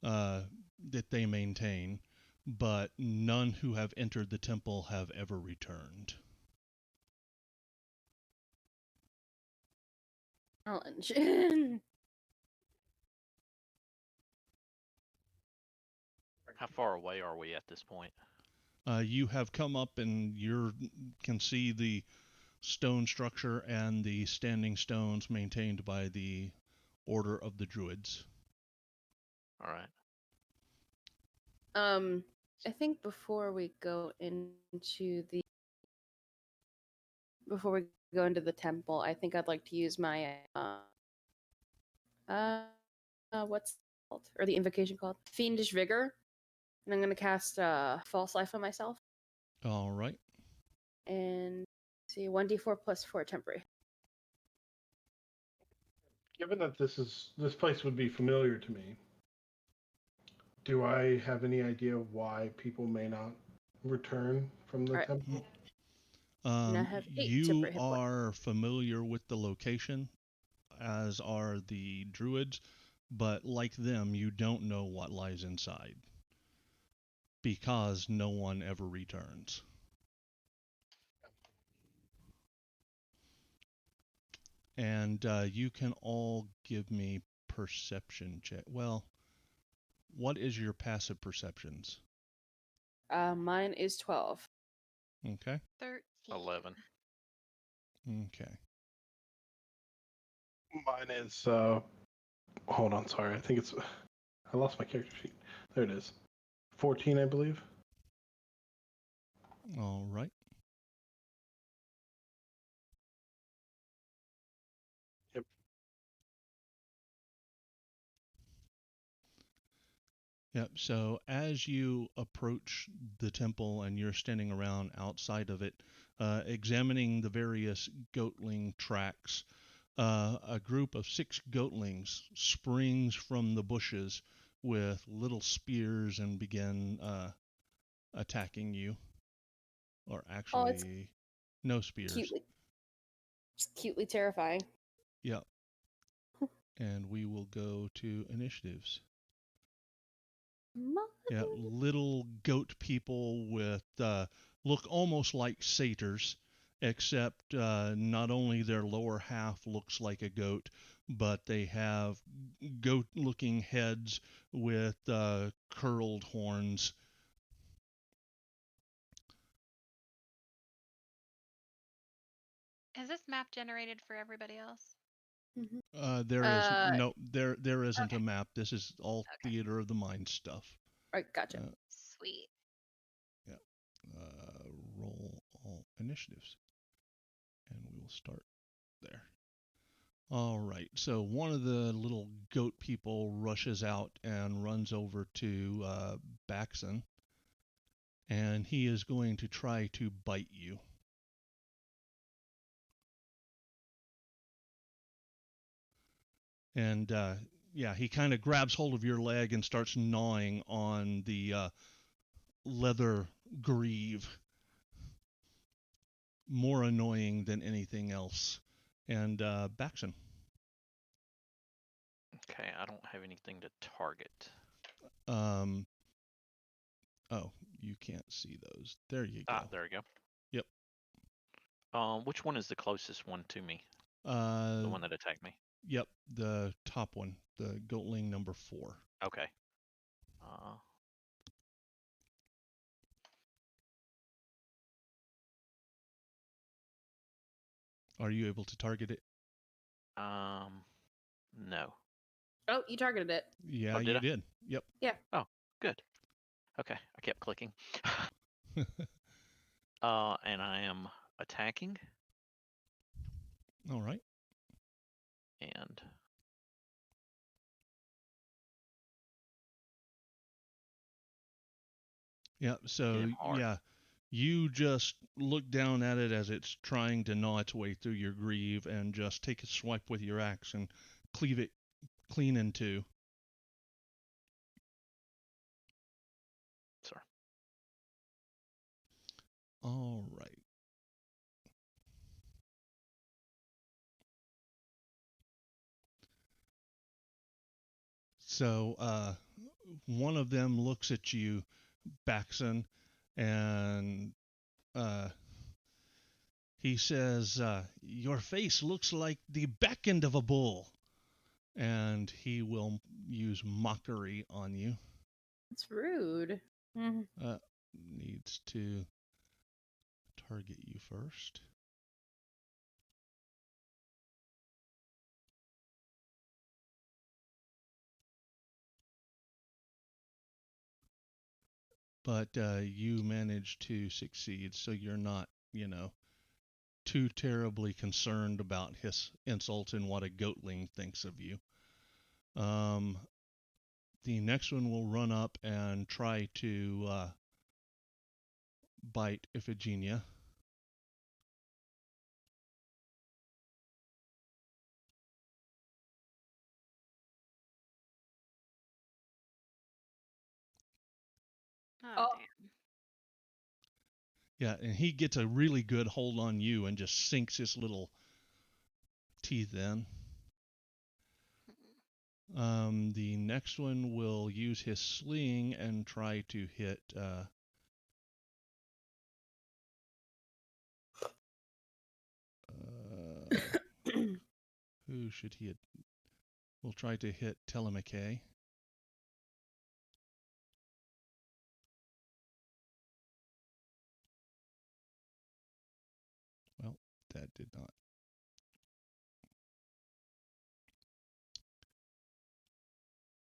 A: that they maintain, but none who have entered the temple have ever returned.
D: Challenge.
C: How far away are we at this point?
A: You have come up and you can see the stone structure and the standing stones maintained by the Order of the Druids.
C: All right.
D: I think before we go into the temple, I think I'd like to use my what's it called, or the invocation called Fiendish Vigor, and I'm gonna cast False Life on myself.
A: All right.
D: And see, 1d4 plus 4 temporary.
E: Given that this place would be familiar to me, do I have any idea why people may not return from the temple?
D: And I have 8
A: You
D: temporary hit points.
A: are familiar with the location, as are the druids, but like them, you don't know what lies inside because no one ever returns. And you can all give me perception check. Well, what is your passive perceptions?
D: Mine is 12.
A: Okay.
B: 13.
C: 11.
A: Okay.
E: Mine is hold on, sorry. I lost my character sheet. There it is. 14, I believe.
A: All right.
E: Yep.
A: Yep. So as you approach the temple and you're standing around outside of it, examining the various goatling tracks, a group of 6 goatlings springs from the bushes with little spears and begin attacking you. Or
D: It's
A: actually, no spears.
D: cutely terrifying.
A: Yep. And we will go to initiatives. Yeah, little goat people with look almost like satyrs, except not only their lower half looks like a goat, but they have goat-looking heads with curled horns.
B: Is this map generated for everybody else?
A: There isn't
D: okay.
A: a map. This is all theater of the mind stuff.
D: Right, gotcha.
B: Sweet.
A: Yeah. Roll all initiatives, and we will start there. All right. So one of the little goat people rushes out and runs over to Baxon, and he is going to try to bite you. And Yeah, he kind of grabs hold of your leg and starts gnawing on the leather greave. More annoying than anything else. And Baxon.
C: Okay, I don't have anything to target.
A: Oh, you can't see those. There you go.
C: There we go.
A: Yep.
C: Which one is the closest one to me? The one that attacked me.
A: Yep, the top one, the goatling number 4.
C: Okay.
A: Are you able to target it?
C: No.
D: Oh, you targeted it.
A: Yeah,
C: did
A: you
C: I?
A: did. Yep.
D: Yeah.
C: Oh, good. Okay, I kept clicking. And I am attacking.
A: All right.
C: And
A: yeah, so yeah, you just look down at it as it's trying to gnaw its way through your greave and just take a swipe with your axe and cleave it clean in two.
C: sorry.
A: All right. So one of them looks at you, Baxon, and he says, your face looks like the back end of a bull. And he will use mockery on you.
D: It's rude.
A: Needs to target you first. But you manage to succeed, so you're not, too terribly concerned about his insult and what a goatling thinks of you. The next one will run up and try to bite Iphigenia.
B: Oh, damn.
A: Yeah, and he gets a really good hold on you and just sinks his little teeth in. The next one will use his sling and try to hit who should he hit? We'll try to hit Telemachus. Well, that did not.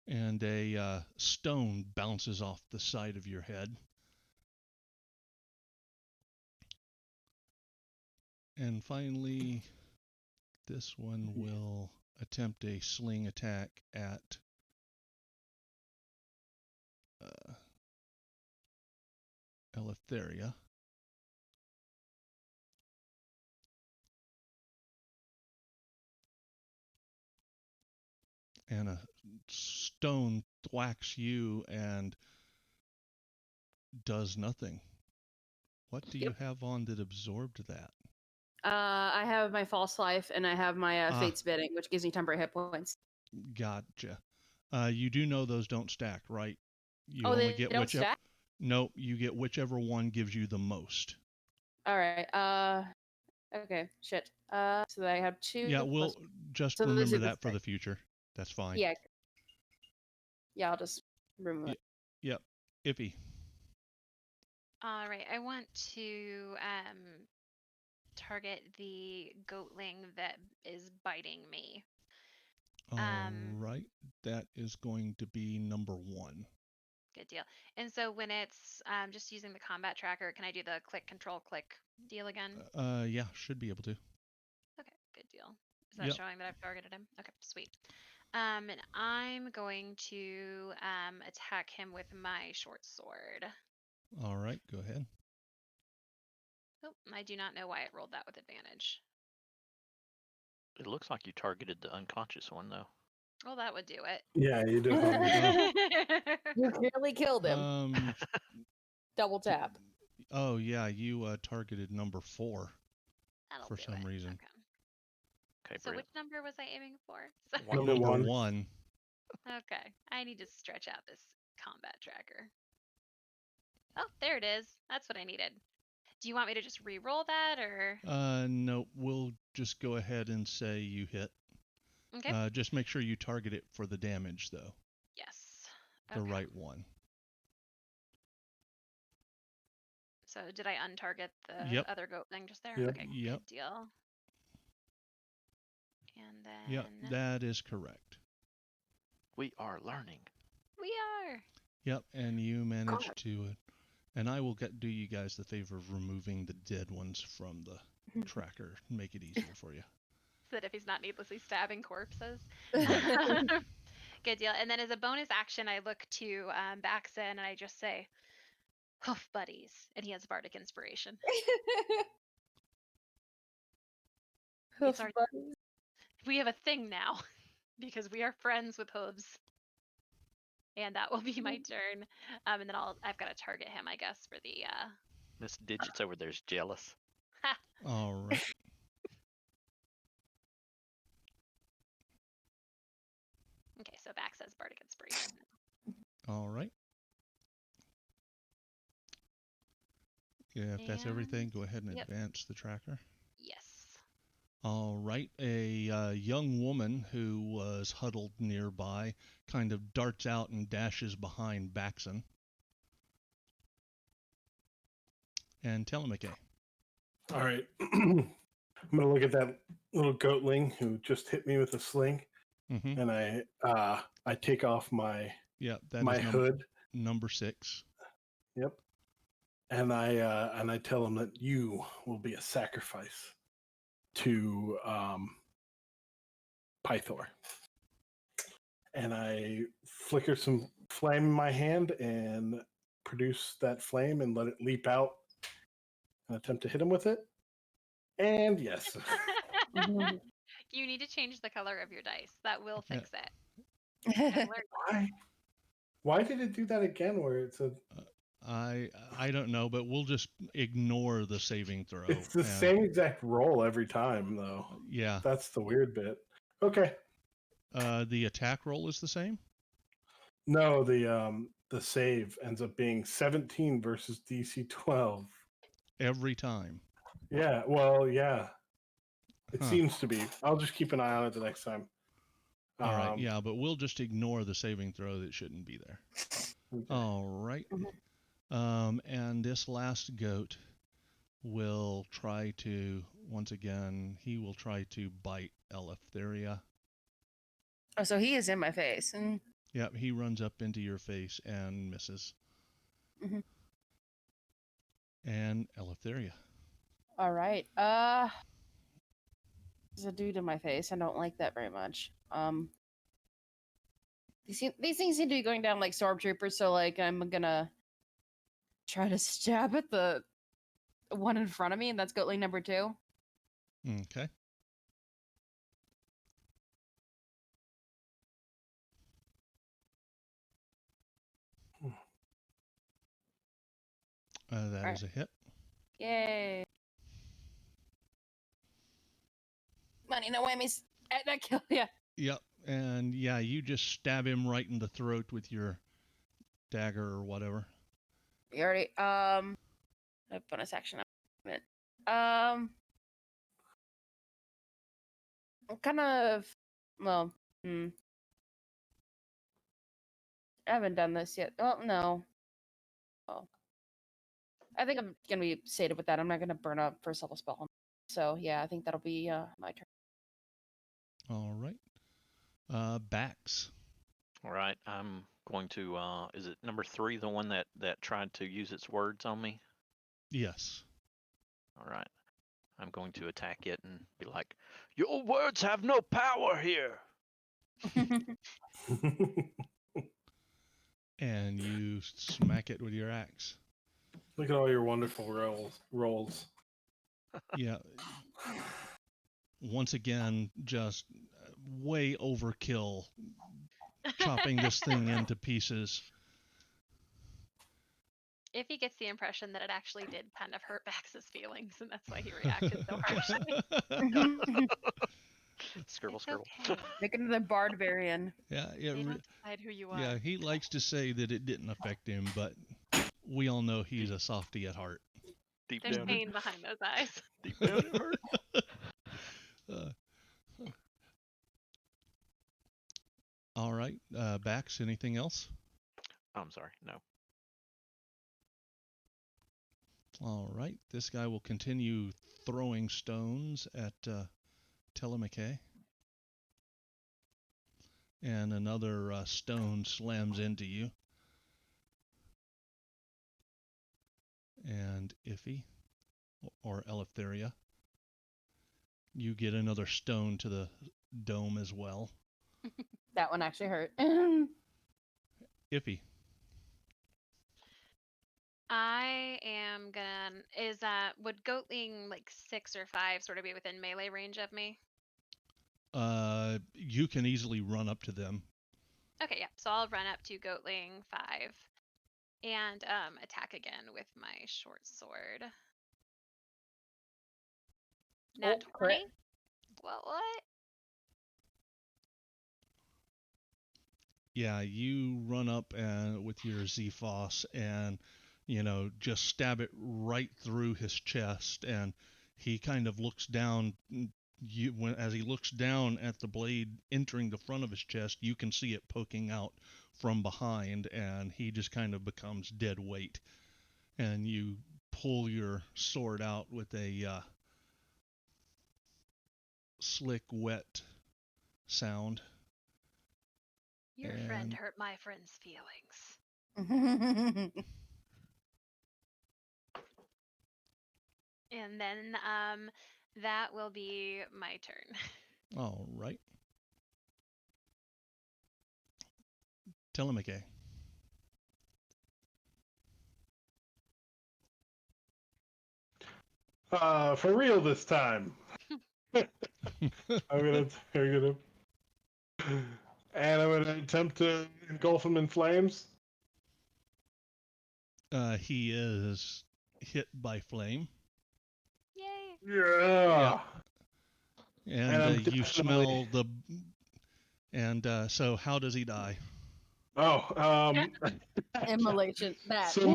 A: And a stone bounces off the side of your head. And finally, this one will attempt a sling attack at Eleutheria. And a stone thwacks you and does nothing. What do you have on that absorbed that?
D: I have my false life and I have my fate spitting, which gives me temporary hit points.
A: Gotcha. You do know those don't stack, right? You
D: only get don't
A: whichever.
D: Stack?
A: Nope, you get whichever one gives you the most.
D: All right. Okay. Shit. So I have 2.
A: Yeah, we'll just remember that for the future. That's fine.
D: Yeah. Yeah, I'll just remove it.
A: Yep. Iffy.
B: All right. I want to target the goatling that is biting me.
A: All right. That is going to be number 1.
B: Good deal. And so when it's just using the combat tracker, can I do the click, control, click deal again?
A: Yeah, should be able to.
B: Okay, good deal. Is that showing that I've targeted him? Okay, sweet. And I'm going to attack him with my short sword.
A: All right, go ahead.
B: Oh, I do not know why it rolled that with advantage.
C: It looks like you targeted the unconscious one, though.
B: Well, that would do it.
E: Yeah, you do.
D: You clearly killed him. Double tap.
A: Oh yeah, you targeted number 4
B: That'll
A: for
B: do
A: some
B: it.
A: reason.
B: Okay.
C: Okay,
B: So
C: Brett.
B: which number was I aiming for?
E: Number
A: Number
E: 1.
A: 1.
B: Okay. I need to stretch out this combat tracker. Oh, there it is. That's what I needed. Do you want me to just re-roll that, or?
A: No, we'll just go ahead and say you hit.
B: Okay.
A: Just make sure you target it for the damage, though.
B: Yes.
A: The
B: Okay.
A: right one.
B: So did I untarget the
A: Yep.
B: other goat thing just there?
E: Yep.
B: Okay,
A: Yep.
B: good deal. And then
A: Yep, that is correct.
C: We are learning.
B: we are.
A: Yep, and you managed to, and I will do you guys the favor of removing the dead ones from the tracker, make it easier for you.
B: So that if he's not needlessly stabbing corpses.
A: Right.
B: Good deal. And then as a bonus action, I look to Baxen and I just say, "Hoof buddies," and he has bardic inspiration.
D: Hoof
B: our-
D: buddies.
B: We have a thing now because we are friends with hooves. And that will be my turn. And then I've got to target him, I guess, for the
C: Miss Digits over there's jealous.
A: All right.
B: Okay, so Bax says bardic inspiration.
A: All right. Yeah, if that's everything, go ahead and
B: yep.
A: advance the tracker.
B: Yes.
A: All right. A young woman who was huddled nearby kind of darts out and dashes behind Baxen. And Telemachus.
E: All right. I'm going to look at that little goatling who just hit me with a sling,
A: Mm-hmm.
E: and I take off my
A: that is
E: hood.
A: Number 6.
E: Yep. And I tell him that you will be a sacrifice to Pythor. And I flicker some flame in my hand and produce that flame and let it leap out and attempt to hit him with it. And yes.
B: You need to change the color of your dice. That will fix it.
E: Why did it do that again where it's a...
A: I don't know, but we'll just ignore the saving throw.
E: It's the same exact roll every time, though.
A: Yeah.
E: That's the weird bit. Okay.
A: The attack roll is the same?
E: No, the save ends up being 17 versus DC 12.
A: Every time.
E: Yeah, well, yeah. It seems to be. I'll just keep an eye on it the next time.
A: All right, yeah, but we'll just ignore the saving throw that shouldn't be there. Okay. All right. And this last goat will try to, once again, he will try to bite Eleftheria.
D: Oh, so he is in my face.
A: Yep, he runs up into your face and misses.
D: Mm-hmm.
A: And Eleftheria.
D: All right. There's a dude in my face. I don't like that very much. These things seem to be going down like stormtroopers, so like I'm gonna try to stab at the one in front of me, and that's goatling number 2.
A: Okay. That is a hit.
D: Yay. Money, no whammies. That kill, yeah.
A: Yep, and yeah, you just stab him right in the throat with your dagger or whatever.
D: We already, a bonus action. I'm kind of, well, I haven't done this yet. Oh, no. Oh. I think I'm going to be sated with that. I'm not going to burn up first level spell. So, yeah, I think that'll be my turn.
A: All right. Bax.
C: All right, I'm going to, is it number 3, the one that tried to use its words on me?
A: Yes.
C: All right. I'm going to attack it and be like, "Your words have no power here."
A: And you smack it with your axe.
E: Look at all your wonderful rolls.
A: Yeah. Once again, just way overkill chopping this thing into pieces.
B: If he gets the impression that it actually did kind of hurt Bax's feelings, and that's why he reacted so harshly.
C: Scribble,
B: It's
C: scribble.
B: okay.
D: Make another barbarian.
A: Yeah,
B: They don't decide who you are.
A: yeah, he likes to say that it didn't affect him, but we all know he's a softie at heart.
C: Deep
B: There's
C: down,
B: pain behind those eyes.
C: deep down it hurt.
A: All right, Bax, anything else?
C: I'm sorry, no.
A: All right, this guy will continue throwing stones at Telemachus. And another stone slams into you. And Iffy, or Eleftheria, you get another stone to the dome as well.
D: That one actually hurt.
A: Iffy.
B: I am gonna. Would Goatling like 6 or 5 sort of be within melee range of me?
A: You can easily run up to them.
B: Okay, yeah. So I'll run up to Goatling 5 and attack again with my short sword. Nat 20. What?
A: Yeah, you run up with your Zephos and, just stab it right through his chest, and he kind of looks down. As he looks down at the blade entering the front of his chest, you can see it poking out from behind, and he just kind of becomes dead weight. And you pull your sword out with a slick, wet sound.
B: Your friend hurt my friend's feelings. And then that will be my turn.
A: All right. Telemachus.
E: For real this time. I'm gonna attempt to engulf him in flames.
A: He is hit by flame.
B: Yay!
E: Yeah.
A: And you smell the. And so, how does he die?
E: Oh,
D: Immolation. That.
E: So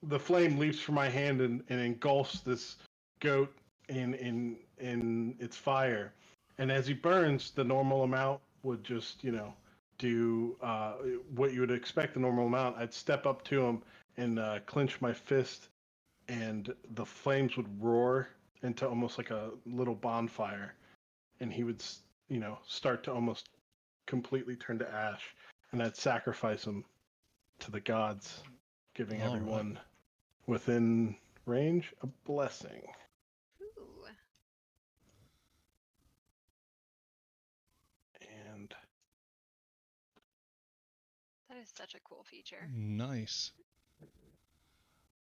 E: the flame leaps from my hand and engulfs this goat in its fire, and as he burns, the normal amount would just do what you would expect the normal amount. I'd step up to him and clench my fist, and the flames would roar into almost like a little bonfire, and he would start to almost completely turn to ash, and I'd sacrifice him to the gods, giving everyone within range a blessing.
B: Ooh.
E: And
B: That is such a cool feature.
A: Nice.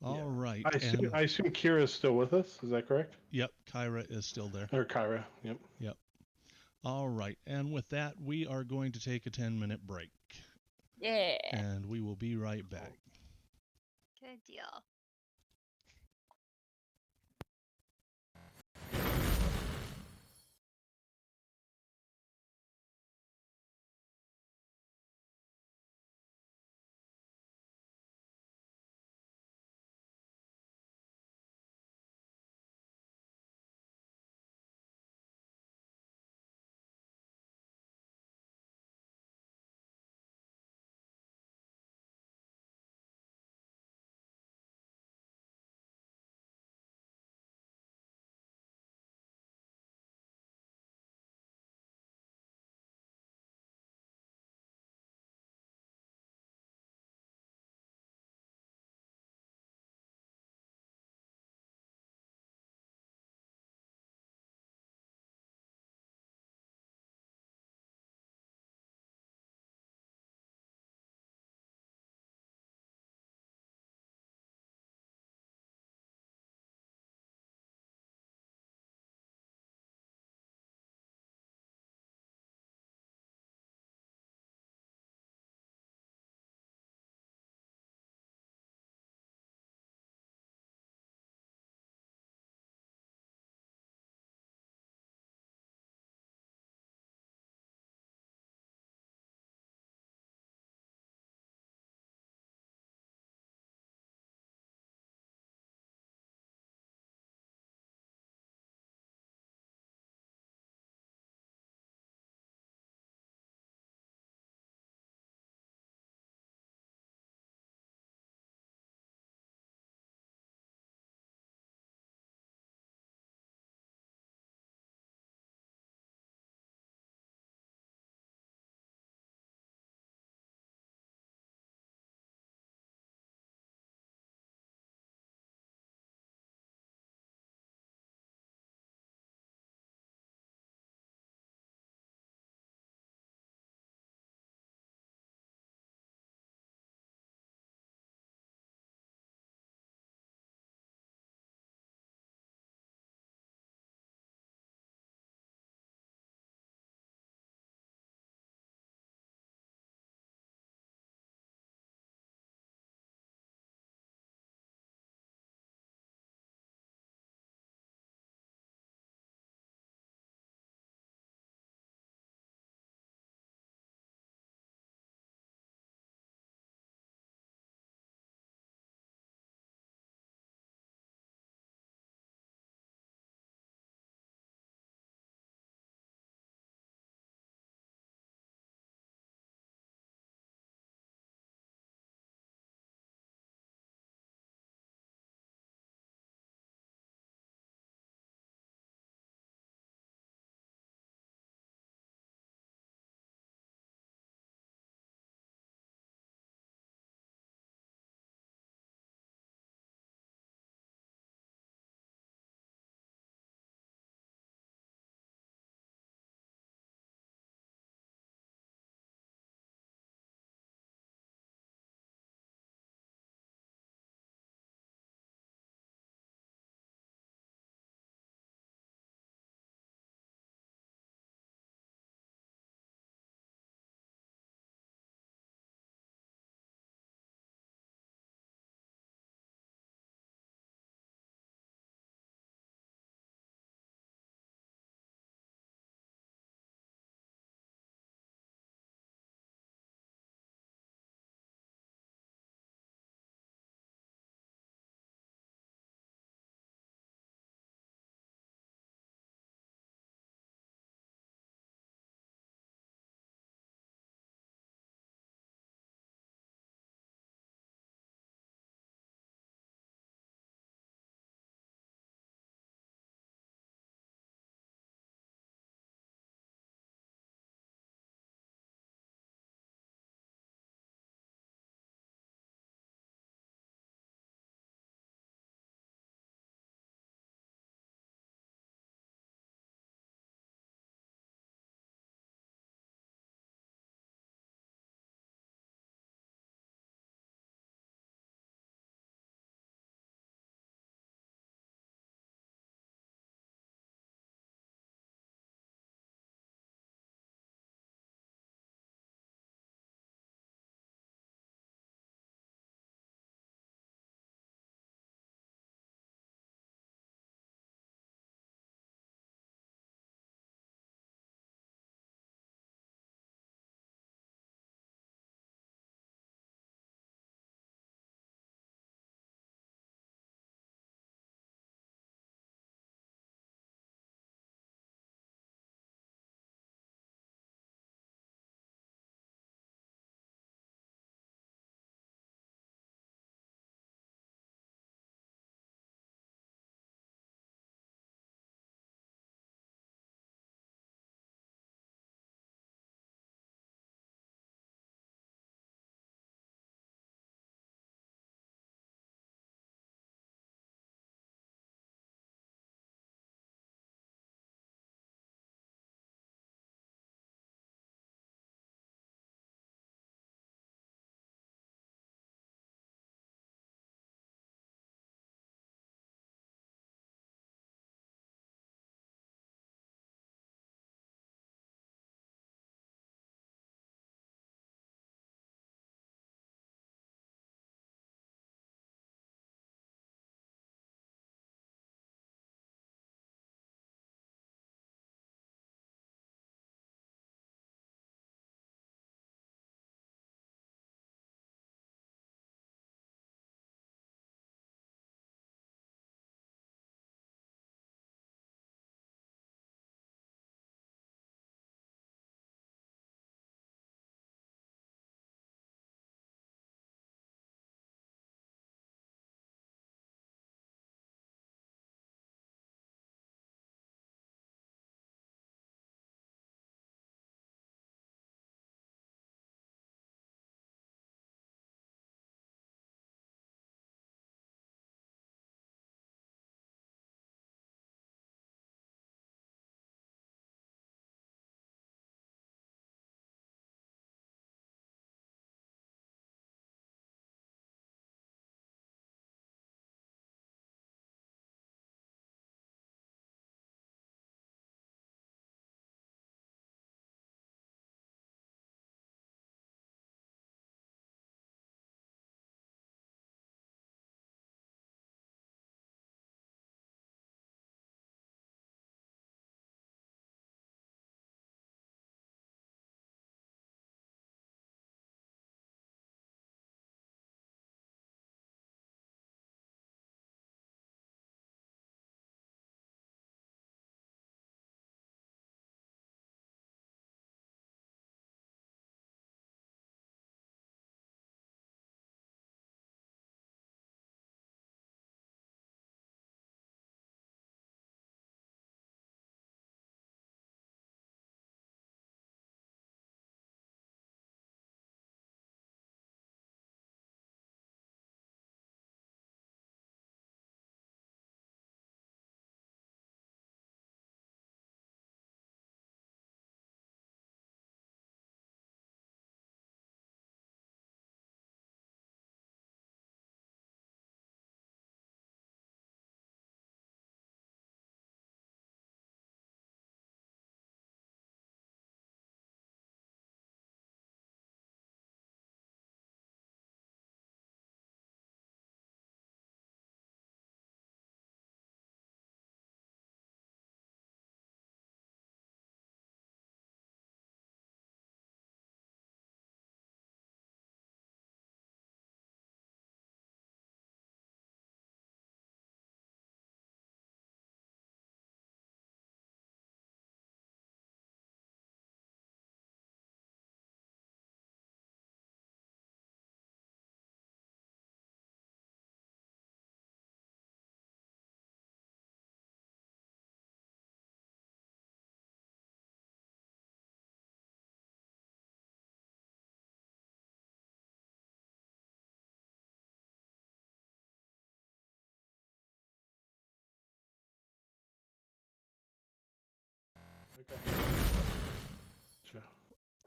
A: All right.
E: I assume Kira's still with us. Is that correct?
A: Yep, Kyra is still there.
E: Or Kyra, yep.
A: Yep. All right. And with that, we are going to take a 10-minute break.
D: Yeah.
A: And we will be right back.
B: Good deal.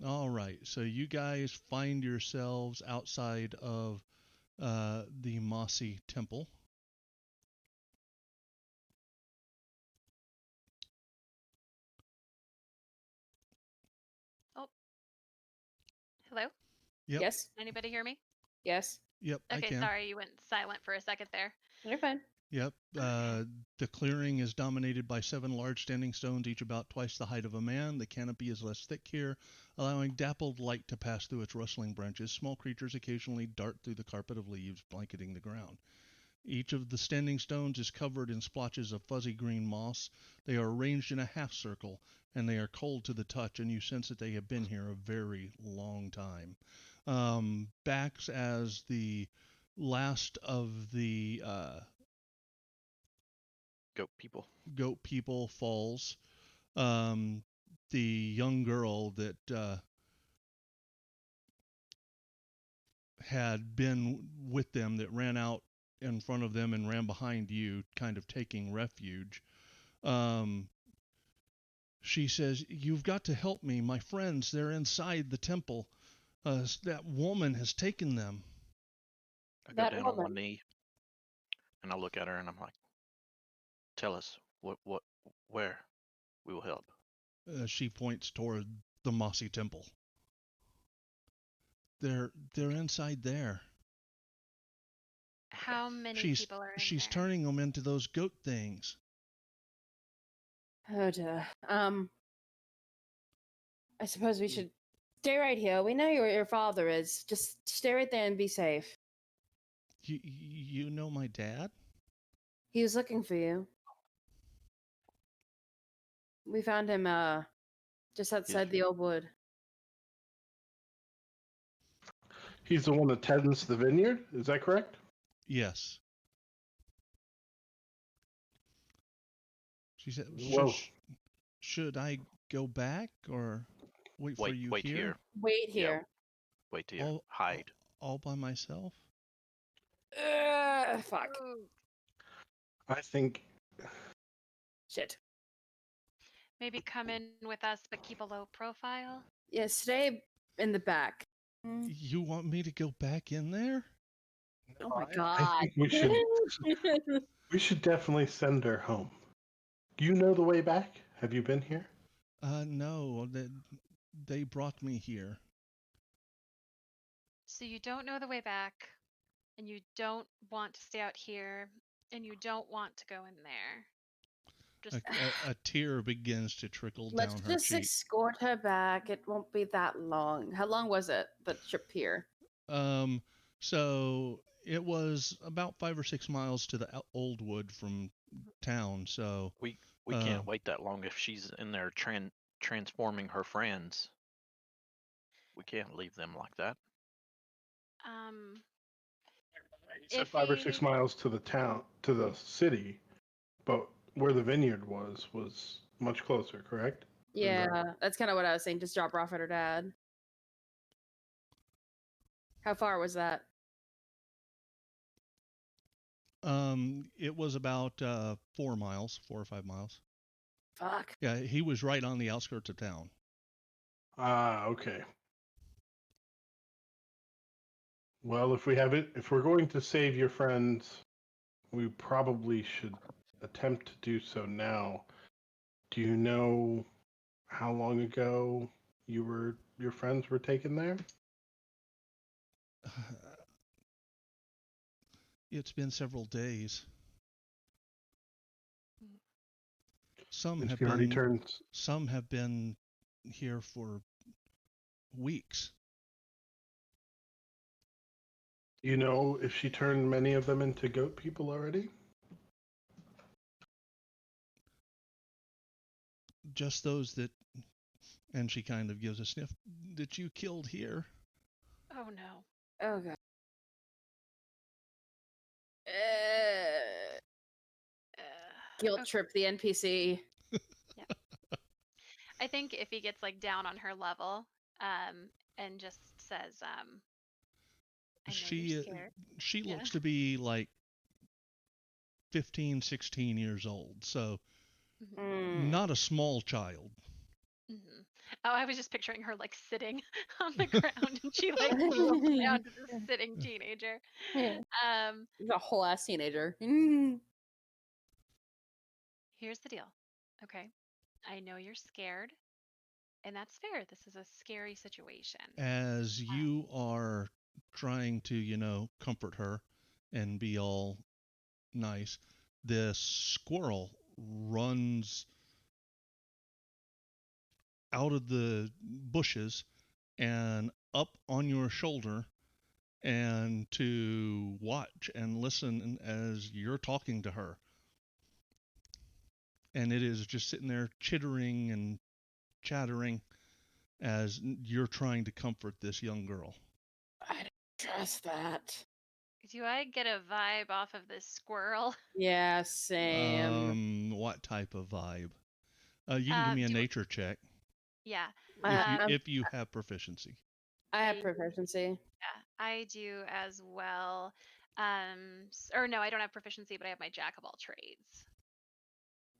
A: All right, so you guys find yourselves outside of the mossy temple.
B: Oh, hello?
A: Yep,
D: Yes.
B: Anybody hear me?
D: Yes.
A: yep, I
B: Okay,
A: can.
B: sorry, you went silent for a second there.
D: You're fine.
A: Yep. The clearing is dominated by 7 large standing stones, each about twice the height of a man. The canopy is less thick here, allowing dappled light to pass through its rustling branches. Small creatures occasionally dart through the carpet of leaves blanketing the ground. Each of the standing stones is covered in splotches of fuzzy green moss. They are arranged in a half circle, and they are cold to the touch, and you sense that they have been here a very long time. Bax, as the last of the
C: Goat
A: goat people
C: people.
A: falls, um, the young girl that had been with them, that ran out in front of them and ran behind you, kind of taking refuge. Um, she says, "You've got to help me. My friends, they're inside the temple. That woman has taken them."
C: I go
D: That
C: down on
D: woman.
C: one knee and I look at her and I'm like, "Tell us where we will help."
A: She points toward the mossy temple. They're
C: Okay.
A: inside there.
C: Okay.
B: How many
A: She's
B: people are in
A: she's
B: there?
A: turning them into those goat things.
D: Oh dear. I suppose we should stay right here. We know where your father is. Just stay right there and be safe.
A: You know my dad?
D: He was looking for you. We found him just outside the old wood.
E: He's the one that tends the vineyard. Is that correct?
A: Yes. She said,
E: Well,
A: should I go back or wait for you
C: Wait
A: here
C: here.
D: Wait
C: Yeah,
D: here.
C: wait here.
A: all
C: Hide.
A: all by myself?
D: Fuck.
B: Oh,
E: I think
D: Shit.
B: maybe come in with us, but keep a low profile.
D: Yeah, stay in the back.
A: You want me to go back in there?
D: Oh my
E: I
D: god.
E: think we should definitely send her home. Do you know the way back? Have you been here?
A: No, they brought me here.
B: So you don't know the way back, and you don't want to stay out here, and you don't want to go in there. Just
A: A tear begins to trickle
D: Let's
A: down her
D: just
A: cheek.
D: escort her back. It won't be that long. How long was it, the trip here?
A: So it was about 5 or 6 miles to the old wood from town. So,
C: We
A: uh,
C: can't wait that long if she's in there transforming her friends. We can't leave them like that.
B: um
E: He said
B: if
E: 5 or 6 miles to the town, to the city, but where the vineyard was much closer, correct?
D: Yeah, that's kind of what I was saying. Just drop her off at her dad. How far was that?
A: it was about 4 miles, 4 or 5 miles.
D: Fuck.
A: Yeah, he was right on the outskirts of town.
E: Ah, okay. Well, if we're going to save your friends, we probably should attempt to do so now. Do you know how long ago your friends were taken there?
A: It's been several days. Some
E: And
A: have
E: she already
A: been
E: turned.
A: some have been here for weeks.
E: Do you know if she turned many of them into goat people already?
A: Just those that, and she kind of gives a sniff, that you killed here.
B: oh no.
D: Oh god. Guilt
B: Okay.
D: trip the NPC.
B: I think if he gets like down on her level, and just says, I know you're
A: She
B: scared.
A: she
B: Yeah.
A: looks to be like 15, 16 years old, so
B: Mhm.
D: Mm.
A: not a small child.
B: Mhm. Oh, I was just picturing her like sitting on the ground, and she like kneels down to the sitting teenager.
D: Yeah. A whole ass teenager.
B: Here's the deal. Okay, I know you're scared, and that's fair. This is a scary situation.
A: As you are trying to, comfort her and be all nice, this squirrel runs out of the bushes and up on your shoulder and to watch and listen as you're talking to her. And it is just sitting there chittering and chattering as you're trying to comfort this young girl.
D: I don't trust that.
B: Do I get a vibe off of this squirrel?
D: Yeah, same.
A: What type of vibe? You can give me a nature check.
B: Yeah.
A: If you have proficiency.
D: I have proficiency.
B: Yeah, I do as well. Or no, I don't have proficiency, but I have my jack of all trades.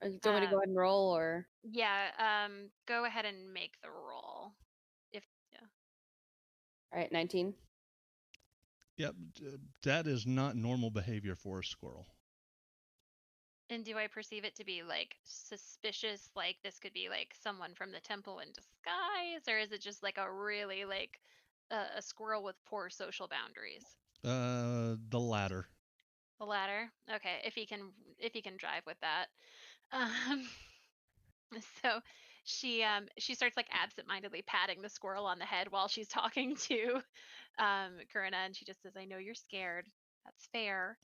D: Do you want me to go ahead and roll, or?
B: Yeah, go ahead and make the roll.
D: All right, 19.
A: Yep, that is not normal behavior for a squirrel.
B: And do I perceive it to be like suspicious, like this could be like someone from the temple in disguise, or is it just like a really like a squirrel with poor social boundaries?
A: The latter.
B: The latter. Okay, if he can drive with that. Um, so she starts like absentmindedly patting the squirrel on the head while she's talking to Karina, and she just says, "I know you're scared. That's fair.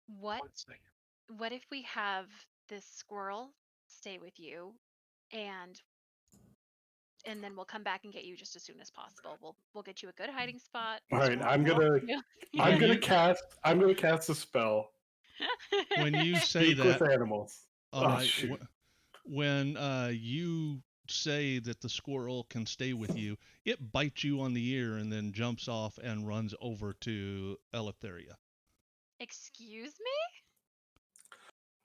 B: What if we have this squirrel stay with you, and then we'll come back and get you just as soon as possible. We'll get you a good hiding spot."
E: All right, I'm gonna cast a spell.
A: When you say
E: Speak
A: that,
E: with animals.
A: all right. When you say that the squirrel can stay with you, it bites you on the ear and then jumps off and runs over to Eleutheria.
B: Excuse me?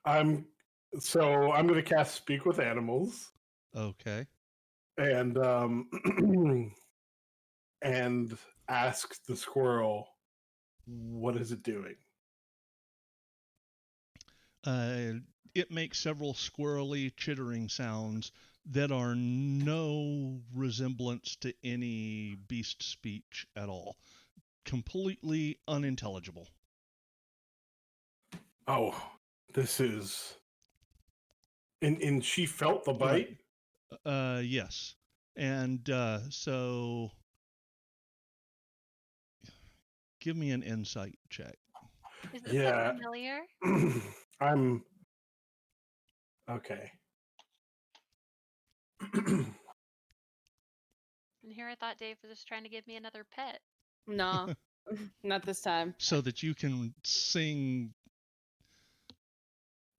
E: I'm going to cast Speak with Animals.
A: Okay.
E: And and ask the squirrel, what is it doing?
A: It makes several squirrely chittering sounds that are no resemblance to any beast speech at all. Completely unintelligible.
E: Oh, this is... And she felt the bite?
A: Right. Yes. And so give me an insight check.
B: Is this look familiar?
E: I'm... Okay.
B: And here I thought Dave was just trying to give me another pet.
D: No, not this time.
A: So that you can sing...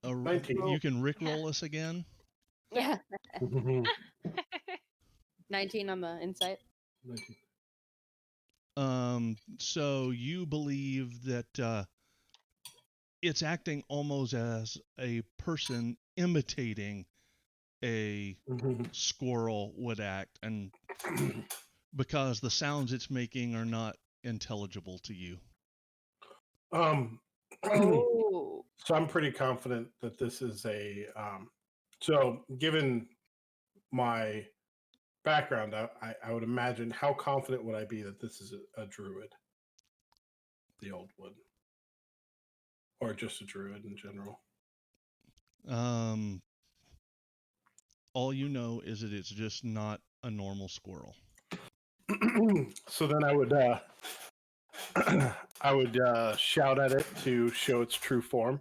A: you can rickroll us again?
D: Yeah. 19 on the insight.
E: 19.
A: So you believe that it's acting almost as a person imitating a squirrel would act, and because the sounds it's making are not intelligible to you.
E: So I'm pretty confident that this is a... so given my background, I would imagine, how confident would I be that this is a druid? The old one. Or just a druid in general?
A: All you know is that it's just not a normal squirrel.
E: So then I would shout at it to show its true form.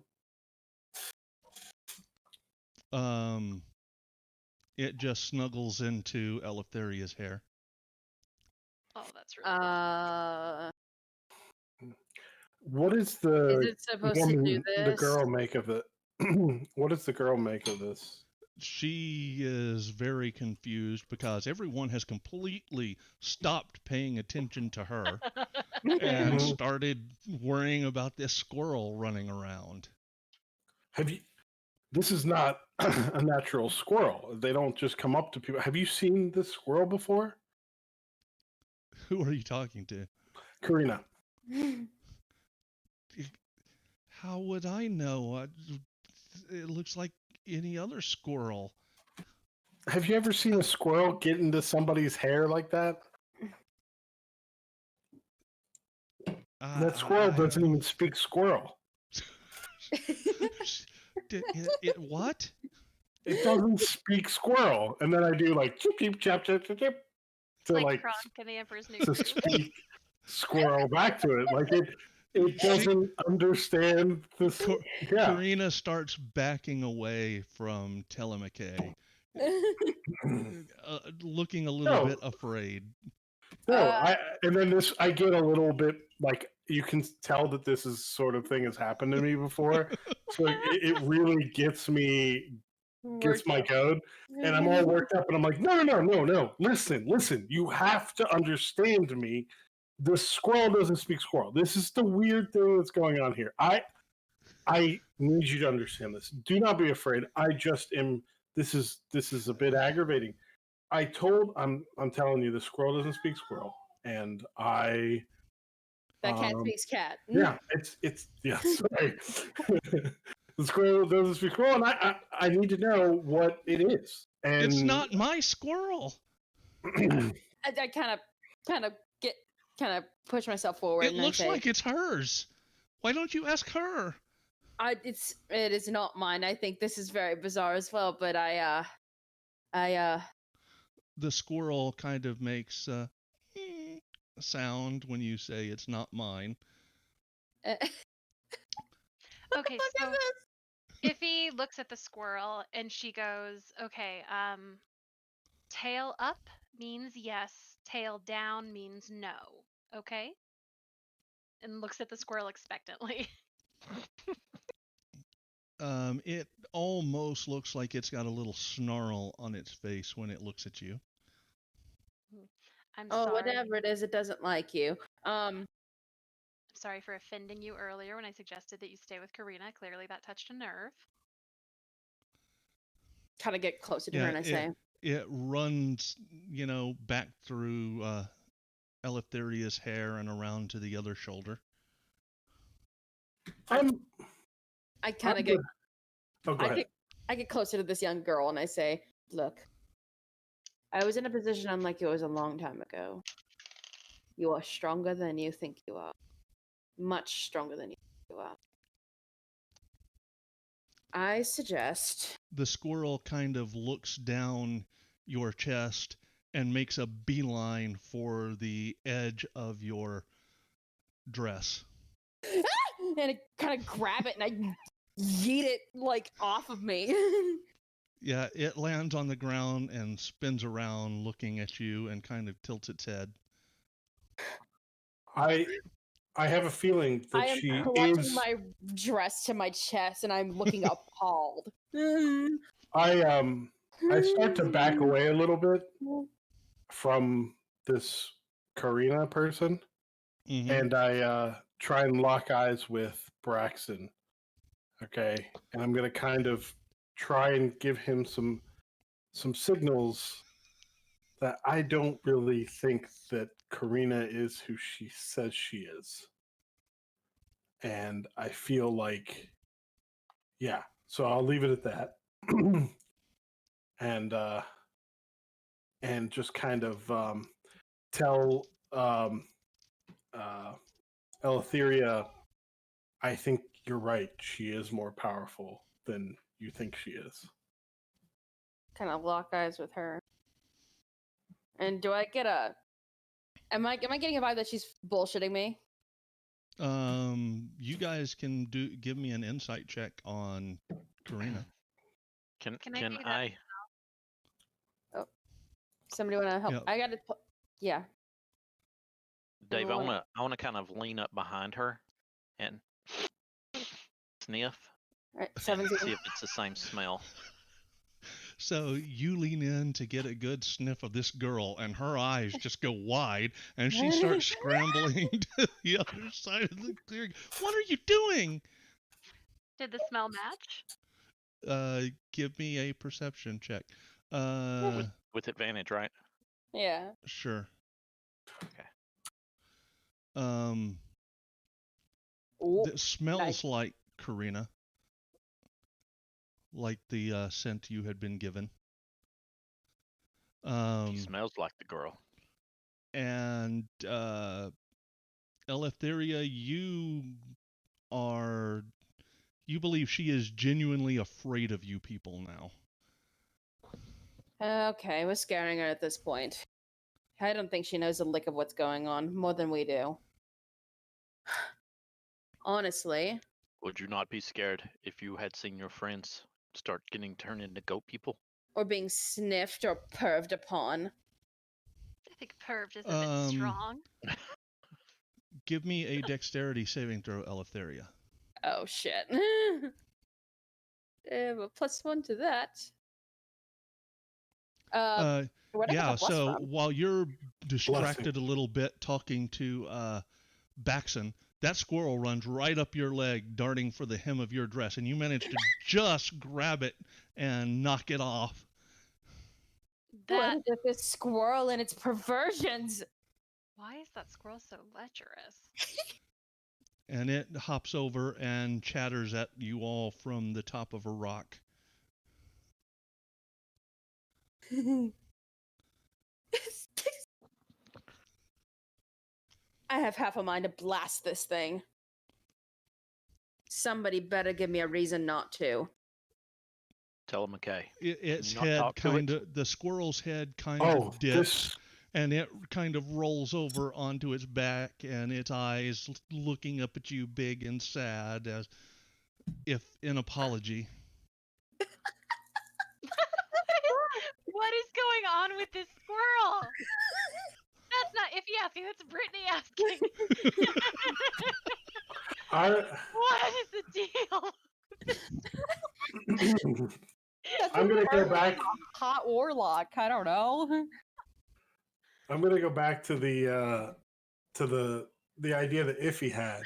A: It just snuggles into Eleutheria's hair.
B: Oh, that's really
E: What is the...
D: Is it supposed to do this?
E: The girl make of it? What does the girl make of this?
A: She is very confused because everyone has completely stopped paying attention to her and started worrying about this squirrel running around.
E: Have you this is not a natural squirrel. They don't just come up to people. Have you seen this squirrel before?
A: Who are you talking to?
E: Karina.
A: How would I know? It looks like any other squirrel.
E: Have you ever seen a squirrel get into somebody's hair like that? That squirrel doesn't even speak squirrel.
A: What?
E: It doesn't speak squirrel. And then I do like chip chip chap chip chip chip to
B: like
E: like
B: Kronk in the Emperor's New
E: to
B: Groove.
E: speak squirrel back to it. Like it doesn't understand this. Yeah.
A: Karina starts backing away from Telemachey, looking a little bit afraid.
E: No, and then I get a little bit like you can tell that this is sort of thing has happened to me before, so it really gets my goat, and I'm all worked up, and I'm like, no, listen, you have to understand me. The squirrel doesn't speak squirrel. This is the weird thing that's going on here. I need you to understand this. Do not be afraid. I just am. This is a bit aggravating. I'm telling you, the squirrel doesn't speak squirrel, and
D: that cat speaks cat.
E: Yeah, it's yeah. Sorry, the squirrel doesn't speak squirrel, and I need to know what it is. And
A: it's not my squirrel.
D: I kind of push myself forward.
A: It looks like it's hers. Why don't you ask her?
D: It is not mine. I think this is very bizarre as well, but
A: The squirrel kind of makes a sound when you say it's not mine.
B: Okay, so Iffy looks at the squirrel and she goes, okay, tail up means yes, tail down means no, okay? And looks at the squirrel expectantly.
A: It almost looks like it's got a little snarl on its face when it looks at you.
B: I'm sorry.
D: Whatever it is, it doesn't like you.
B: I'm sorry for offending you earlier when I suggested that you stay with Karina. Clearly that touched a nerve.
D: Kind of get closer to her and I say,
A: it runs, back through Eleutheria's hair and around to the other shoulder.
D: I kind of get.
E: Oh, go ahead.
D: I get closer to this young girl and I say, "Look, I was in a position unlike yours a long time ago. You are stronger than you think you are. Much stronger than you think you are. I suggest..."
A: The squirrel kind of looks down your chest and makes a beeline for the edge of your dress.
D: And I kind of grab it and I yeet it off of me.
A: Yeah, it lands on the ground and spins around looking at you and kind of tilts its head.
E: I have a feeling that she is...
D: I am clutching my dress to my chest and I'm looking appalled.
E: I start to back away a little bit from this Karina person, and I try and lock eyes with Braxton. Okay, and I'm gonna kind of try and give him some signals that I don't really think that Karina is who she says she is. And I feel like, yeah, so I'll leave it at that. And just kind of tell Eleutheria, I think you're right. She is more powerful than you think she is.
D: Kind of lock eyes with her. And do I get a... Am I getting a vibe that she's bullshitting me?
A: You guys can give me an insight check on Karina.
C: Can
B: do that?
C: I?
D: Oh, somebody want to help?
A: Yep.
D: I got to. Yeah.
C: Dave, I want to kind of lean up behind her and sniff.
D: All right, 17.
C: See if it's the same smell.
A: So you lean in to get a good sniff of this girl, and her eyes just go wide, and she starts scrambling to the other side of the clearing. What are you doing?
B: Did the smell match?
A: Give me a perception check.
C: With advantage, right?
D: Yeah.
A: Sure.
C: Okay.
D: Ooh,
A: It smells
D: nice.
A: like Karina, like the scent you had been given.
C: She smells like the girl.
A: And Eleftheria, you believe she is genuinely afraid of you people now.
D: Okay, we're scaring her at this point. I don't think she knows a lick of what's going on, more than we do. Honestly.
C: Would you not be scared if you had seen your friends start getting turned into goat people?
D: Or being sniffed or perved upon.
B: I think perved is a bit strong.
A: Give me a dexterity saving throw, Eleftheria.
D: Oh, shit. A +1 to that.
A: Yeah, so while you're distracted a little bit talking to Baxon, that squirrel runs right up your leg, darting for the hem of your dress, and you manage to just grab it and knock it off.
D: What is with this squirrel and its perversions?
B: Why is that squirrel so lecherous?
A: And it hops over and chatters at you all from the top of a rock.
D: I have half a mind to blast this thing. Somebody better give me a reason not to.
C: Tell him, McKay.
A: Its head the squirrel's head kind of dips, and it kind of rolls over onto its back, and its eyes looking up at you big and sad, as if in apology.
B: What is going on with this squirrel? That's not Iffy asking, that's Brittany asking. What is the deal?
E: I'm gonna go back.
D: Hot warlock. I don't know.
E: I'm gonna go back to the idea that Iffy had,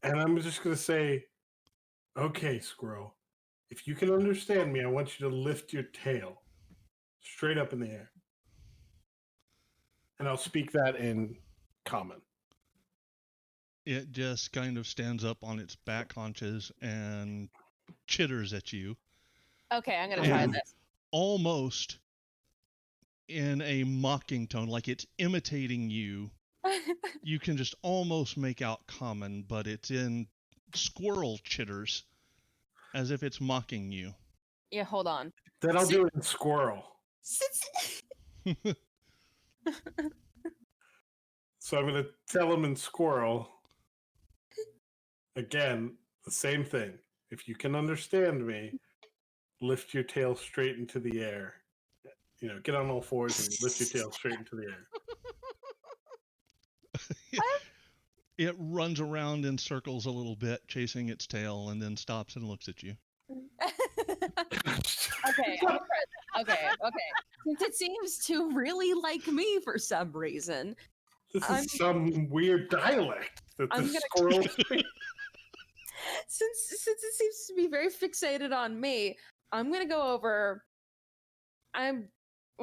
E: and I'm just gonna say, okay, squirrel, if you can understand me, I want you to lift your tail straight up in the air, and I'll speak that in common.
A: It just kind of stands up on its back haunches and chitters at you.
D: Okay, I'm gonna try this.
A: Almost in a mocking tone, like it's imitating you. You can just almost make out common, but it's in squirrel chitters, as if it's mocking you.
D: Yeah, hold on.
E: Then I'll do it in squirrel. So I'm going to tell him in squirrel, again, the same thing. If you can understand me, lift your tail straight into the air. You know, get on all fours and lift your tail straight into the air.
A: It runs around in circles a little bit, chasing its tail, and then stops and looks at you.
D: Okay. Since it seems to really like me for some reason.
E: This is some weird dialect that the squirrel speaks.
D: Since it seems to be very fixated on me, I'm gonna go over.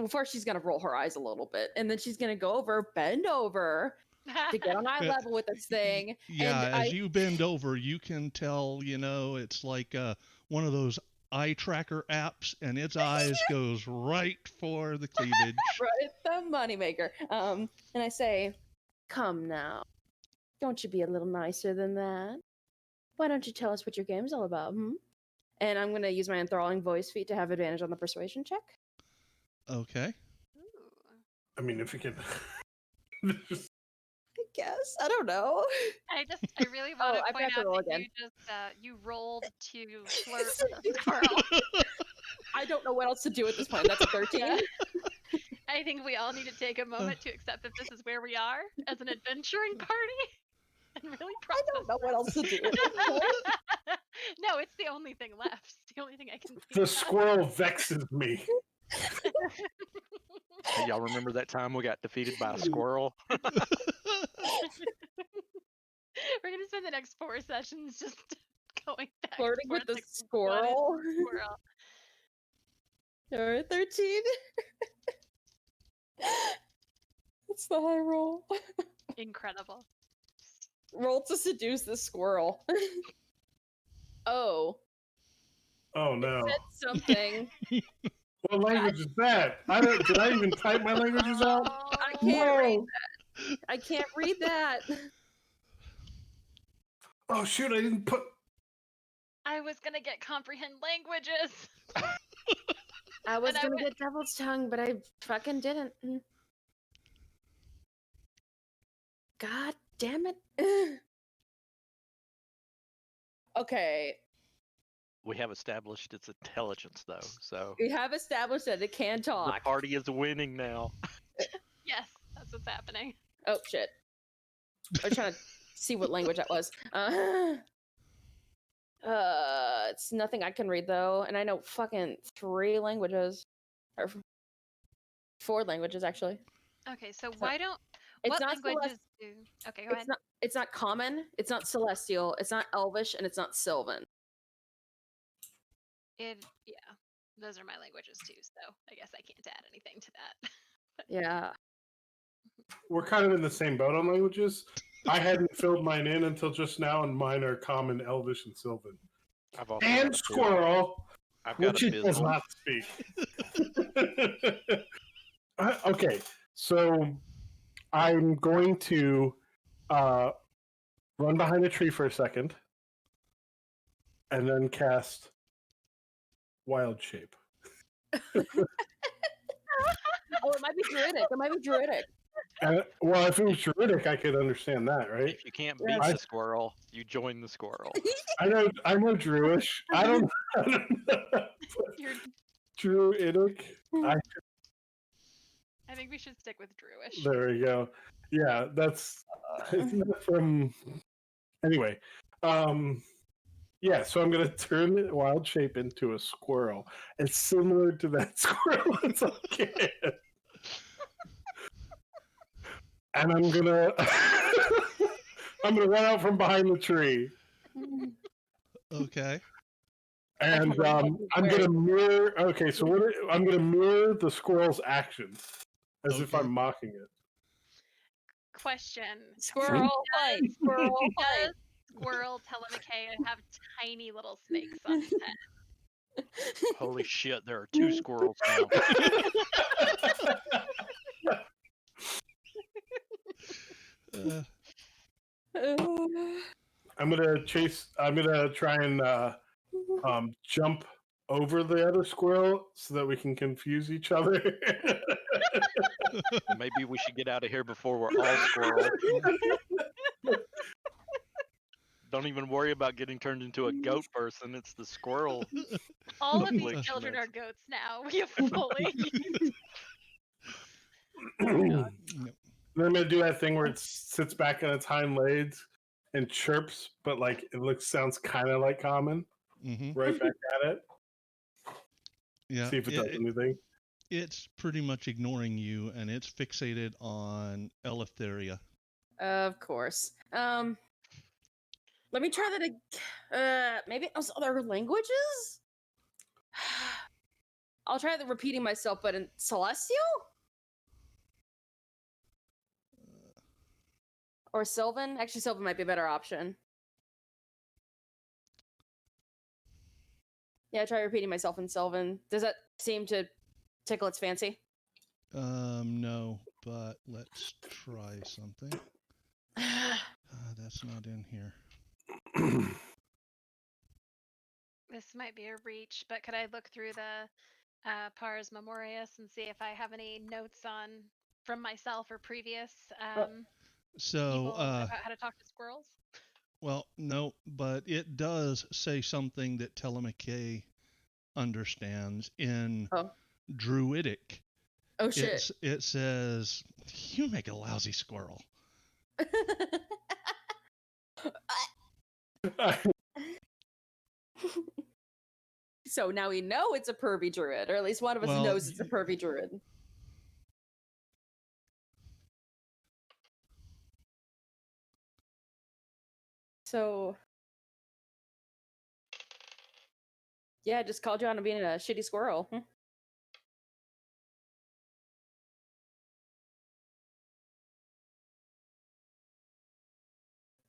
D: First she's gonna roll her eyes a little bit, and then she's gonna go over, bend over to get on eye level with this thing.
A: Yeah, and as you bend over, you can tell, it's like one of those eye tracker apps, and its eyes goes right for the cleavage.
D: Right, the moneymaker. And I say, come now. Don't you be a little nicer than that? Why don't you tell us what your game's all about, And I'm going to use my enthralling voice feat to have advantage on the persuasion check.
A: Okay.
E: I mean, if you can...
D: I guess. I don't know.
B: I really want to point out that you rolled to flirt with the squirrel.
D: I don't know what else to do at this point. That's a 13.
B: I think we all need to take a moment to accept that this is where we are as an adventuring party. And really process.
D: I don't know what else to do.
B: No, it's the only thing left. It's the only thing I can think
E: The squirrel vexes me.
C: Hey, y'all remember that time we got defeated by a squirrel?
B: We're going to spend the next 4 sessions just Going back.
D: Flirting
B: and
D: with
B: forth,
D: the
B: like,
D: squirrel.
B: What is a squirrel?
D: Alright, 13. That's the high roll.
B: Incredible.
D: Roll to seduce the squirrel. Oh.
E: Oh
D: It
E: no.
D: said something.
E: What language is that? Did I even type my languages out?
D: I can't read
E: Whoa.
D: that. I can't read that.
E: Oh shoot, I didn't put.
B: I was gonna get comprehend languages.
D: I was
B: And I
D: gonna
B: went-
D: get devil's tongue, but I fucking didn't. God damn it. Okay.
C: We have established its intelligence, though, so
D: We have established that it can
C: the
D: talk.
C: party is winning now.
B: Yes, that's what's happening.
D: Oh shit. I was trying to see what language that was. It's nothing I can read though, and I know fucking 3 languages. Or 4 languages actually.
B: Okay, so why don't
D: It's
B: what
D: not
B: languages do? Okay, go ahead.
D: It's not common, it's not celestial, it's not elvish, and it's not sylvan.
B: Yeah, those are my languages too. So I guess I can't add anything to that.
D: Yeah.
E: We're kind of in the same boat on languages. I hadn't filled mine in until just now, and mine are common, Elvish, and Sylvan.
C: I've also
E: And
C: got a
E: Squirrel,
C: I've got
E: which
C: a
E: it does
C: bizzle.
E: not speak. Okay, so I'm going to run behind a tree for a second, and then cast Wild Shape.
D: Oh, it might be druidic. It might be druidic.
E: Well, if it was druidic, I could understand that, right?
C: If you can't beat
E: I-
C: the squirrel, you join the squirrel.
E: I know Druish. I don't know.
B: You're,
E: Druidic.
B: I think we should stick with Druish.
E: There we go. Yeah, that's it's not from. Anyway, yeah. So I'm gonna turn the wild shape into a squirrel. It's similar to that squirrel as I can, and I'm gonna run out from behind the tree,
A: Okay.
E: and I'm gonna mirror. Okay, so I'm gonna mirror the squirrel's actions as if
A: Okay.
E: I'm mocking it.
B: Question:
D: Squirrel fight. Squirrel fight.
B: Does Squirrel Telemachea have tiny little snakes on his head?
C: Holy shit, there are 2 squirrels now.
E: I'm gonna try and jump over the other squirrel so that we can confuse each other.
C: Maybe we should get out of here before we're all squirrel. Don't even worry about getting turned into a goat person. It's the squirrel.
B: All of these
C: affliction
B: children
C: that's-
B: are goats now. We have fully.
E: Then I'm gonna do that thing where it sits back on its hind legs and chirps, but like sounds kind of like common.
A: Mm-hmm.
E: Right back at it.
A: Yeah.
E: See if it does anything.
A: It's pretty much ignoring you, and it's fixated on Eleftheria.
D: Of course. Let me try that. Maybe those other languages. I'll try repeating myself, but in Celestial or Sylvan. Actually, Sylvan might be a better option. Yeah, try repeating myself in Sylvan. Does that seem to tickle its fancy?
A: No, but let's try something. That's not in here.
B: This might be a reach, but could I look through the Pars Memorias and see if I have any notes on from myself or previous
A: So,
B: people about how to talk to squirrels?
A: well, no, but it does say something that Telemachea understands in Druidic.
D: Oh shit!
A: It says, "You make a lousy squirrel."
D: So now we know it's a pervy druid, or at least one of us knows it's a pervy druid. So Yeah, I just called you on being a shitty squirrel.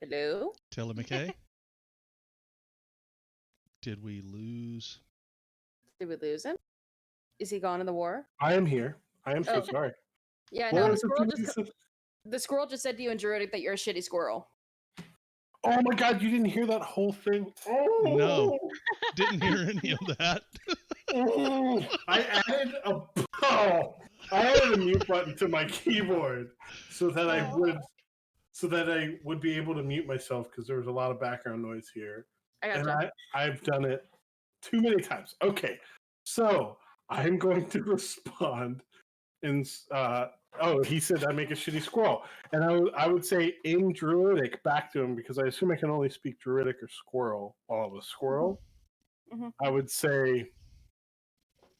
D: Hello?
A: Tella McKay? Did we lose?
D: Did we lose him? Is he gone in the war?
E: I am here. I am so
D: Oh.
E: sorry.
D: Yeah,
E: What
D: no,
E: was
D: the squirrel just said to you in Druidic that you're a shitty squirrel.
E: Oh my god, you didn't hear that whole thing? Oh.
A: No. Didn't hear any of that.
E: I added a mute button to my keyboard so that I would be able to mute myself because there was a lot of background noise here.
D: I gotcha.
E: I've done it too many times. Okay, so I'm going to respond in he said I make a shitty squirrel, and I would say in Druidic back to him because I assume I can only speak Druidic or squirrel while I'm a squirrel.
D: Mm-hmm.
E: I would say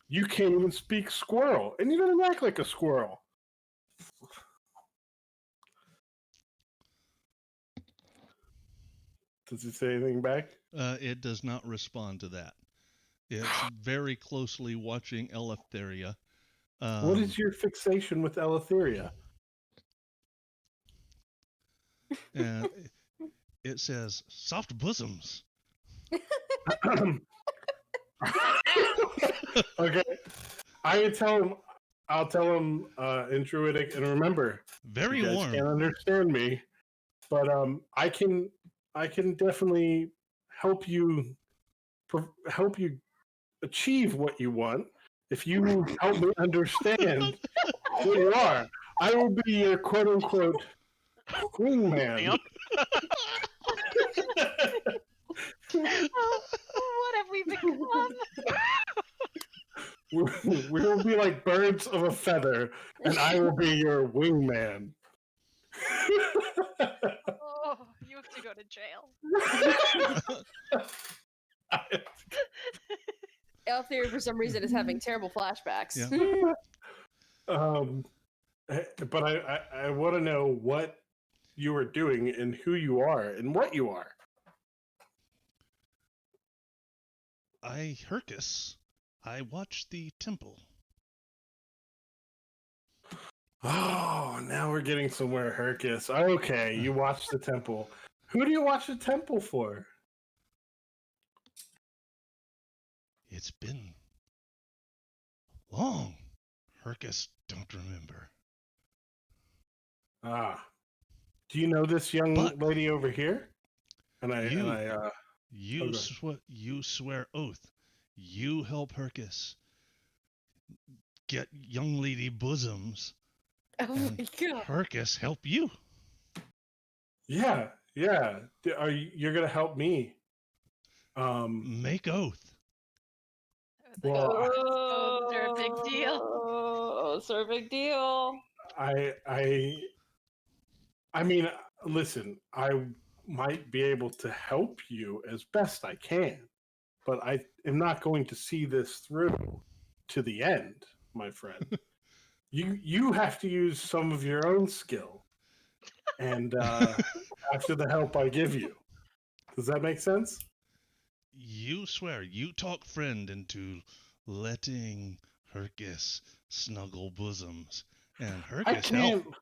E: you can't even speak squirrel, and you don't act like a squirrel. Does it say anything back?
A: It does not respond to that. It's very closely watching Eleftheria.
E: What is your fixation with Eleftheria?
A: It says soft bosoms.
E: Okay, I'll tell him in Druidic, and remember,
A: very
E: you guys
A: warm.
E: can't understand me, but I can definitely help you achieve what you want if you help me understand who you are. I will be your quote unquote wingman.
B: What have we become?
E: We will be like birds of a feather, and I will be your wingman.
B: Oh, you have to go to jail.
D: Eleftheria, for some reason, is having terrible flashbacks.
A: Yeah.
E: But I want to know what you are doing and who you are and what you are.
A: Hercus. I watch the temple.
E: Oh, now we're getting somewhere, Hercus. Okay, you watch the temple. Who do you watch the temple for?
A: It's been long. Hercus don't remember.
E: Ah. Do you know this young lady over here?
A: You swear oath. You help Hercus get young lady bosoms.
D: Oh my god.
A: Hercus help you.
E: Yeah. You're gonna help me.
A: Make oath.
E: Well,
B: those are a big deal.
D: Those are a big deal.
E: I mean, listen, I might be able to help you as best I can, but I am not going to see this through to the end, my friend. You have to use some of your own skill, and after the help I give you. Does that make sense?
A: You swear you talk friend into letting Hercus snuggle bosoms, and Hercus help.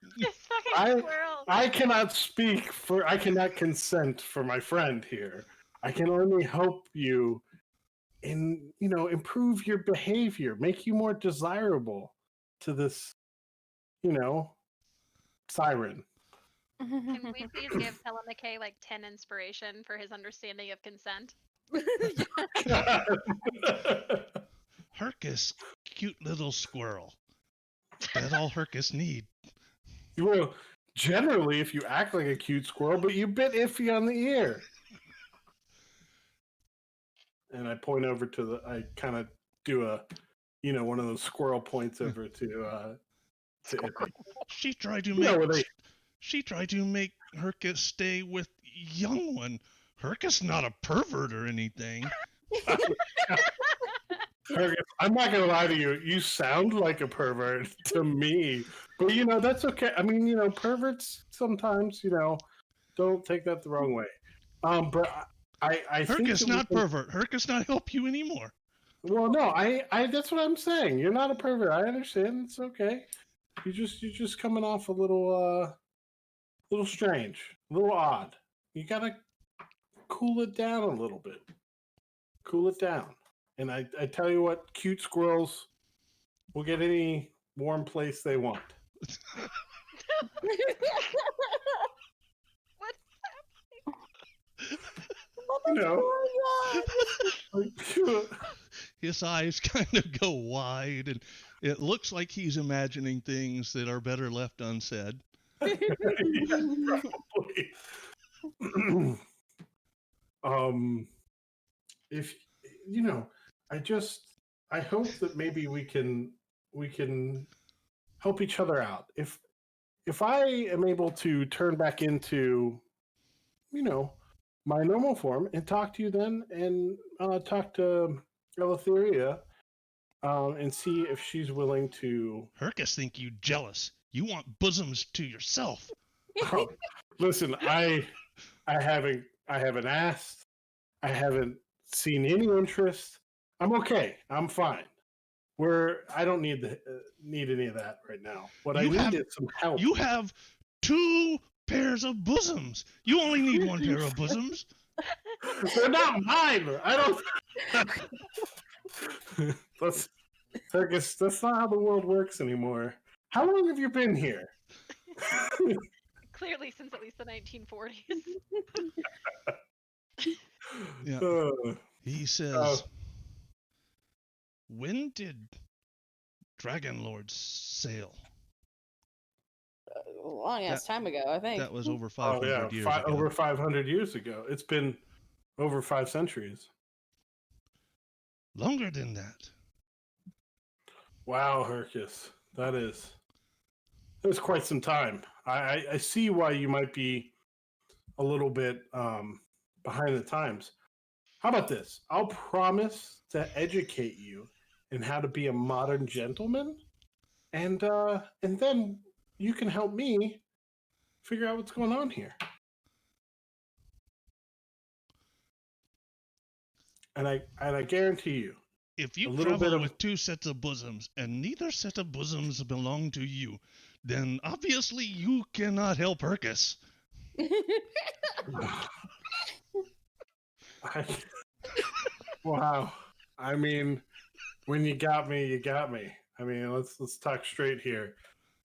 E: I cannot speak for. I cannot consent for my friend here. I can only help you in, improve your behavior, make you more desirable to this, siren.
B: Can we please give Telemachey like 10 inspiration for his understanding of consent?
A: Hercus, cute little squirrel. That's all Hercus need.
E: Well, generally, if you act like a cute squirrel, but you're a bit iffy on the ear. And I point over to I kind of do a, one of those squirrel points over to Iffy.
A: She tried to make Hercus stay with young one. Hercus not a pervert or anything.
E: Hercus, I'm not gonna lie to you. You sound like a pervert to me, but that's okay. I mean, perverts sometimes, don't take that the wrong way. But I
A: Hercus not pervert. Hercus not help you anymore.
E: Well, no, I that's what I'm saying. You're not a pervert. I understand. It's okay. You're just coming off a little strange, a little odd. You gotta cool it down a little bit. Cool it down. And I tell you what, cute squirrels will get any warm place they want.
B: What's
E: You know,
A: His eyes kind of go wide, and it looks like he's imagining things that are better left unsaid.
E: If I hope that maybe we can help each other out. If I am able to turn back into, my normal form and talk to you then, and talk to Eleutheria, and see if she's willing to.
A: Hercus think you jealous. You want bosoms to yourself.
E: Oh, listen, I haven't asked. I haven't seen any interest. I'm okay. I'm fine. I don't need any of that right now. What I need is some help.
A: You have 2 pairs of bosoms. You only need 1 pair of bosoms.
E: They're not mine. I don't. Fergus, that's not how the world works anymore. How long have you been here?
B: Clearly, since at least the 1940s.
A: Yeah. He says, when did Dragonlords sail?
D: A long ass time ago, I think.
A: That was over 500 years ago.
E: Over 500 years ago. It's been over 5 centuries.
A: Longer than that.
E: Wow, Hercus. That's quite some time. I see why you might be a little bit behind the times. How about this? I'll promise to educate you in how to be a modern gentleman, and then you can help me figure out what's going on here. And I guarantee you,
A: if you travel with 2 sets of bosoms and neither set of bosoms belong to you, then obviously you cannot help Hercus.
E: Wow. I mean, when you got me, you got me. I mean, let's talk straight here.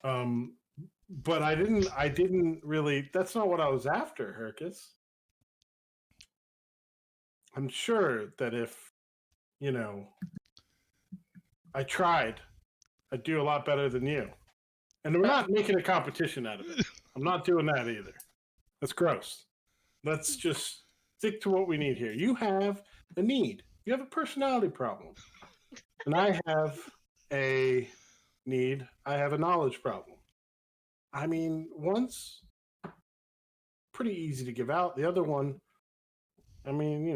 E: But I didn't really. That's not what I was after, Hercus. I'm sure that if I tried, I'd do a lot better than you. And we're not making a competition out of it. I'm not doing that either. That's gross. Let's just stick to what we need here. You have a need. You have a personality problem. And I have a need. I have a knowledge problem. I mean, one's pretty easy to give out. The other one, I mean,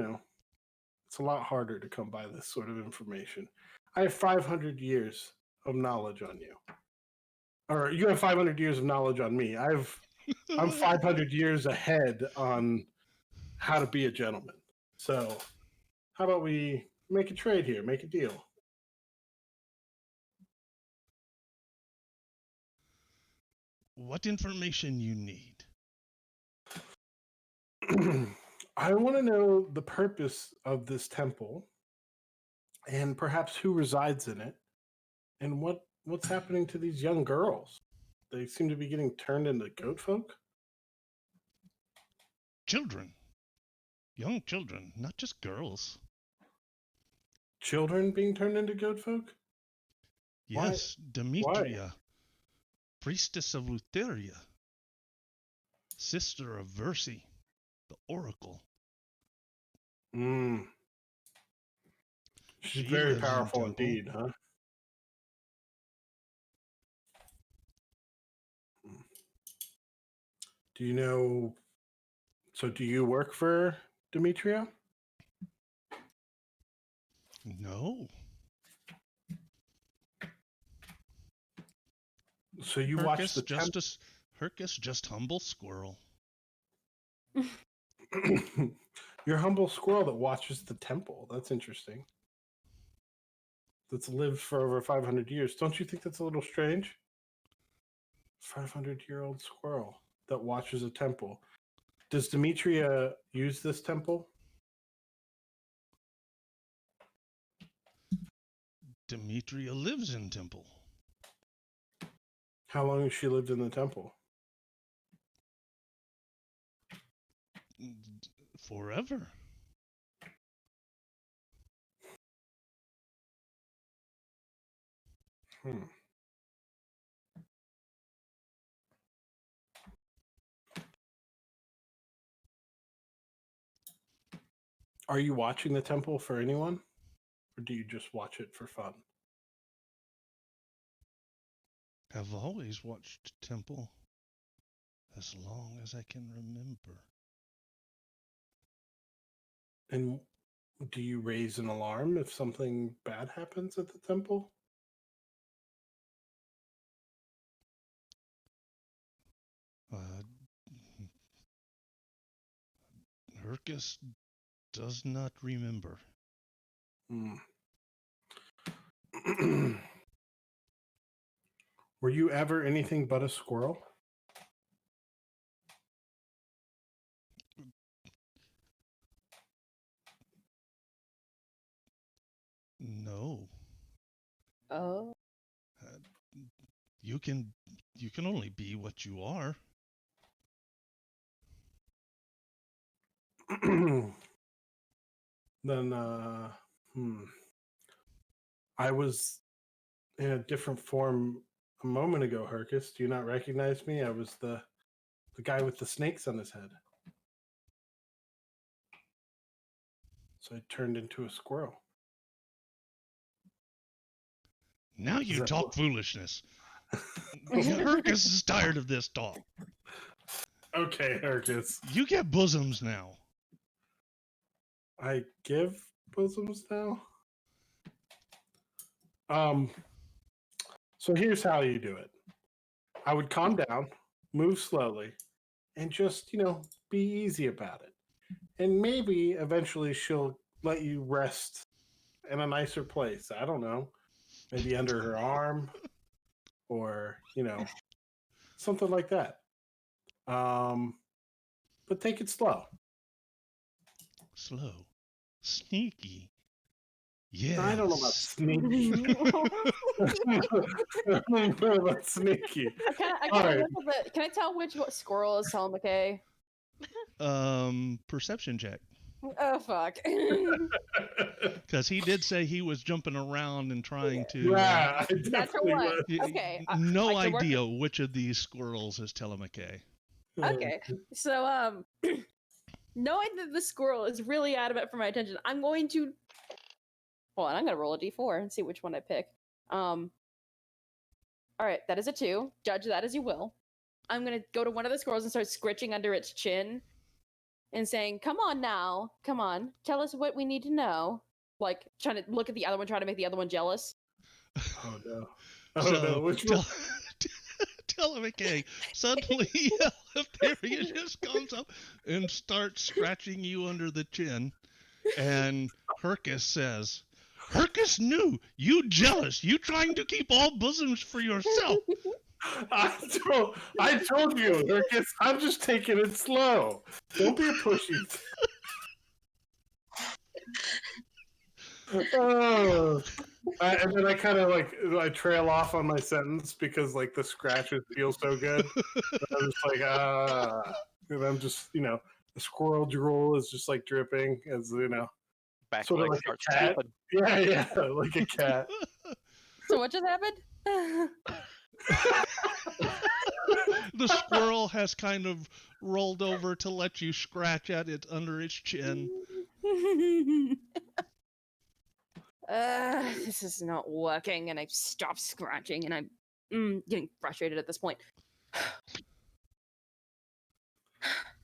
E: it's a lot harder to come by this sort of information. I have 500 years of knowledge on you. Or you have 500 years of knowledge on me. I'm 500 years ahead on how to be a gentleman. So how about we make a trade here, make a deal?
A: What information you need?
E: I want to know the purpose of this temple, and perhaps who resides in it, and what's happening to these young girls. They seem to be getting turned into goat folk.
A: Children. Young children, not just girls.
E: Children being turned into goat folk?
A: Yes,
E: Why?
A: Demetria,
E: Why?
A: priestess of Eleutheria, sister of Versi, the oracle.
E: She's very powerful indeed, huh? Do you know? So, do you work for Demetria?
A: No.
E: So you watch the
A: Hercus, just humble squirrel.
E: You're a humble squirrel that watches the temple. That's interesting. that's lived for over 500 years. Don't you think that's a little strange? 500-year-old squirrel that watches a temple. Does Demetria use this temple?
A: Demetria lives in temple.
E: How long has she lived in the temple?
A: Forever.
E: Are you watching the temple for anyone? Or do you just watch it for fun?
A: I've always watched temple as long as I can remember.
E: And do you raise an alarm if something bad happens at the temple?
A: Hercus does not remember.
E: Were you ever anything but a squirrel?
A: No.
D: Oh.
A: You can only be what you are.
E: Then, I was in a different form a moment ago, Hercus. Do you not recognize me? I was the guy with the snakes on his head. So I turned into a squirrel.
A: Now you talk foolishness. Hercus is tired of this talk.
E: Okay, Hercus.
A: You get bosoms now.
E: I give bosoms now? So here's how you do it. I would calm down, move slowly, and just, be easy about it. And maybe eventually she'll let you rest in a nicer place. I don't know. Maybe under her arm or, something like that. But take it slow.
A: Slow. Sneaky. Yes.
E: I don't know about sneaky. I don't know about sneaky.
D: Can I tell which squirrel is Tom McKay?
A: Perception check.
D: Oh, fuck.
A: Because he did say he was jumping around and trying to...
E: Yeah, I definitely was.
D: Okay.
A: No idea which of these squirrels is Telemacay.
D: Okay. So, knowing that the squirrel is really adamant for my attention, I'm going to... Hold on, I'm going to roll a d4 and see which one I pick. All right, that is a 2. Judge that as you will. I'm going to go to one of the squirrels and start scritching under its chin and saying, come on now, come on, tell us what we need to know. Like, trying to look at the other one, trying to make the other one jealous.
E: Oh, no. No. Which one?
A: Telemacay, suddenly Eleftheria just comes up and starts scratching you under the chin. And Hercus says, Hercus knew, you jealous, you trying to keep all bosoms for yourself.
E: I told you, Hercus, I'm just taking it slow. Don't be a pushy. And then I kind of I trail off on my sentence because the scratches feel so good. I'm just and I'm just the squirrel drool is just dripping as
C: Back
E: sort of
C: leg
E: like
C: starts
E: a cat.
C: flipping.
E: Yeah, like a cat.
D: So what just happened?
A: The squirrel has kind of rolled over to let you scratch at it under its chin.
D: This is not working, and I've stopped scratching, and I'm getting frustrated at this point.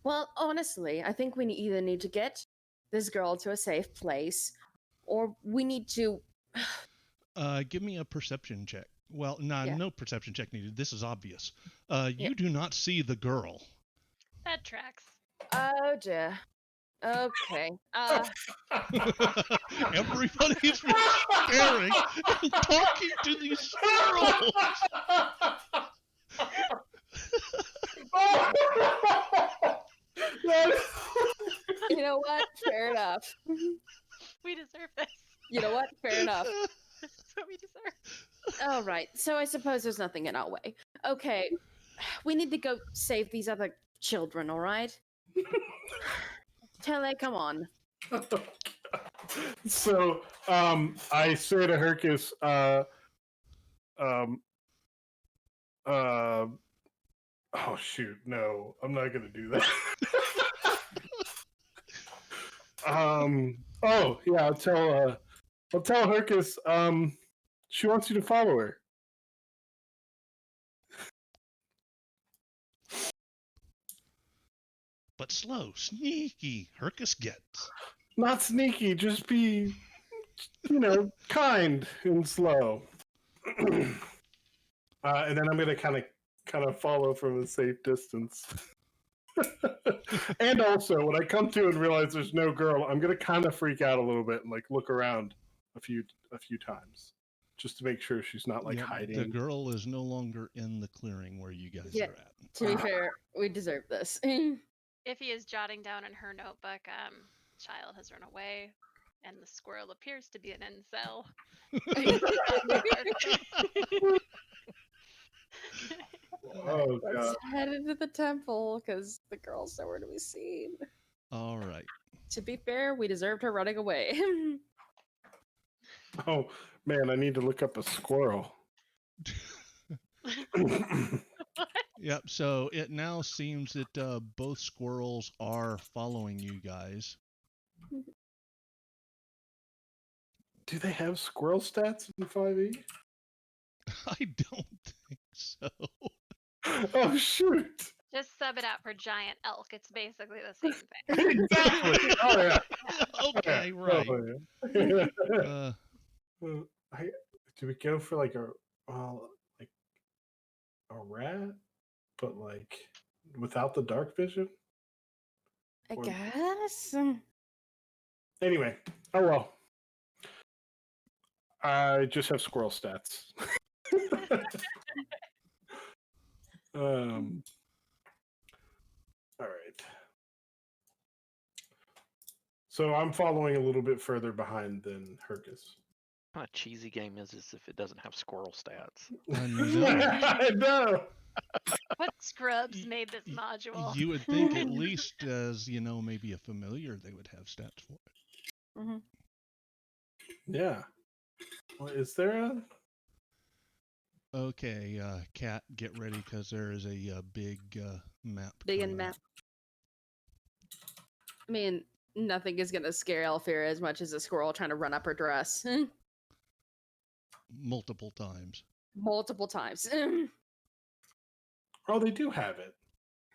D: Well, honestly, I think we either need to get this girl to a safe place, or we need to...
A: Give me a perception check. Well, no perception check needed. This is obvious. You do not see the girl.
B: That tracks.
D: Oh, dear. Okay.
A: Everybody's been staring and talking to these squirrels.
D: You know what? Fair enough.
B: We deserve this.
D: You know what? Fair enough.
B: That's what we deserve.
D: All right. So I suppose there's nothing in our way. Okay. We need to go save these other children, all right? Tele, come on.
E: So, I say to Hercus, oh shoot, no, I'm not gonna do that. Oh yeah, I'll tell Hercus, she wants you to follow her.
A: But slow, sneaky, Hercus gets.
E: Not sneaky, just be, kind and slow. And then I'm gonna kind of follow from a safe distance. And also, when I come to and realize there's no girl, I'm gonna kind of freak out a little bit and look around a few times, just to make sure she's not hiding.
A: The girl is no longer in the clearing where you guys are at.
D: To be fair, we deserve this.
B: Iffy is jotting down in her notebook, child has run away, and the squirrel appears to be an incel.
E: Oh
D: Let's
E: god!
D: head into the temple because the girl's nowhere to be seen.
A: All right.
D: To be fair, we deserved her running away.
E: Oh man, I need to look up a squirrel.
A: Yep. So it now seems that both squirrels are following you guys.
E: Do they have squirrel stats in 5e?
A: I don't think so.
E: Oh shoot!
B: Just sub it out for giant elk. It's basically the same thing.
E: Exactly. Oh yeah.
A: Okay,
E: Oh,
A: right.
E: yeah. Do we go for a rat, but without the dark vision?
D: I guess.
E: Anyway, oh well. I just have squirrel stats. All right. So I'm following a little bit further behind than Hercus.
C: What kind of cheesy game is this if it doesn't have squirrel stats?
E: I know.
B: What scrubs made this module?
A: You would think at least as, maybe a familiar, they would have stats for it.
D: Mm-hmm.
E: Yeah. Well, is there a...
A: Okay, Kat, get ready because there is a big map.
D: Big and map. I mean, nothing is going to scare Alfira as much as a squirrel trying to run up her dress.
A: Multiple times.
D: Multiple times.
E: Oh, they do have it.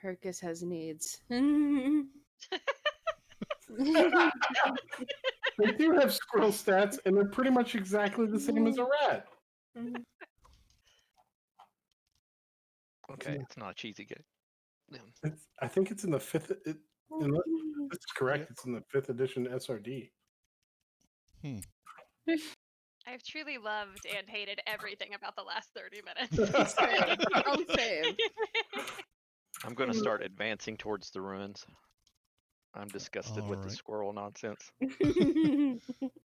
D: Hercus has needs.
E: They do have squirrel stats, and they're pretty much exactly the same as a rat.
C: Okay, it's not a cheesy game.
E: I think it's in the fifth. That's correct. It's in the 5th edition SRD.
B: I've truly loved and hated everything about the last 30 minutes.
D: Same.
C: I'm going to start advancing towards the ruins. I'm disgusted with the squirrel nonsense.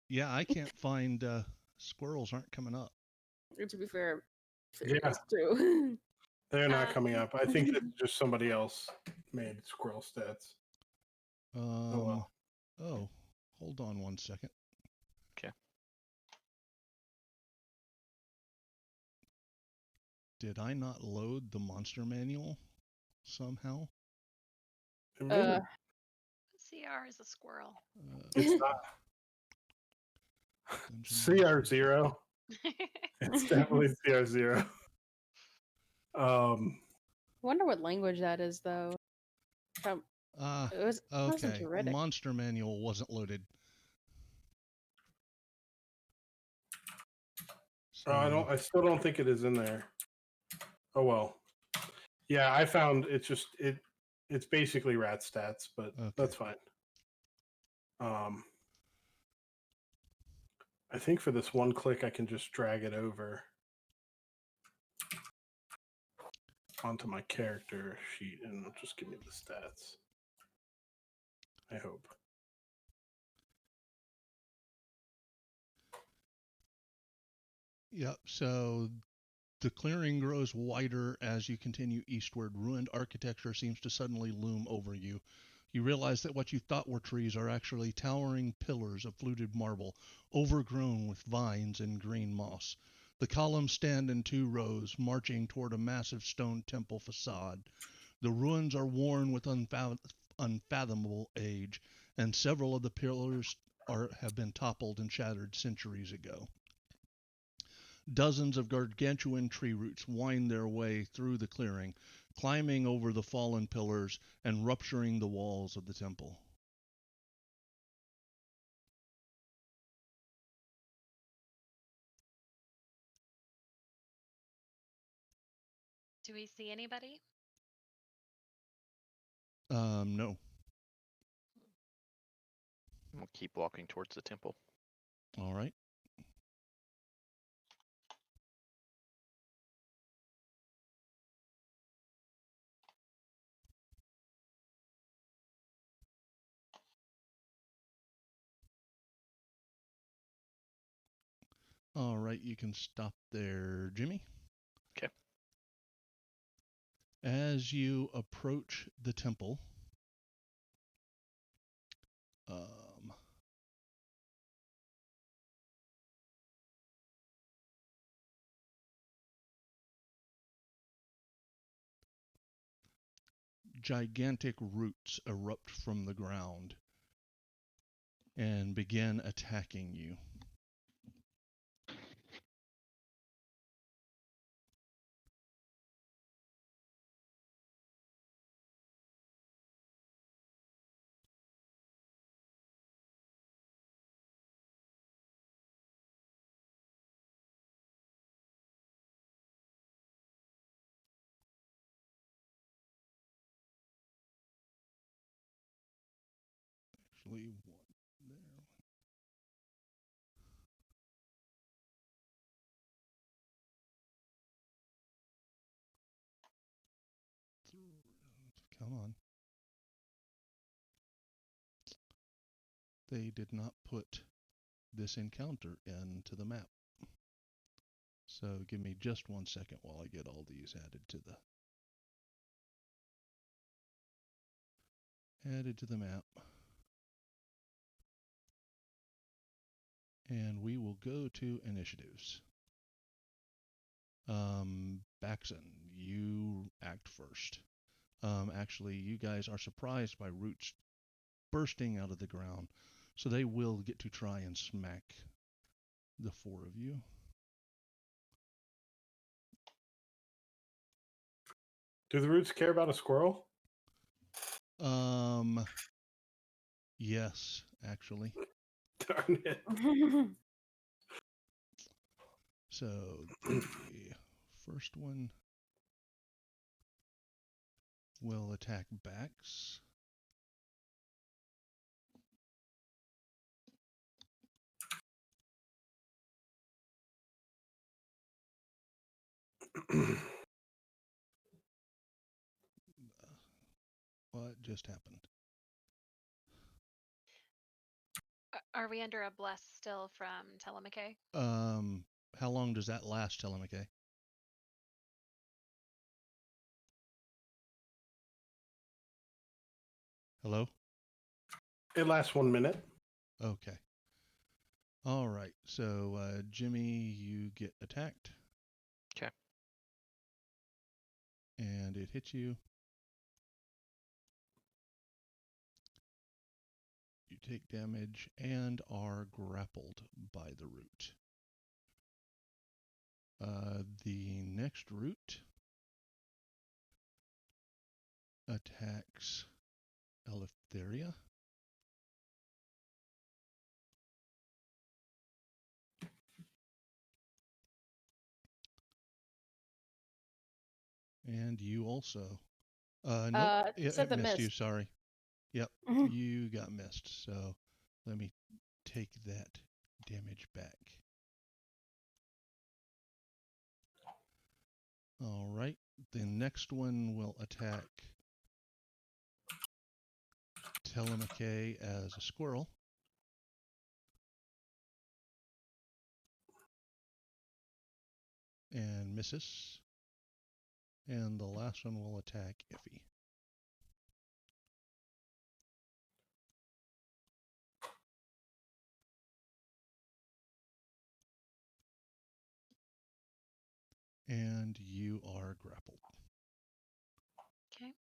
A: Yeah, I can't find squirrels aren't coming up.
D: To be fair,
E: Yeah.
D: it's true.
E: They're not coming up. I think that just somebody else made squirrel stats.
A: Oh, hold on one second.
C: Okay.
A: Did I not load the monster manual somehow?
B: CR is a squirrel.
E: It's not. CR0. It's definitely CR0.
D: Wonder what language that is, though. It wasn't
A: okay. Monster manual wasn't loaded.
E: So, I still don't think it is in there. Oh well. Yeah, I found it's basically rat stats, but that's fine. I think for this one click, I can just drag it over onto my character sheet, and it'll just give me the stats. I hope.
A: Yep, so the clearing grows wider as you continue eastward. Ruined architecture seems to suddenly loom over you. You realize that what you thought were trees are actually towering pillars of fluted marble, overgrown with vines and green moss. The columns stand in 2 rows, marching toward a massive stone temple facade. The ruins are worn with unfathomable age, and several of the pillars have been toppled and shattered centuries ago. Dozens of gargantuan tree roots wind their way through the clearing, climbing over the fallen pillars and rupturing the walls of the temple.
B: Do we see anybody?
A: No.
C: We'll keep walking towards the temple.
A: All right. All right, you can stop there, Jimmy.
C: Okay.
A: As you approach the temple, gigantic roots erupt from the ground and begin attacking you. Actually, one there. Come on. They did not put this encounter into the map. So give me just 1 second while I get all these added to the map. And we will go to initiatives. Baxon, you act first. Actually, you guys are surprised by roots bursting out of the ground, so they will get to try and smack the 4 of you.
E: Do the roots care about a squirrel?
A: Yes, actually.
E: Darn it.
A: So the first one will attack Bax. What just happened?
B: Are we under a bless still from Telemachus?
A: How long does that last, Telemachus? Hello?
E: It lasts 1 minute.
A: Okay. All right. So, Jimmy, you get attacked.
C: Okay.
A: And it hits you. You take damage and are grappled by the root. The next root attacks Eleftheria. And you also. Nope.
D: Said
A: It
D: the
A: missed you,
D: missed.
A: sorry. Yep, you got missed. So Let me take that damage back. All right. The next one will attack Telemachus as a squirrel. And misses. And the last one will attack Iffy. And you are grappled.
B: Okay.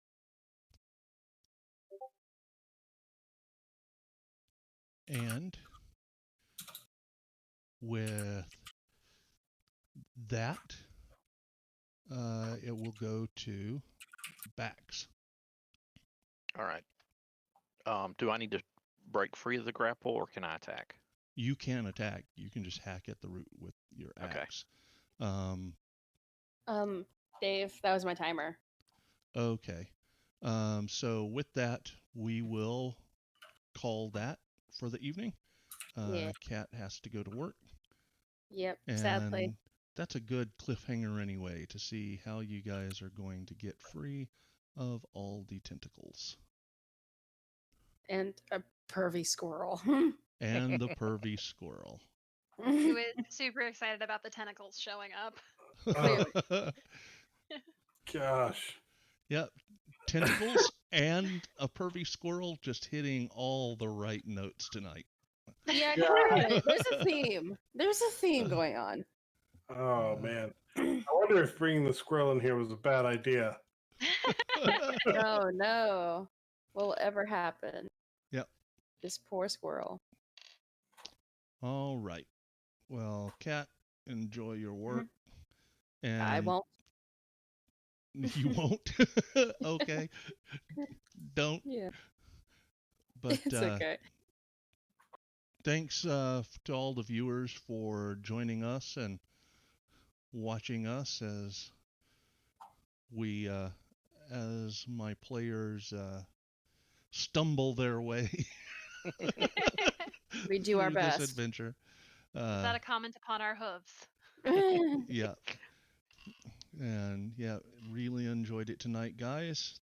A: And with that, it will go to Bax.
C: All right. Do I need to break free of the grapple, or can I attack?
A: You can attack. You can just hack at the root with your axe.
D: Dave, that was my timer.
A: Okay. So with that, we will call that for the evening.
D: Yeah.
A: Kat has to go to work.
D: Yep,
A: And
D: sadly.
A: that's a good cliffhanger anyway, to see how you guys are going to get free of all the tentacles.
D: And a pervy squirrel.
A: And the pervy squirrel.
B: Who is super excited about the tentacles showing up.
E: Gosh.
A: Yep. Tentacles and a pervy squirrel just hitting all the right notes tonight.
D: Yeah, clearly. There's a theme. There's a theme going on.
E: Oh, man. I wonder if bringing the squirrel in here was a bad idea.
D: No. Will ever happen?
A: Yep.
D: This poor squirrel.
A: All right. Well, Kat, enjoy your work. And
D: I won't.
A: You won't? Okay. Don't.
D: Yeah.
A: But
D: It's okay.
A: thanks to all the viewers for joining us and watching us as we, as my players stumble their way
D: We do our
A: through this
D: best.
A: adventure.
B: Is that a comment upon our hooves?
A: Yeah. And yeah, really enjoyed it tonight, guys.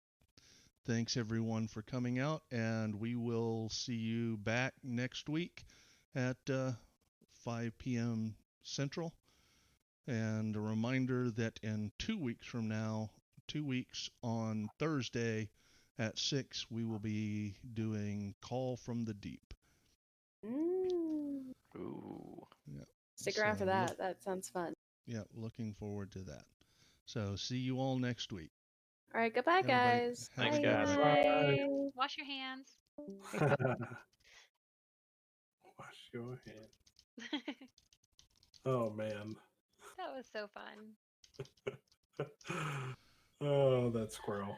A: Thanks everyone for coming out, and we will see you back next week at 5 p.m. Central. And a reminder that in 2 weeks from now, 2 weeks on Thursday at 6, we will be doing Call from the Deep.
C: Ooh.
A: Yeah.
D: Stick around for that. That sounds fun.
A: Yeah, looking forward to that. So see you all next week.
D: All right, goodbye,
A: Everybody,
D: guys.
C: Thanks,
D: Bye.
C: guys.
E: Bye.
B: Wash your hands.
E: Wash your hands. Oh, man.
B: That was so fun.
E: Oh, that squirrel.